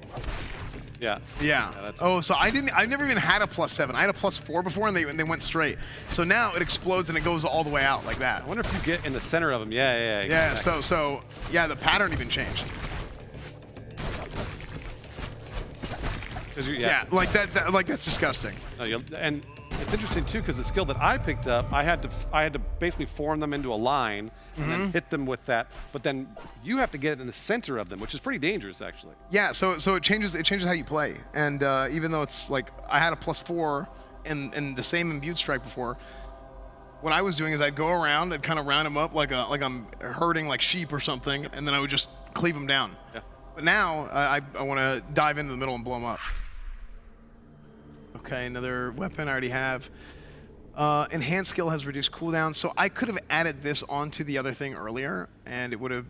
Yeah.
Yeah. Oh, so I never even had a +7. I had a +4 before, and they went straight. So now it explodes and it goes all the way out like that.
I wonder if you get in the center of them. Yeah.
Yeah. So yeah, the pattern even changed. Yeah, like that's disgusting.
No, and it's interesting too because the skill that I picked up, I had to basically form them into a line and then hit them with that. But then you have to get it in the center of them, which is pretty dangerous actually.
Yeah, so it changes how you play. And even though it's like I had a +4 and the same imbued strike before, what I was doing is I'd go around and kind of round them up like I'm herding like sheep or something, and then I would just cleave them down.
Yeah.
But now I want to dive into the middle and blow them up. Okay, another weapon I already have. Enhanced skill has reduced cooldown, so I could have added this onto the other thing earlier, and it would have,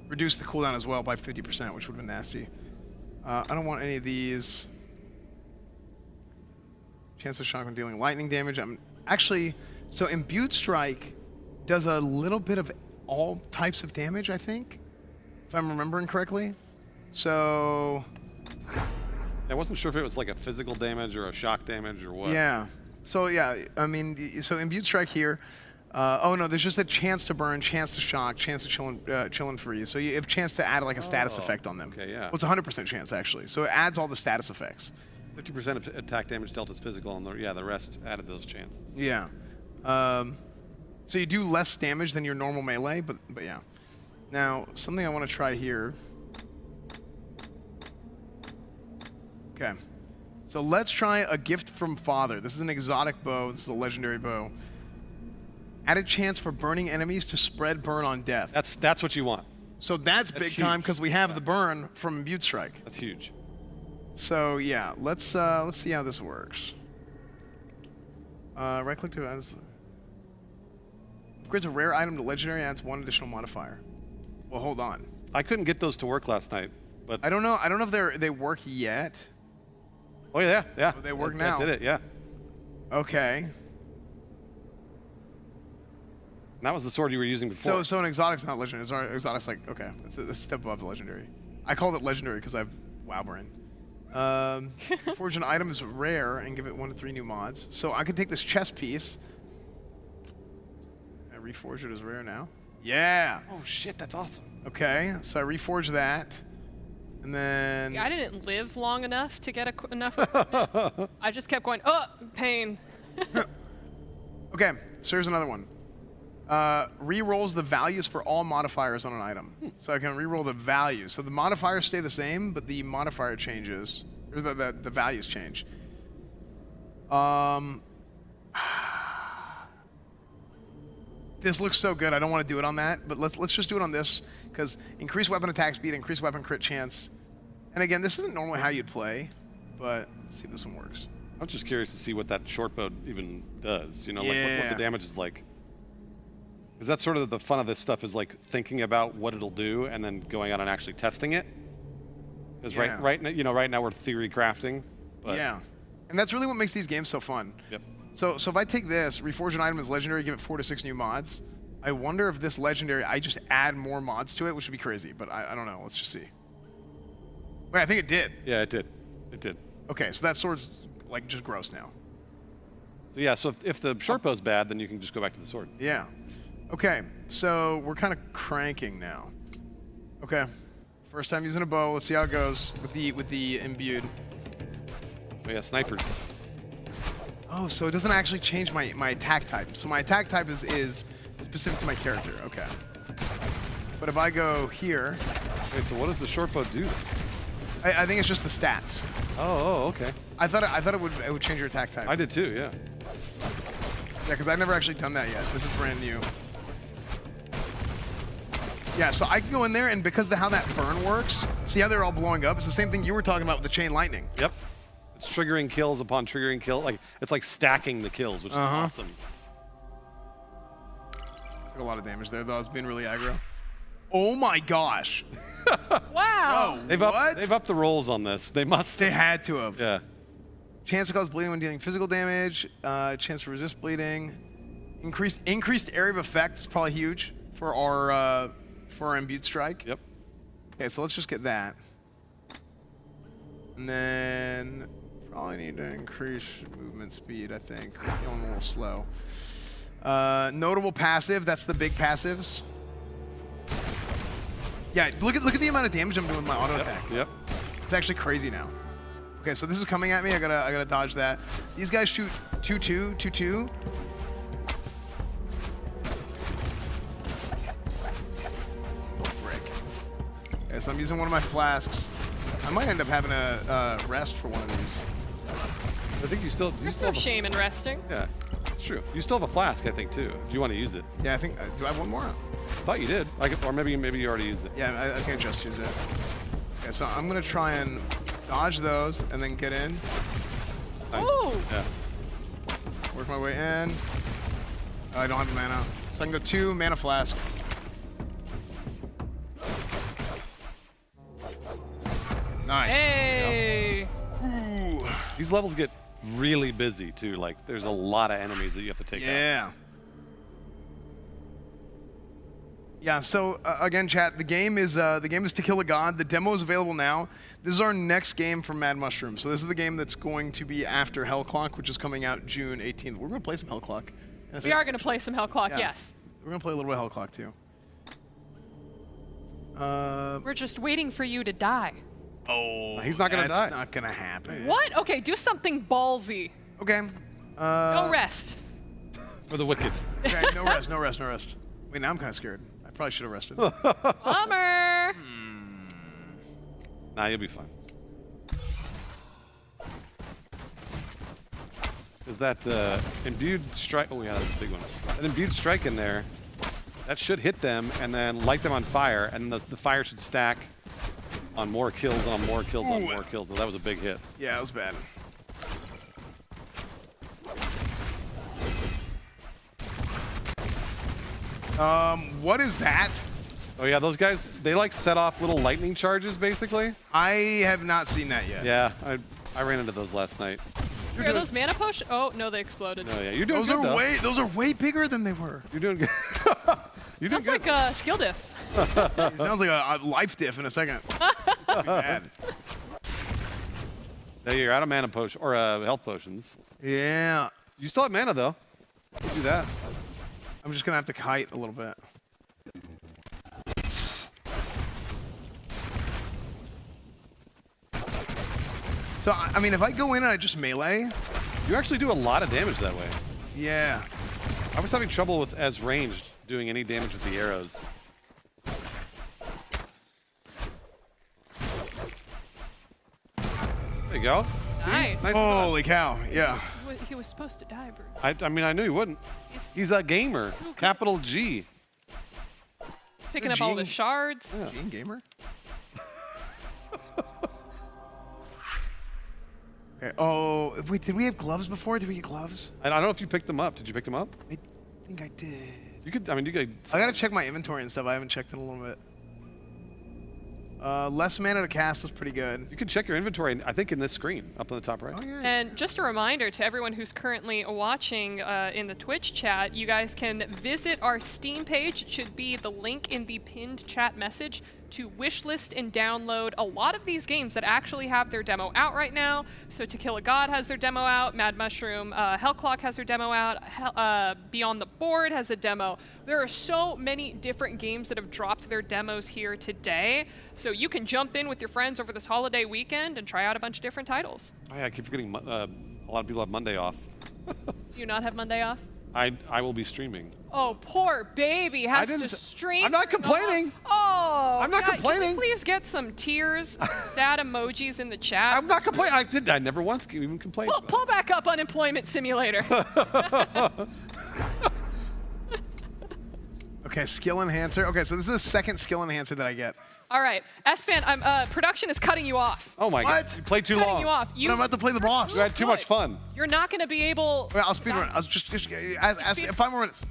reduced the cooldown as well by 50%, which would have been nasty. I don't want any of these. Chance of shock when dealing lightning damage. So imbued strike does a little bit of all types of damage, I think, if I'm remembering correctly. So
I wasn't sure if it was like a physical damage or a shock damage or what.
yeah. So yeah, I mean, so imbued strike here. Oh no, there's just a chance to burn, chance to shock, chance to chill and freeze. So you have a chance to add like a status effect on them.
Okay, yeah.
Well, it's 100% chance actually. So it adds all the status effects.
50% of attack damage dealt is physical, and the rest added those chances.
Yeah. So you do less damage than your normal melee, but yeah. Now something I want to try here. Okay. So let's try a gift from Father. This is an exotic bow. This is a legendary bow. Added chance for burning enemies to spread burn on death.
That's what you want.
So that's big
huge.
time because we have the burn from imbued strike.
That's huge.
So yeah, let's see how this works. Right click to as upgrades a rare item to legendary, adds 1 additional modifier. Well, hold on.
I couldn't get those to work last night, but
I don't know if they work yet.
Oh yeah.
Oh, they work now.
Did it? Yeah.
Okay.
And that was the sword you were using before.
So an exotic's not legendary. Exotic's like, okay, it's a step above the legendary. I called it legendary because I have WoW brain. Forge an item is rare and give it 1 to 3 new mods. So I could take this chest piece and reforge it as rare now. Yeah.
Oh shit, that's awesome.
Okay, so I reforge that. And then
I didn't live long enough to get enough equipment. I just kept going, oh, pain.
Okay, so here's another one. Re-rolls the values for all modifiers on an item. So I can re-roll the values. So the modifiers stay the same, but the modifier changes. Or the values change. This looks so good. I don't want to do it on that, but let's just do it on this. Because increase weapon attack speed, increase weapon crit chance. And again, this isn't normally how you'd play, but let's see if this one works.
I'm just curious to see what that short bow even does. Like what the damage is like. Because that's sort of the fun of this stuff is like thinking about what it'll do and then going out and actually testing it. Because right now we're theory crafting. But
yeah, and that's really what makes these games so fun.
Yep.
So if I take this, reforge an item as legendary, give it 4 to 6 new mods. I wonder if this legendary, I just add more mods to it, which would be crazy, but I don't know. Let's just see. Wait, I think it did.
Yeah, it did. It did.
Okay, so that sword's like just gross now.
So yeah, so if the short bow's bad, then you can just go back to the sword.
Yeah. Okay, so we're kind of cranking now. Okay, first time using a bow. Let's see how it goes with the imbued.
Oh yeah, snipers.
Oh, so it doesn't actually change my attack type. So my attack type is specific to my character. Okay. But if I go here,
wait, so what does the short bow do?
I think it's just the stats.
Oh, okay.
I thought it would change your attack type.
I did too, yeah.
Yeah, because I've never actually done that yet. This is brand new. Yeah, so I can go in there, and because of how that burn works, see how they're all blowing up? It's the same thing you were talking about with the chain lightning.
Yep. It's triggering kills upon triggering kill. Like it's like stacking the kills, which is awesome.
Took a lot of damage there, though. I was being really aggro. Oh my gosh.
Wow.
Bro,
they've upped the rolls on this. They must.
They had to have.
Yeah.
Chance to cause bleeding when dealing physical damage. Chance to resist bleeding. Increased area of effect is probably huge for our imbued strike.
Yep.
Okay, so let's just get that. And then probably need to increase movement speed, I think. I'm feeling a little slow. Notable passive, that's the big passives. Yeah, look at the amount of damage I'm doing with my auto attack.
Yep.
It's actually crazy now. Okay, so this is coming at me. I gotta dodge that. These guys shoot 2-2, 2-2. Okay, so I'm using one of my flasks. I might end up having a rest for one of these.
I think you still
There's no shame in resting.
Yeah, it's true. You still have a flask, I think, too. Do you want to use it?
Yeah, I think. Do I have one more?
I thought you did. Or maybe you already used it.
Yeah, I can't just use it. Okay, so I'm gonna try and dodge those and then get in.
Nice.
Ooh.
Yeah.
Work my way in. Oh, I don't have mana. So I can go 2 mana flask. Nice.
Hey.
Ooh.
These levels get really busy too. Like there's a lot of enemies that you have to take out.
Yeah. Yeah. So again, chat. The game is To Kill a God. The demo is available now. This is our next game from Mad Mushroom. So this is the game that's going to be after Hell Clock, which is coming out June 18th. We're gonna play some Hell Clock.
We are gonna play some Hell Clock.
Yeah.
Yes.
We're gonna play a little bit of Hell Clock too.
We're just waiting for you to die.
Oh,
he's not gonna die.
That's not gonna happen.
What? Okay, do something ballsy.
Okay.
No rest.
For the wicked.
Okay, no rest, no rest, no rest. Wait, now I'm kind of scared. I probably should have rested.
Bummer.
Nah, you'll be fine. Is that imbued strike? Oh yeah, that's a big one. An imbued strike in there. That should hit them and then light them on fire, and the fire should stack on more kills, on more kills, on more kills. So that was a big hit.
Yeah, it was bad. What is that?
Oh yeah, those guys, they like set off little lightning charges, basically.
I have not seen that yet.
Yeah, I ran into those last night.
Are those mana potions? Oh no, they exploded.
Oh yeah, you're doing good though.
Those are way bigger than they were.
You're doing good. You're doing
Sounds like a skill diff.
It sounds like a life diff in a second. Bad.
Yeah, you're out of mana potion or health potions.
Yeah.
You still have mana though. You do that.
I'm just gonna have to kite a little bit. So I mean, if I go in and I just melee,
you actually do a lot of damage that way.
Yeah.
I was having trouble with as ranged doing any damage with the arrows. There you go.
Nice.
Nice.
Holy cow! Yeah.
He was supposed to die, Bruce.
I mean, I knew he wouldn't. He's a gamer. Capital G.
Picking up all the shards.
Yeah. Gene gamer. Okay. Oh, wait, did we have gloves before? Did we get gloves?
I don't know if you picked them up. Did you pick them up?
I think I did.
You could. I mean, you could.
I gotta check my inventory and stuff. I haven't checked in a little bit. Less mana to cast is pretty good.
You can check your inventory, I think, in this screen up on the top right.
Oh, yeah.
And just a reminder to everyone who's currently watching in the Twitch chat, you guys can visit our Steam page. It should be the link in the pinned chat message to wishlist and download a lot of these games that actually have their demo out right now. So To Kill a God has their demo out, Mad Mushroom, Hell Clock has their demo out, Beyond the Board has a demo. There are so many different games that have dropped their demos here today. So you can jump in with your friends over this holiday weekend and try out a bunch of different titles.
Oh, yeah, I keep forgetting a lot of people have Monday off.
Do you not have Monday off?
I will be streaming.
Oh, poor baby has to stream.
I'm not complaining.
Oh,
I'm not complaining.
Can we please get some tears, some sad emojis in the chat?
I'm not complaining. I never once even complained.
Pull back up Unemployment Simulator.
Okay, skill enhancer. Okay, so this is the second skill enhancer that I get.
All right, S-Fan, production is cutting you off.
Oh my God! You played too
Cutting
long.
you off.
But I'm about to play the boss.
You had too much fun.
You're not going to be able.
Wait, I'll speedrun. I'll just 5 more minutes.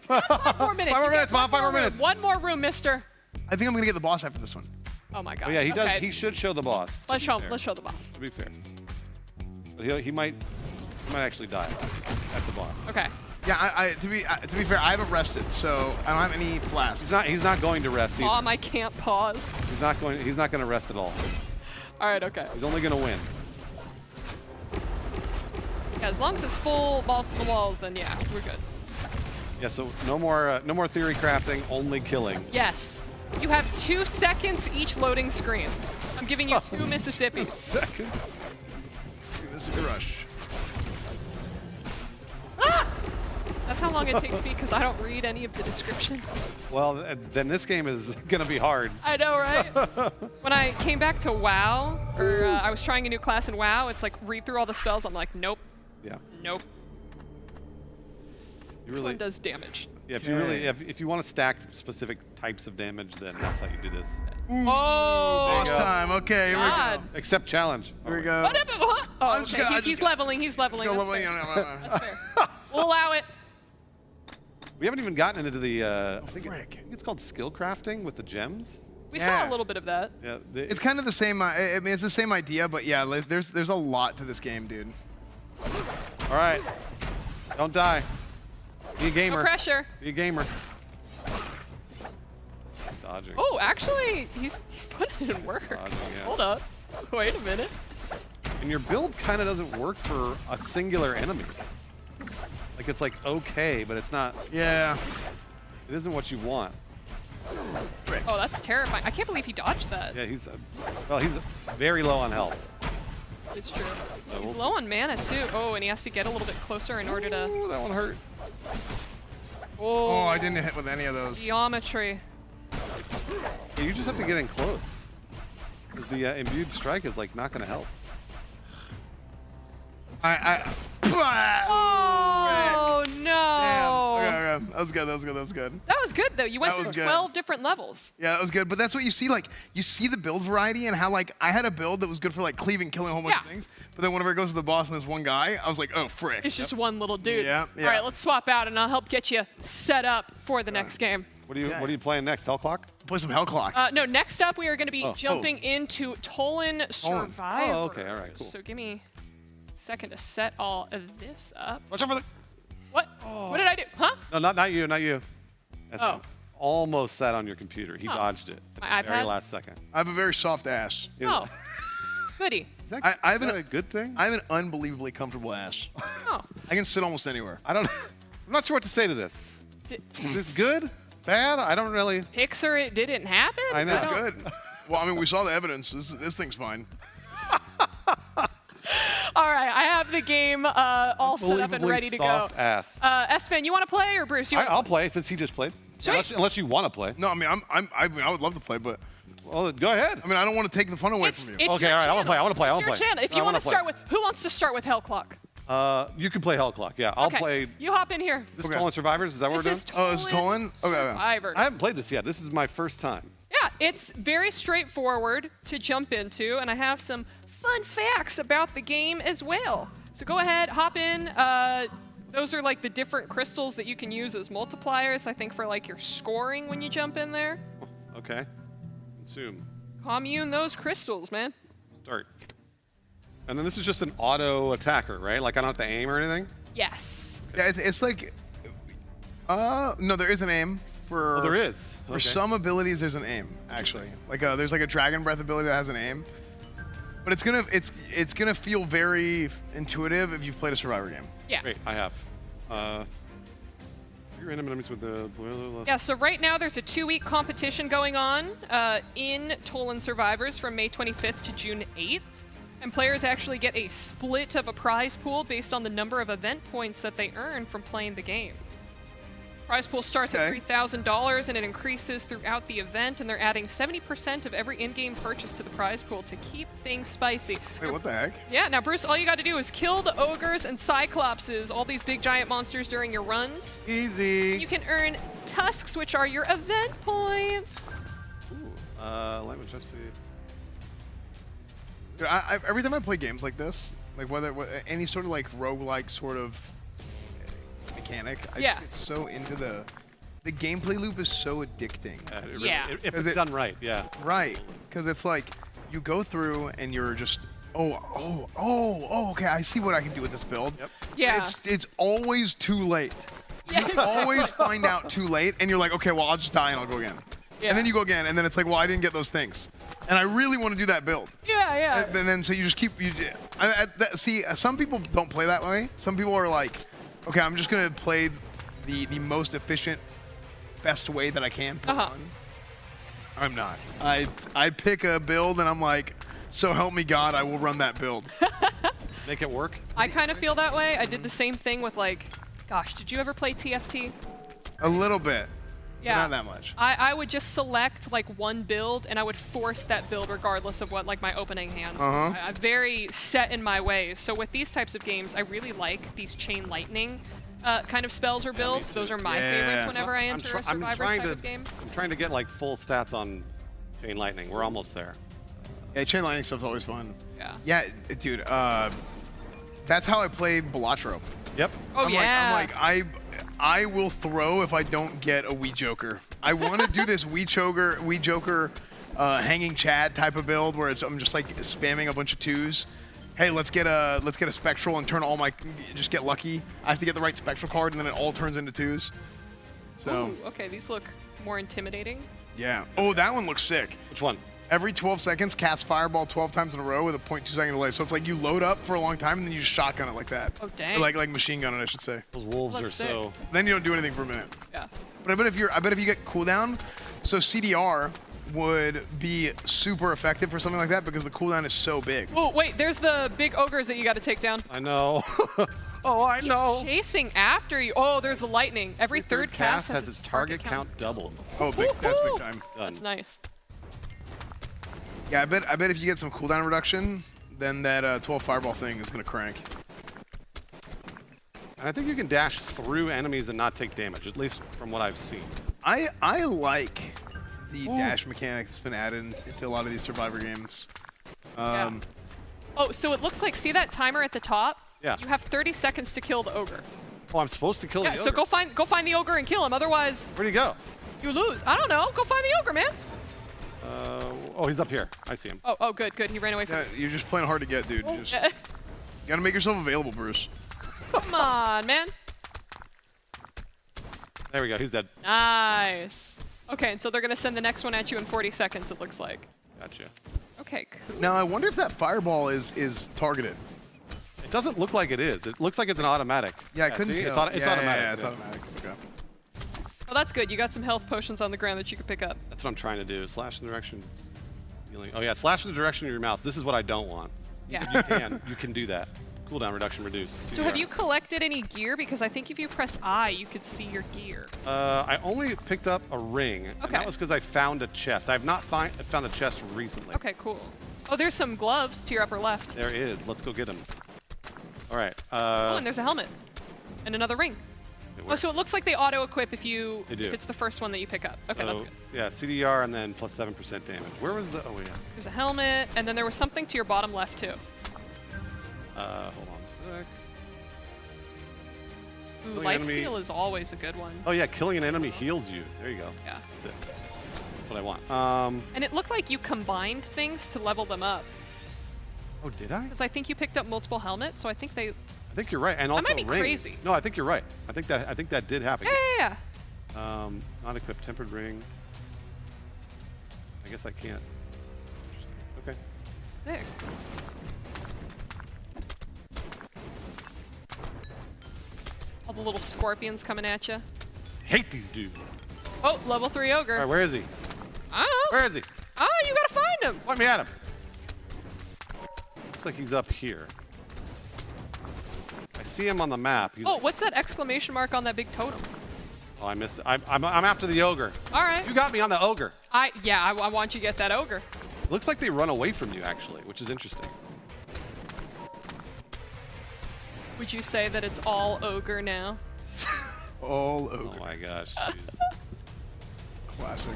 5 more minutes.
5 more
You
minutes,
get
Mom. 5 more
room.
minutes.
One more room, mister.
I think I'm gonna get the boss after this one.
Oh my God.
Oh yeah, he does.
Okay.
He should show the boss.
Let's show the boss.
To be fair, but he might actually die at the boss.
Okay.
Yeah, to be fair, I haven't rested, so I don't have any flasks.
He's not going to rest either.
Mom, I can't pause.
He's not going to rest at all.
All right, okay.
He's only gonna win.
Yeah, as long as it's full balls to the walls, then yeah, we're good.
Yeah, so no more theory crafting, only killing.
Yes. You have 2 seconds each loading screen. I'm giving you 2 Mississippis.
2 seconds.
This is a rush.
Ah! That's how long it takes me because I don't read any of the descriptions.
Well, then this game is gonna be hard.
I know, right? When I came back to WoW, or I was trying a new class in WoW, it's like read through all the spells. I'm like, nope.
Yeah.
Nope.
You
This
really
one does damage.
Yeah, if you really if you want to stack specific types of damage, then that's how you do this.
Oh!
Boss time. Okay, here we go.
Accept challenge.
Here we go.
Oh, okay. He's leveling. He's leveling. That's fair. That's fair. We'll allow it.
We haven't even gotten into the. I think it's called skill crafting with the gems.
We saw a little bit of that.
Yeah,
it's kind of the same. I mean, it's the same idea, but yeah, there's a lot to this game, dude.
All right, don't die. Be a gamer.
No pressure.
Be a gamer. Dodging.
Oh, actually, he's putting in work.
Dodging, yeah.
Hold up. Wait a minute.
And your build kind of doesn't work for a singular enemy. Like it's like okay, but it's not.
Yeah.
It isn't what you want.
Oh, that's terrifying. I can't believe he dodged that.
Yeah, he's very low on health.
It's true. He's low on mana too. Oh, and he has to get a little bit closer in order to.
Ooh, that one hurt.
Oh, I didn't hit with any of those.
Geometry.
Yeah, you just have to get in close. Because the imbued strike is like not going to help.
Oh no!
Damn. Okay. That was good. That was good. That was good.
That was good though. You went
That
through
was good.
12 different levels.
Yeah, that was good. But that's what you see. Like, you see the build variety and how, like, I had a build that was good for, like, cleaving, killing a whole bunch of things. But then whenever it goes to the boss and there's one guy, I was like, oh, frick.
It's just one little dude.
Yeah,
All right, let's swap out and I'll help get you set up for the next game.
What are you playing next? Hell Clock?
Play some Hell Clock.
No, next up we are going to be jumping into Tolan Survivor.
Oh, okay. All right, cool.
So give me a second to set all of this up.
Watch out for the...
What? What did I do? Huh?
No, not you. Not you. That's
Oh.
almost sat on your computer. He dodged it at
My
the very
iPad?
last second.
I have a very soft ass.
Oh, goody.
Is that,
I
is
have
that a good thing?
I have an unbelievably comfortable ass.
Oh.
I can sit almost anywhere.
I'm not sure what to say to this. Is this good? Bad? I don't really.
Pixar, it didn't happen?
I know.
That's good. Well, I mean, we saw the evidence. This thing's fine.
All right, I have the game all set up and ready to
soft
go.
Ass.
Espen, you want to play or Bruce? You
I'll play since he just played. Unless you want to play.
No, I mean, I would love to play, but.
Well, go ahead.
I mean, I don't want to take the fun away from you.
It's
Okay,
your
all right. I want to play. I want to play. I
It's
want to
your
play.
channel. If you want to start with, who wants to start with Hell Clock?
You can play Hell Clock. Yeah, I'll
Okay,
play.
You hop in here.
This is Tolan Survivors. Is that what we're doing?
This is
Oh, it's Tolan? Okay.
Survivors.
I haven't played this yet. This is my first time.
Yeah, it's very straightforward to jump into, and I have some fun facts about the game as well. So go ahead, hop in. Those are like the different crystals that you can use as multipliers, I think, for like your scoring when you jump in there.
Okay. Consume.
Commune those crystals, man.
Start. And then this is just an auto attacker, right? Like I don't have to aim or anything?
Yes.
Yeah, it's like. No, there is an aim for.
Oh, there is.
For
Okay.
some abilities, there's an aim actually. Like there's like a Dragon Breath ability that has an aim. But it's gonna feel very intuitive if you've played a Survivor game.
Yeah.
Great, I have. Random enemies with the
Yeah, so right now there's a 2-week competition going on in Tolan Survivors from May 25th to June 8th. And players actually get a split of a prize pool based on the number of event points that they earn from playing the game. Prize pool starts at $3,000 and it increases throughout the event, and they're adding 70% of every in-game purchase to the prize pool to keep things spicy.
Wait, what the heck?
Yeah, now Bruce, all you got to do is kill the ogres and cyclopses, all these big giant monsters during your runs.
Easy.
You can earn tusks, which are your event points.
Ooh. Language recipe.
Dude, every time I play games like this, like whether any sort of like roguelike sort of mechanic, I
Yeah.
get so into the gameplay loop is so addicting.
Yeah.
If it's done right, yeah.
Right, because it's like you go through and you're just okay, I see what I can do with this build.
Yep.
Yeah.
It's always too late. You always find out too late, and you're like, okay, well, I'll just die and I'll go again.
Yeah.
And then you go again, and then it's like, well, I didn't get those things. And I really want to do that build.
Yeah, yeah.
And then so you just keep see, some people don't play that way. Some people are like, okay, I'm just gonna play the most efficient, best way that I can per run. I'm not. I pick a build and I'm like, so help me God, I will run that build.
Make it work.
I kind of feel that way. I did the same thing with like, gosh, did you ever play TFT?
A little bit.
Yeah.
But not that much.
I would just select like one build and I would force that build regardless of what like my opening hand. I'm very set in my ways. So with these types of games, I really like these chain lightning kind of spells or builds. Those are my favorites whenever I enter a Survivors type of game.
I'm trying to get like full stats on chain lightning. We're almost there.
Yeah, chain lightning stuff's always fun.
Yeah.
Yeah, dude. That's how I play Balatro.
Yep.
Oh,
I'm like, I will throw if I don't get a Wee Joker. I want to do this Wee Joker hanging Chad type of build where I'm just like spamming a bunch of 2s. Hey, let's get a spectral and turn all my just get lucky. I have to get the right spectral card and then it all turns into 2s. So.
Ooh, okay, these look more intimidating.
Yeah. Oh, that one looks sick.
Which one?
Every 12 seconds, cast Fireball 12 times in a row with a 0.2 second delay. So it's like you load up for a long time and then you just shotgun it like that.
Oh, dang.
Or like machine gun it, I should say.
Those wolves are so.
Then you don't do anything for a minute.
Yeah.
But I bet if you get cooldown, so CDR would be super effective for something like that because the cooldown is so big.
Oh, wait, there's the big ogres that you got to take down.
I know. Oh, I know.
He's chasing after you. Oh, there's the lightning. Every third cast
has its target count doubled.
Oh, big, that's big time.
That's nice.
Yeah, I bet if you get some cooldown reduction, then that 12 fireball thing is gonna crank.
And I think you can dash through enemies and not take damage, at least from what I've seen.
I like the dash mechanic that's been added into a lot of these Survivor games.
Yeah. Oh, so it looks like, see that timer at the top?
Yeah.
You have 30 seconds to kill the ogre.
Oh, I'm supposed to kill the ogre?
So go find the ogre and kill him, otherwise...
Where'd he go?
You lose. I don't know. Go find the ogre, man.
Oh, he's up here. I see him.
Oh, good. He ran away from
me. You're just playing hard to get, dude. You gotta make yourself available, Bruce.
Come on, man.
There we go. He's dead.
Nice. Okay, and so they're going to send the next one at you in 40 seconds, it looks like.
Gotcha.
Okay, cool.
Now, I wonder if that fireball is targeted.
It doesn't look like it is. It looks like it's an automatic.
Yeah, I couldn't
see?
tell.
It's automatic.
Yeah, it's automatic. Okay.
Well, that's good. You got some health potions on the ground that you could pick up.
That's what I'm trying to do. Slash in the direction. Healing. Oh, yeah. Slash in the direction of your mouse. This is what I don't want.
Yeah.
You can do that. Cooldown reduction reduced.
So have you collected any gear? Because I think if you press I, you could see your gear.
I only picked up a ring. Okay. And that was because I found a chest. I have not found a chest recently.
Okay, cool. Oh, there's some gloves to your upper left.
There is. Let's go get them. All right.
Oh, and there's a helmet. And another ring. Oh, so it looks like they auto-equip if it's the first one that you pick up. Okay, that's good.
Yeah, CDR and then plus 7% damage. Where was the... Oh, yeah.
There's a helmet, and then there was something to your bottom left, too.
Hold on a sec.
Ooh, Life Seal is always a good one.
Oh, yeah, killing an enemy heals you. There you go.
Yeah.
That's it. That's what I want.
And it looked like you combined things to level them up.
Oh, did I?
Because I think you picked up multiple helmets, so I think they...
I think you're right, and also
I might be
rings.
crazy.
No, I think you're right. I think that did happen.
Yeah.
Not equipped tempered ring. I guess I can't. Okay.
There. All the little scorpions coming at you.
Hate these dudes.
Oh, level 3 ogre.
All right, where is he?
I don't know.
Where is he?
Oh, you gotta find him.
Point me at him. Looks like he's up here. I see him on the map. He's
what's that exclamation mark on that big totem?
Oh, I missed it. I'm after the ogre.
All right.
You got me on the ogre.
I want you to get that ogre.
Looks like they run away from you, actually, which is interesting.
Would you say that it's all ogre now?
All ogre.
Oh my gosh.
Classic.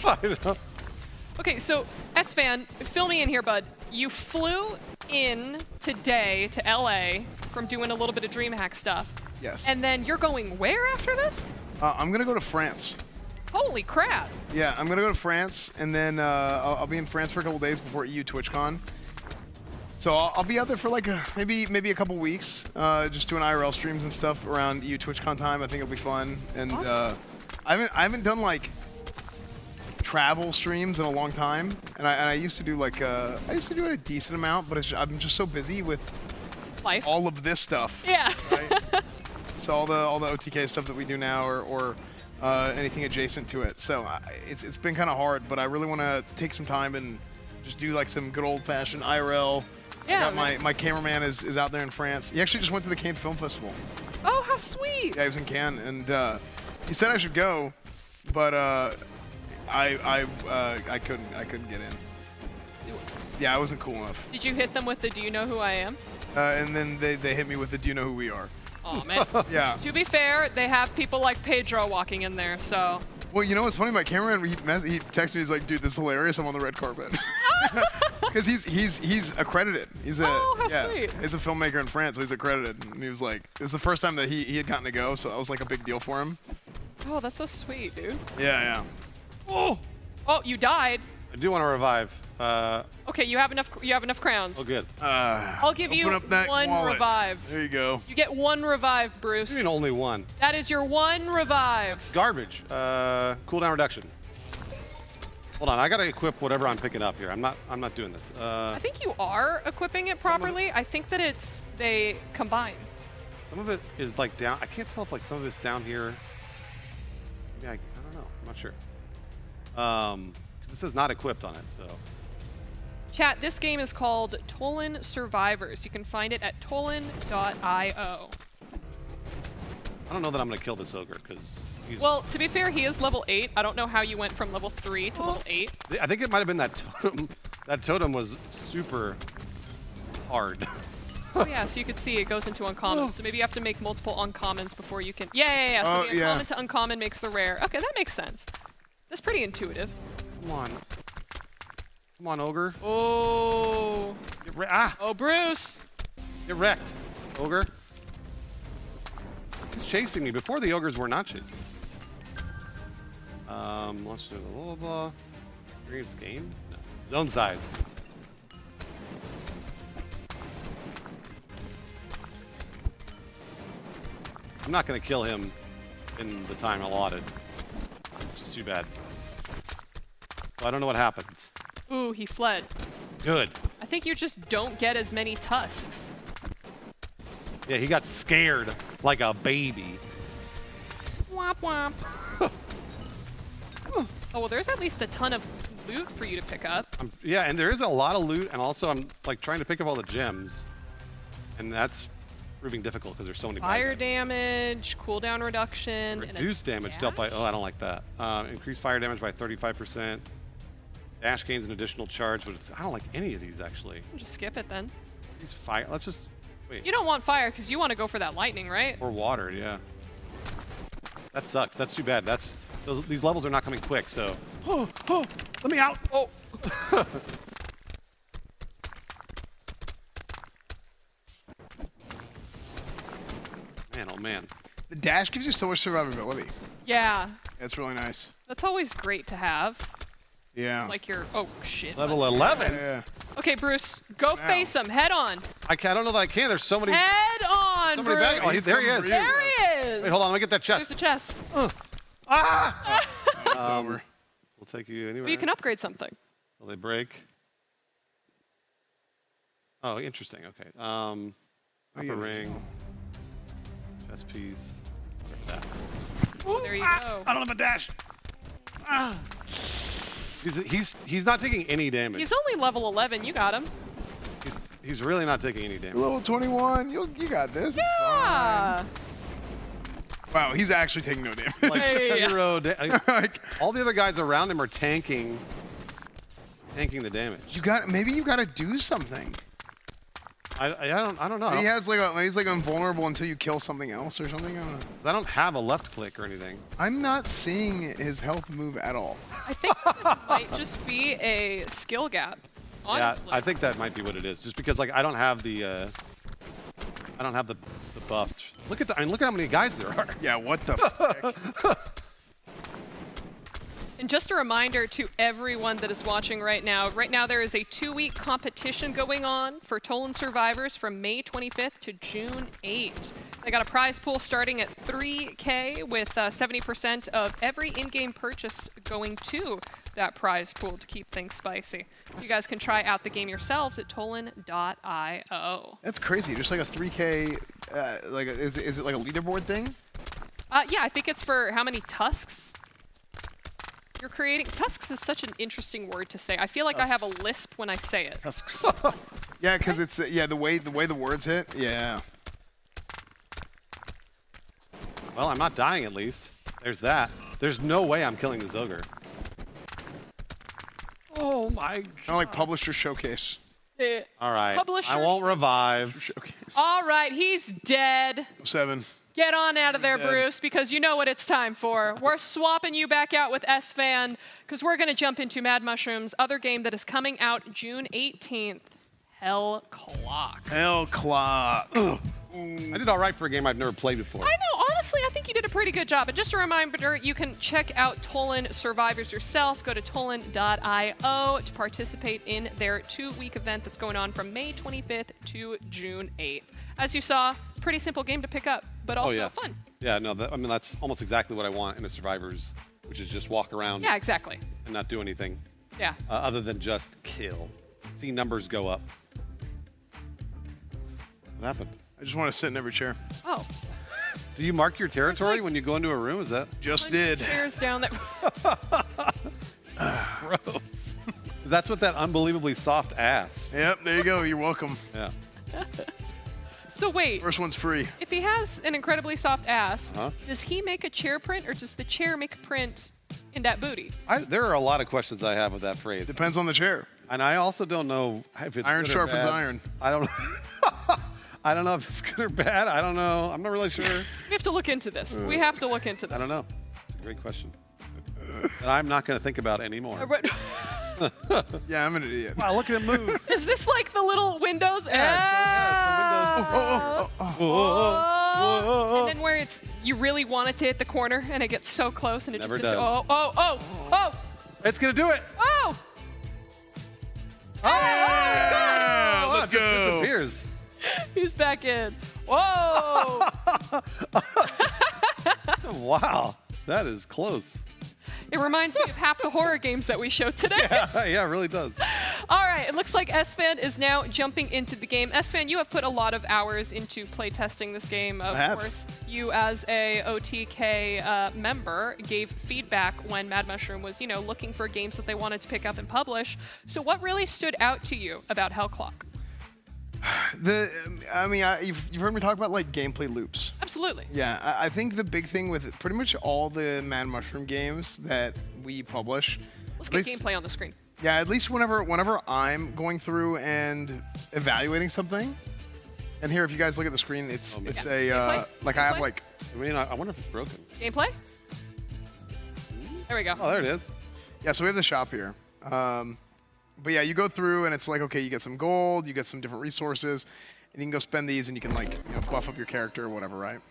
I know.
Okay, so S-Fan, fill me in here, bud. You flew in today to LA from doing a little bit of DreamHack stuff.
Yes.
And then you're going where after this?
I'm gonna go to France.
Holy crap.
Yeah, I'm gonna go to France, and then I'll be in France for a couple days before EU TwitchCon. So I'll be out there for like maybe a couple weeks, just doing IRL streams and stuff around EU TwitchCon time. I think it'll be fun, and awesome. I haven't done like travel streams in a long time, and I used to do like I used to do it a decent amount, but I'm just so busy with
life,
all of this stuff.
Yeah.
Right? So all the OTK stuff that we do now, or anything adjacent to it. So it's been kind of hard, but I really want to take some time and just do like some good old-fashioned IRL.
Yeah.
My cameraman is out there in France. He actually just went to the Cannes Film Festival.
Oh, how sweet!
Yeah, he was in Cannes, and he said I should go, but I couldn't get in. Yeah, I wasn't cool enough.
Did you hit them with the "Do you know who I am"?
And then they hit me with the "Do you know who we are?"
Oh man.
Yeah.
To be fair, they have people like Pedro walking in there, so.
Well, you know what's funny? My cameraman, he texted me. He's like, "Dude, this is hilarious. I'm on the red carpet." Because he's accredited. He's a
sweet.
He's a filmmaker in France, so he's accredited. And he was like, "It's the first time that he had gotten to go, so that was like a big deal for him."
Oh, that's so sweet, dude.
Yeah.
Oh, you died.
I do want to revive.
Okay, you have enough crowns.
Oh, good.
I'll give you
open up that
one
wallet.
revive.
There you go.
You get one revive, Bruce.
You mean only one?
That is your one revive.
It's garbage. Cooldown reduction. Hold on, I gotta equip whatever I'm picking up here. I'm not doing this.
I think you are equipping it properly. I think that they combine.
Some of it is like down. I can't tell if like some of it's down here. Yeah, I don't know. I'm not sure. Because it says not equipped on it, so.
Chat, this game is called Tolan Survivors. You can find it at tolan.io.
I don't know that I'm gonna kill this ogre because he's.
Well, to be fair, he is level 8. I don't know how you went from level 3 to level 8.
I think it might have been that totem. That totem was super hard.
Oh yeah, so you could see it goes into uncommon. So maybe you have to make multiple uncommons before you can. Yeah. So the uncommon to uncommon makes the rare. Okay, that makes sense. That's pretty intuitive.
Come on, ogre.
Oh. Oh, Bruce.
Get wrecked, ogre. He's chasing me. Before the ogres were not chasing me. Let's do the blah blah. Experience gained. No. Zone size. I'm not going to kill him in the time allotted, which is too bad. So I don't know what happens.
Ooh, he fled.
Good.
I think you just don't get as many tusks.
Yeah, he got scared like a baby.
Womp womp. Oh, well, there's at least a ton of loot for you to pick up.
Yeah, and there is a lot of loot, and also I'm like trying to pick up all the gems, and that's proving difficult because there's so many.
Fire damage, cooldown reduction,
reduce damage dealt by. Oh, I don't like that. Increase fire damage by 35%. Dash gains an additional charge, but I don't like any of these actually.
Just skip it then.
These fire. Let's just wait.
You don't want fire because you want to go for that lightning, right?
Or water, yeah. That sucks. That's too bad. These levels are not coming quick. So. Oh, let me out.
Oh.
Man, oh man. The dash gives you so much survivability.
Yeah.
That's really nice.
That's always great to have.
Yeah.
It's like you're. Oh shit.
Level 11.
Yeah.
Okay, Bruce, go face him head on.
I don't know that I can. There's so many.
Head on,
so many
Bruce.
back. Oh, there he is.
There he is.
Wait, hold on. Let me get that chest.
There's the chest.
Ah!
It's over.
We'll take you anywhere.
Well, you can upgrade something.
Will they break? Oh, interesting. Okay. Upper ring. Chest piece. Whatever that.
Oh, there you go.
I don't have a dash. Ah. He's not taking any damage.
He's only level 11. You got him.
He's really not taking any damage.
Level 21. You got this.
Yeah.
It's fine. Wow, he's actually taking no damage.
Like zero all the other guys around him are tanking the damage.
Maybe you got to do something.
I don't know.
He's like invulnerable until you kill something else or something.
I don't have a left click or anything.
I'm not seeing his health move at all.
I think this might just be a skill gap. Honestly.
Yeah, I think that might be what it is. Just because like I don't have the buffs. Look at how many guys there are.
Yeah, what the frick?
And just a reminder to everyone that is watching right now there is a 2-week competition going on for Tolan Survivors from May 25th to June 8th. They got a prize pool starting at 3K with 70% of every in-game purchase going to that prize pool to keep things spicy. So you guys can try out the game yourselves at Tolan.io.
That's crazy. Just like a 3K, is it like a leaderboard thing?
Yeah, I think it's for how many tusks you're creating. Tusks is such an interesting word to say. I feel like I have a lisp when I say it.
Tusks. Yeah, because it's the way the words hit. Yeah.
Well, I'm not dying at least. There's that. There's no way I'm killing this ogre. Oh my god.
Kind of like Publisher Showcase.
All right.
Publisher.
I won't revive.
All right, he's dead.
7.
Get on out of there,
Dead.
Bruce, because you know what it's time for. We're swapping you back out with S-Fan, because we're going to jump into Mad Mushroom's other game that is coming out June 18th, Hell Clock.
Hell Clock. Ugh.
I did all right for a game I've never played before.
I know, honestly, I think you did a pretty good job. And just a reminder, you can check out Tolan Survivors yourself. Go to Tolan.io to participate in their 2-week event that's going on from May 25th to June 8th. As you saw, pretty simple game to pick up, but also fun.
Yeah, no, I mean, that's almost exactly what I want in a Survivors, which is just walk around.
Yeah, exactly.
And not do anything.
Yeah.
Other than just kill. See numbers go up. What happened?
I just want to sit in every chair.
Oh.
Do you mark your territory when you go into a room? Is that?
Just did.
Chairs down there.
Gross. That's what that unbelievably soft ass.
Yep, there you go. You're welcome.
Yeah.
So wait.
First one's free.
If he has an incredibly soft ass,
Huh?
does he make a chair print or does the chair make a print in that booty?
There are a lot of questions I have with that phrase.
Depends on the chair.
And I also don't know if it's
Iron
good or
sharpens
bad.
iron.
I don't I don't know if it's good or bad. I don't know. I'm not really sure.
We have to look into this. We have to look into this.
I don't know. It's a great question. And I'm not going to think about it anymore.
Yeah, I'm an idiot.
Wow, look at him move.
Is this like the little windows?
Yeah,
And then where it's you really want it to hit the corner and it gets so close and it
Never
just
does.
oh.
It's going to do it.
Oh!
Oh,
let's
it
go.
disappears.
He's back in. Whoa!
Wow, that is close.
It reminds me of half the horror games that we showed today.
Yeah, it really does.
All right, it looks like S-Fan is now jumping into the game. S-Fan, you have put a lot of hours into playtesting this game. Of course, you as a OTK member gave feedback when Mad Mushroom was, looking for games that they wanted to pick up and publish. So what really stood out to you about Hell Clock?
You've heard me talk about like gameplay loops.
Absolutely.
Yeah, I think the big thing with pretty much all the Mad Mushroom games that we publish.
Let's get gameplay on the screen.
Yeah, at least whenever I'm going through and evaluating something. And here, if you guys look at the screen, it's
Gameplay?
like I have like.
I wonder if it's broken.
Gameplay? There we go.
Oh, there it is.
Yeah, so we have the shop here. But yeah, you go through and it's like, okay, you get some gold, you get some different resources, and you can go spend these and you can like buff up your character or whatever, right?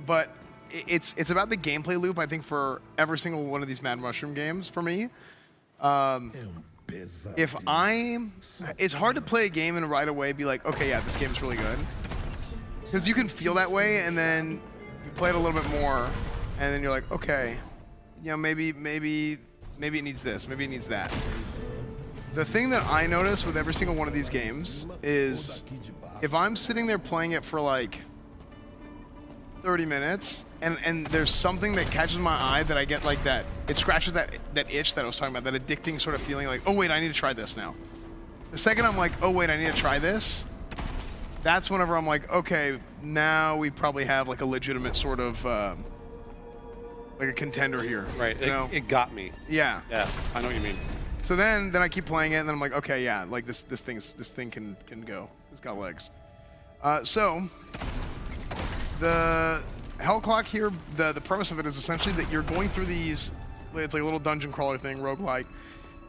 But it's about the gameplay loop, I think, for every single one of these Mad Mushroom games for me. It's hard to play a game and right away be like, okay, yeah, this game is really good. Because you can feel that way and then you play it a little bit more and then you're like, okay, maybe it needs this, maybe it needs that. The thing that I notice with every single one of these games is if I'm sitting there playing it for like 30 minutes and there's something that catches my eye that I get like that, it scratches that itch that I was talking about, that addicting sort of feeling like, oh wait, I need to try this now. The second I'm like, oh wait, I need to try this, that's whenever I'm like, okay, now we probably have like a legitimate sort of like a contender here.
Right, it got me.
Yeah.
Yeah, I know what you mean.
So then I keep playing it, and then I'm like, okay, yeah, like this thing can go. It's got legs. So the Hell Clock here, the premise of it is essentially that you're going through these. It's like a little dungeon crawler thing, roguelike,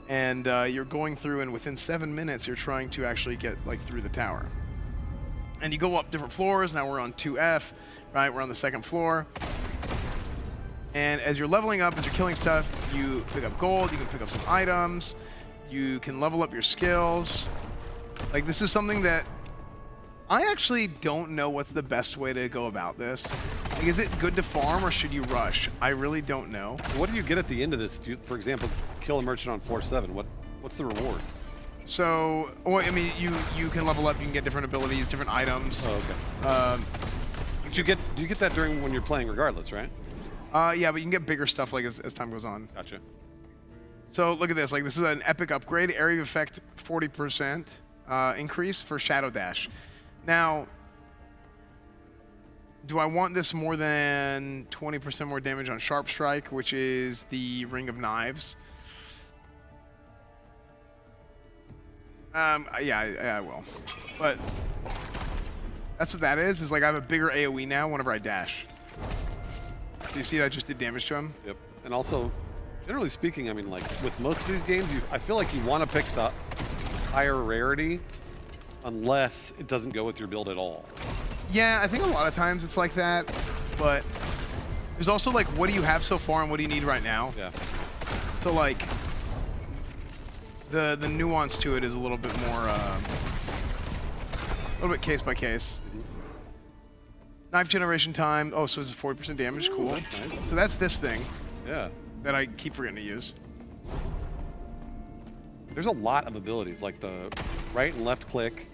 and you're going through, and within 7 minutes, you're trying to actually get like through the tower. And you go up different floors. Now we're on 2F, right? We're on the 2nd floor. And as you're leveling up, as you're killing stuff, you pick up gold, you can pick up some items, you can level up your skills. Like, this is something that I actually don't know what's the best way to go about this. Like, is it good to farm or should you rush? I really don't know.
What do you get at the end of this? If you, for example, kill a merchant on floor 7, what's the reward?
So, well, I mean, you can level up. You can get different abilities, different items.
Oh, okay. Do you get that during when you're playing, regardless, right?
Yeah, but you can get bigger stuff like as time goes on.
Gotcha.
So look at this. Like, this is an epic upgrade. Area of effect 40% increase for Shadow Dash. Now, do I want this more than 20% more damage on Sharp Strike, which is the Ring of Knives? Yeah, I will. But that's what that is. Is like I have a bigger AoE now whenever I dash. Do you see that I just did damage to him?
Yep. And also, generally speaking, I mean, like with most of these games, I feel like you want to pick the higher rarity unless it doesn't go with your build at all.
Yeah, I think a lot of times it's like that, but there's also like, what do you have so far and what do you need right now?
Yeah.
So like, the nuance to it is a little bit more, a little bit case by case. Knife generation time. Oh, so it's 40% damage. Cool.
That's nice.
So that's this thing.
Yeah.
That I keep forgetting to use.
There's a lot of abilities, like the right and left click,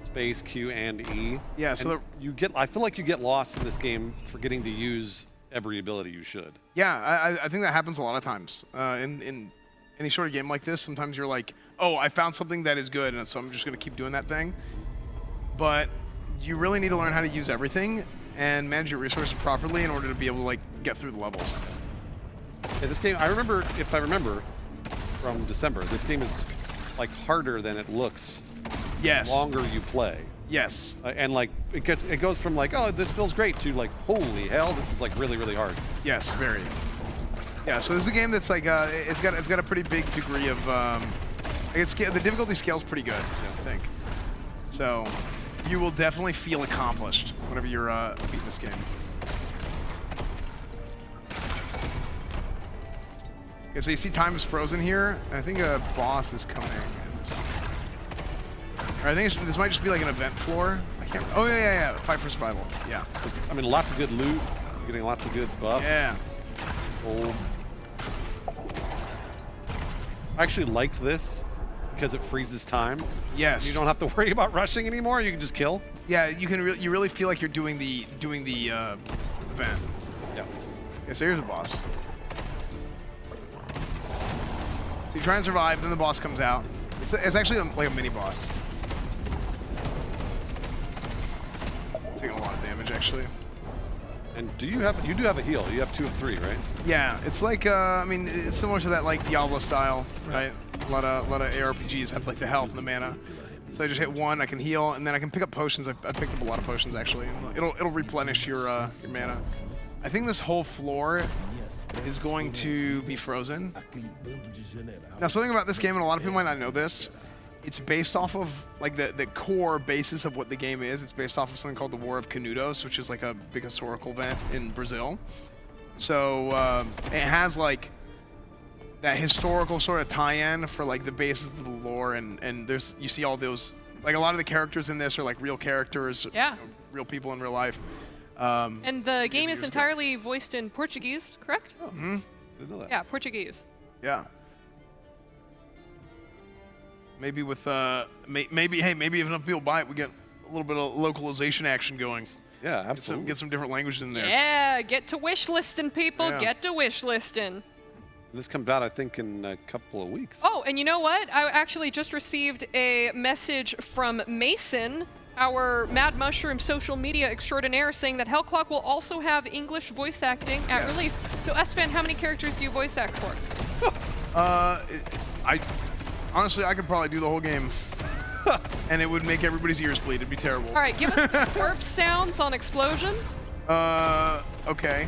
space, Q, and E.
Yeah. So
you get. I feel like you get lost in this game forgetting to use every ability you should.
Yeah, I think that happens a lot of times. In any sort of game like this, sometimes you're like, oh, I found something that is good, and so I'm just going to keep doing that thing. But you really need to learn how to use everything and manage your resources properly in order to be able to like get through the levels.
Yeah, this game, if I remember from December, this game is like harder than it looks.
Yes.
The longer you play.
Yes.
And like it goes from like, oh, this feels great to like, holy hell, this is like really, really hard.
Yes, very. Yeah, so this is a game that's like it's got a pretty big degree of the difficulty scale's pretty good, I think. So you will definitely feel accomplished whenever you're beating this game. Okay, so you see time is frozen here. I think a boss is coming. Or I think this might just be like an event floor. I can't. Oh yeah. Fight for survival. Yeah.
I mean, lots of good loot. Getting lots of good buffs.
Yeah.
Gold. I actually like this because it freezes time.
Yes.
You don't have to worry about rushing anymore. You can just kill.
Yeah, you can. You really feel like you're doing the event.
Yeah.
Okay, so here's a boss. So you try and survive, then the boss comes out. It's actually like a mini boss. Taking a lot of damage actually.
And you do have a heal. You have 2 of 3, right?
Yeah, it's like I mean, it's similar to that like Diablo style, right? A lot of ARPGs have like the health and the mana. So I just hit 1, I can heal, and then I can pick up potions. I picked up a lot of potions actually. It'll replenish your mana. I think this whole floor is going to be frozen. Now, something about this game, and a lot of people might not know this, it's based off of like the core basis of what the game is. It's based off of something called the War of Canudos, which is like a big historical event in Brazil. So it has like that historical sort of tie-in for like the basis of the lore, and there's you see all those like a lot of the characters in this are like real characters,
yeah,
real people in real life.
And the game is entirely voiced in Portuguese, correct?
Oh, didn't know that.
Yeah, Portuguese.
Yeah. Maybe with maybe if enough people buy it, we get a little bit of localization action going.
Yeah, absolutely.
Get some different languages in there.
Yeah, get to wish listing, people.
Yeah.
Get to wish listing.
This comes out, I think, in a couple of weeks.
Oh, and you know what? I actually just received a message from Mason, our Mad Mushroom social media extraordinaire, saying that Hellclock will also have English voice acting at release. So, Esfan, how many characters do you voice act for?
Honestly, I could probably do the whole game. And it would make everybody's ears bleed. It'd be terrible.
All right, give us corpse sounds on explosion.
Okay.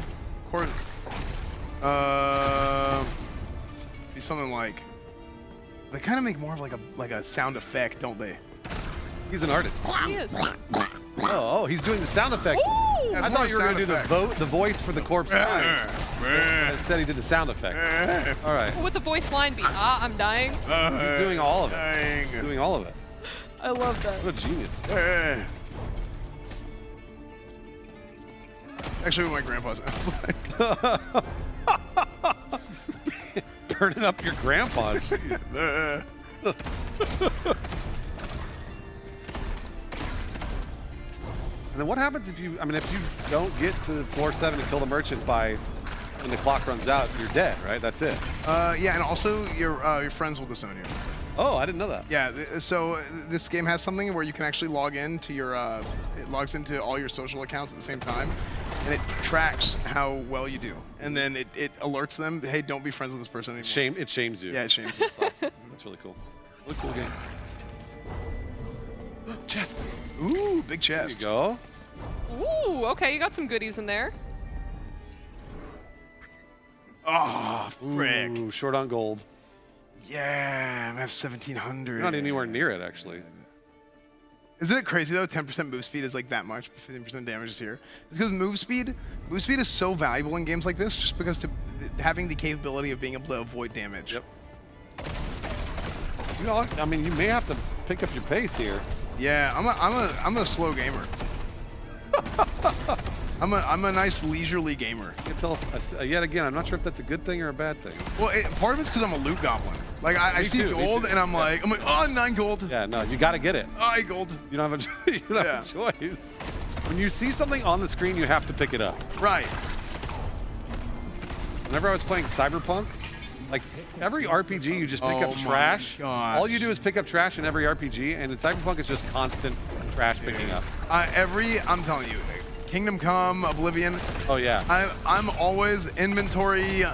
Be something like. They kind of make more of like a sound effect, don't they?
He's an artist.
He is.
Oh, he's doing the sound effect.
Ooh!
I thought you were going to do the voice for the corpse. Instead, he did the sound effect. All right.
What would the voice line be? Ah, I'm dying.
He's doing all of it. He's doing all of it.
I love that.
What a genius.
Actually, what my grandpa sounds like.
Burning up your grandpa. Jeez. And then what happens if you, if you don't get to floor 7 and kill the merchant by when the clock runs out, you're dead, right? That's it.
Yeah, and also your friends will disown you.
Oh, I didn't know that.
Yeah, so this game has something where you can actually log in to your, it logs into all your social accounts at the same time, and it tracks how well you do. And then it alerts them, hey, don't be friends with this person anymore.
It shames you.
Yeah, it shames you.
That's awesome. That's really cool. Really cool game. Chest.
Ooh, big chest.
There you go.
Ooh, okay, you got some goodies in there.
Oh, frick.
Ooh, short on gold.
Yeah, I'm at 1,700.
You're not anywhere near it, actually.
Isn't it crazy though? 10% move speed is like that much. 15% damage is here. It's because move speed is so valuable in games like this, just because having the capability of being able to avoid damage.
Yep. You know, you may have to pick up your pace here.
Yeah, I'm a slow gamer. I'm a nice leisurely gamer.
I can tell. Yet again, I'm not sure if that's a good thing or a bad thing.
Well, part of it's because I'm a loot goblin. Like I see gold and I'm like, oh, 9 gold.
Yeah, no, you got to get it.
Oh, 8 gold.
You don't have a choice. When you see something on the screen, you have to pick it up.
Right.
Whenever I was playing Cyberpunk, like every RPG, you just pick up trash. All you do is pick up trash in every RPG, and in Cyberpunk, it's just constant trash picking up.
I'm telling you, Kingdom Come, Oblivion.
Oh yeah.
I'm always inventory.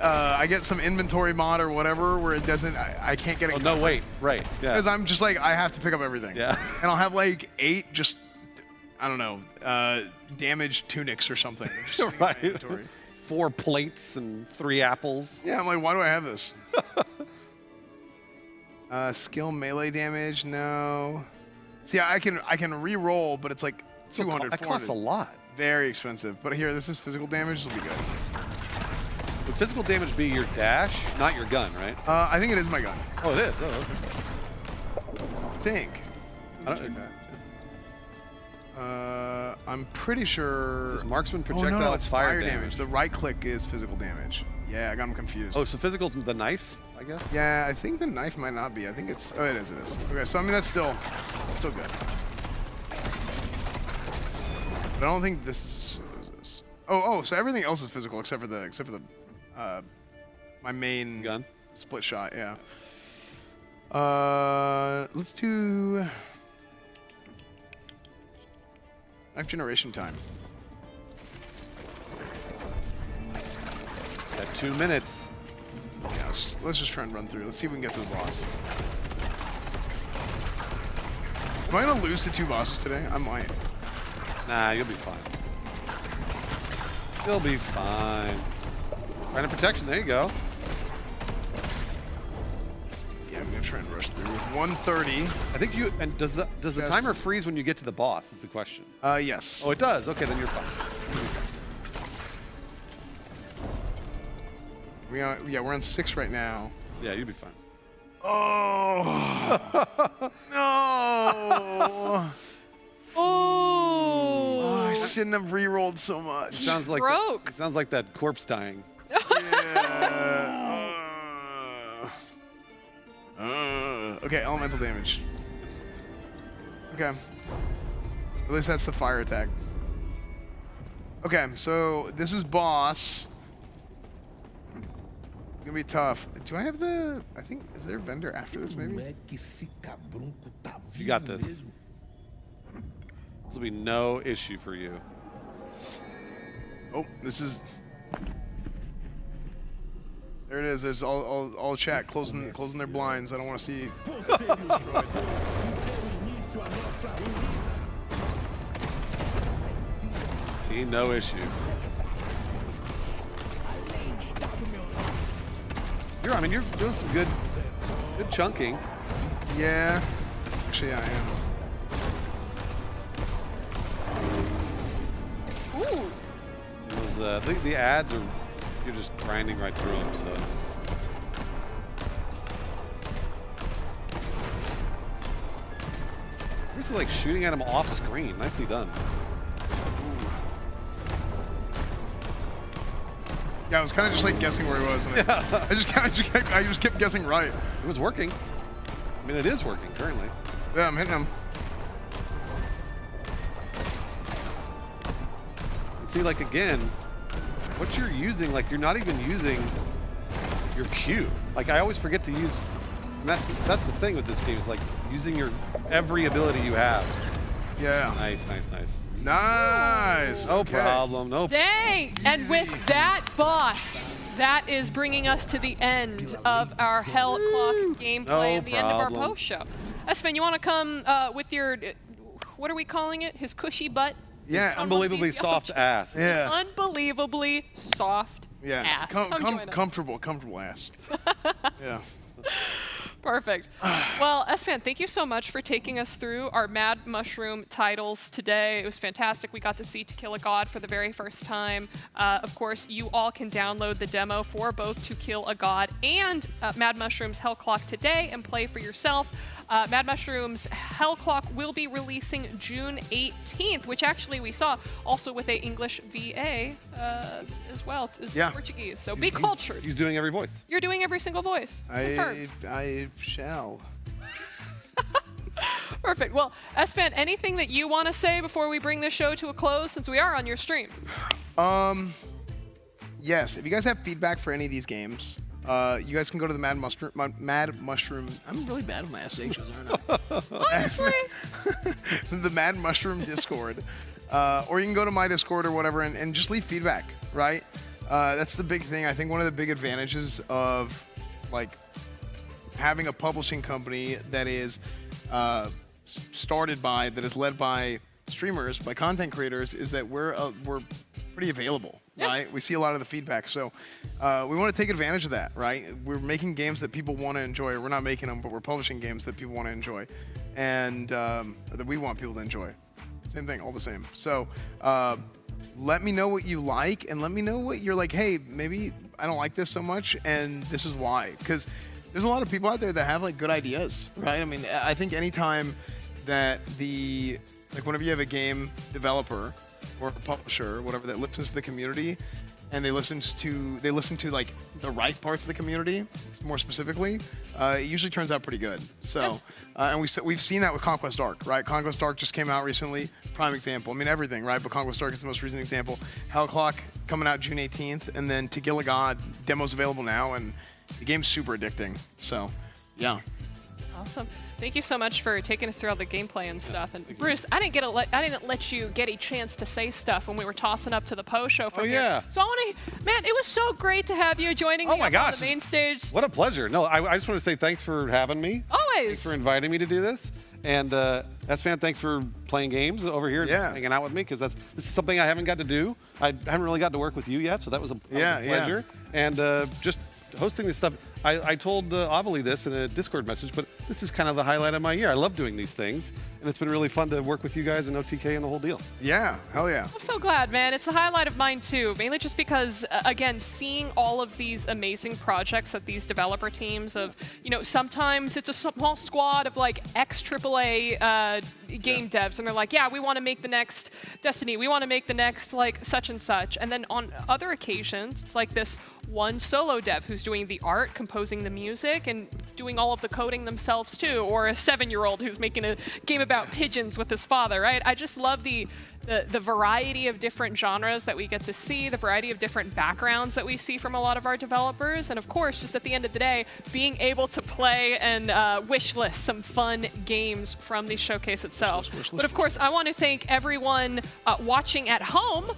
I get some inventory mod or whatever where it doesn't. I can't get it.
Oh no, wait, right? Yeah.
Because I'm just like I have to pick up everything.
Yeah.
And I'll have like 8 just I don't know damaged tunics or something. Just
right.
in my inventory.
4 plates and 3 apples.
Yeah, I'm like, why do I have this? Skill melee damage, no. See, I can re-roll, but it's like 200.
That costs a lot.
Very expensive. But here, this is physical damage. This will be good.
Would physical damage be your dash, not your gun, right?
I think it is my gun.
Oh, it is. Oh, okay.
I think.
I don't know.
I'm pretty sure.
It says marksman projectile.
No, it's fire
damage.
damage. The right click is physical damage. Yeah, I got him confused.
Oh, so physical's the knife, I guess?
Yeah, I think the knife might not be. I think it's. Oh, it is. Okay, so I mean that's still good. But I don't think this is. Oh, so everything else is physical except for the my main
gun
split shot. Yeah. Let's do knife generation time.
Got 2 minutes.
Yes. Let's just try and run through. Let's see if we can get to the boss. Am I gonna lose to 2 bosses today? I might.
Nah, you'll be fine. You'll be fine. Random protection, there you go.
Yeah, I'm gonna try and rush through. 130.
I think you, and does the timer freeze when you get to the boss is the question.
Yes.
Oh, it does? Okay, then you're fine.
We're on 6 right now.
Yeah, you'll be fine.
Oh. No.
Oh,
I shouldn't have re-rolled so much.
It sounds like
broke.
It sounds like that corpse dying.
Okay, elemental damage. Okay. At least that's the fire attack. Okay, so this is boss. It's gonna be tough. Do I have the? I think is there a vendor after this maybe?
You got this. This will be no issue for you.
Oh, this is. There it is. There's all chat closing their blinds. I don't want to see.
See, no issue. You're doing some good chunking.
Yeah. Actually, I am.
Ooh.
The ads are, you're just grinding right through them, so. You're like shooting at him off screen. Nicely done.
Yeah, I was kind of just like guessing where he was. And I just kept guessing right.
It was working. I mean, it is working currently.
Yeah, I'm hitting him.
See, like again, what you're using, like you're not even using your Q. Like I always forget to use. And that's the thing with this game is like using your every ability you have.
Yeah.
Nice.
Nice.
No problem. No.
Dang! And with that, boss, that is bringing us to the end of our Hell Clock gameplay and the end of our post show. Esfand, you want to come with your, what are we calling it? His cushy butt?
Yeah,
unbelievably soft ass.
Yeah.
Unbelievably soft ass.
Comfortable ass. Yeah.
Perfect. Well, Esfand, thank you so much for taking us through our Mad Mushroom titles today. It was fantastic. We got to see To Kill a God for the very first time. Of course, you all can download the demo for both To Kill a God and Mad Mushroom's Hell Clock today and play for yourself. Mad Mushroom's Hell Clock will be releasing June 18th, which actually we saw also with a English VA as well as Portuguese. So be cultured.
He's doing every voice.
You're doing every single voice.
I shall.
Perfect. Well, Esfand, anything that you want to say before we bring this show to a close, since we are on your stream?
Yes. If you guys have feedback for any of these games, you guys can go to the Mad Mushroom. I'm really bad with my SHs, aren't I?
Honestly.
The Mad Mushroom Discord. Or you can go to my Discord or whatever and just leave feedback, right? That's the big thing. I think one of the big advantages of like having a publishing company that is that is led by streamers, by content creators, is that we're pretty available, right? We see a lot of the feedback, so we want to take advantage of that, right? We're making games that people want to enjoy. We're not making them, but we're publishing games that people want to enjoy, and that we want people to enjoy. Same thing, all the same. So let me know what you like, and let me know what you're like, hey, maybe I don't like this so much, and this is why. Because there's a lot of people out there that have like good ideas, right? I mean, I think anytime that whenever you have a game developer or a publisher or whatever that listens to the community, and they listen to like the right parts of the community, more specifically, it usually turns out pretty good. So, and we've seen that with Conquest Arc, right? Conquest Arc just came out recently, prime example. I mean, everything, right? But Conquest Arc is the most recent example. Hell Clock coming out June 18th, and then To Kill a God demo's available now, and the game's super addicting. So, yeah.
Awesome. Thank you so much for taking us through all the gameplay and stuff. And Bruce, I didn't let you get a chance to say stuff when we were tossing up to the post show from here. So I want to, man, it was so great to have you joining me on the main stage.
What a pleasure. No, I just want to say thanks for having me.
Always.
Thanks for inviting me to do this. And Esfand, thanks for playing games over here and hanging out with me, because this is something I haven't got to do. I haven't really got to work with you yet, so that was a pleasure. And just hosting this stuff. I told Avali this in a Discord message, but this is kind of the highlight of my year. I love doing these things, and it's been really fun to work with you guys and OTK and the whole deal.
Yeah, hell yeah.
I'm so glad, man. It's the highlight of mine too, mainly just because, again, seeing all of these amazing projects that these developer teams of, sometimes it's a small squad of like ex-AAA game devs, and they're like, yeah, we want to make the next Destiny, we want to make the next like such and such, and then on other occasions, it's like this one solo dev who's doing the art, composing the music, and doing all of the coding themselves too, or a 7-year-old who's making a game about pigeons with his father, right? I just love the variety of different genres that we get to see, the variety of different backgrounds that we see from a lot of our developers, and of course, just at the end of the day, being able to play and wish list some fun games from the showcase itself. But of course, I want to thank everyone watching at home,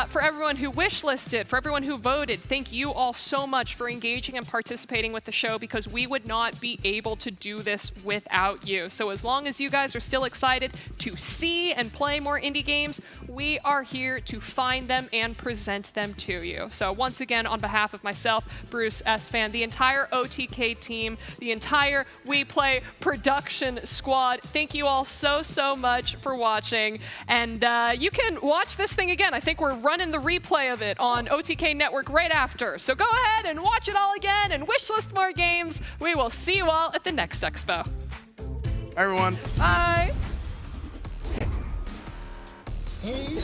for everyone who wish listed, for everyone who voted. Thank you all so much for engaging and participating with the show, because we would not be able to do this without you. So as long as you guys are still excited to see and play more indie games, we are here to find them and present them to you. So once again, on behalf of myself, Bruce, Esfand, the entire OTK team, the entire We Play production squad, thank you all so much for watching. And you can watch this thing again. I think we're running the replay of it on OTK Network right after. So go ahead and watch it all again and wishlist more games. We will see you all at the next expo.
Bye, everyone.
Bye.
Hey.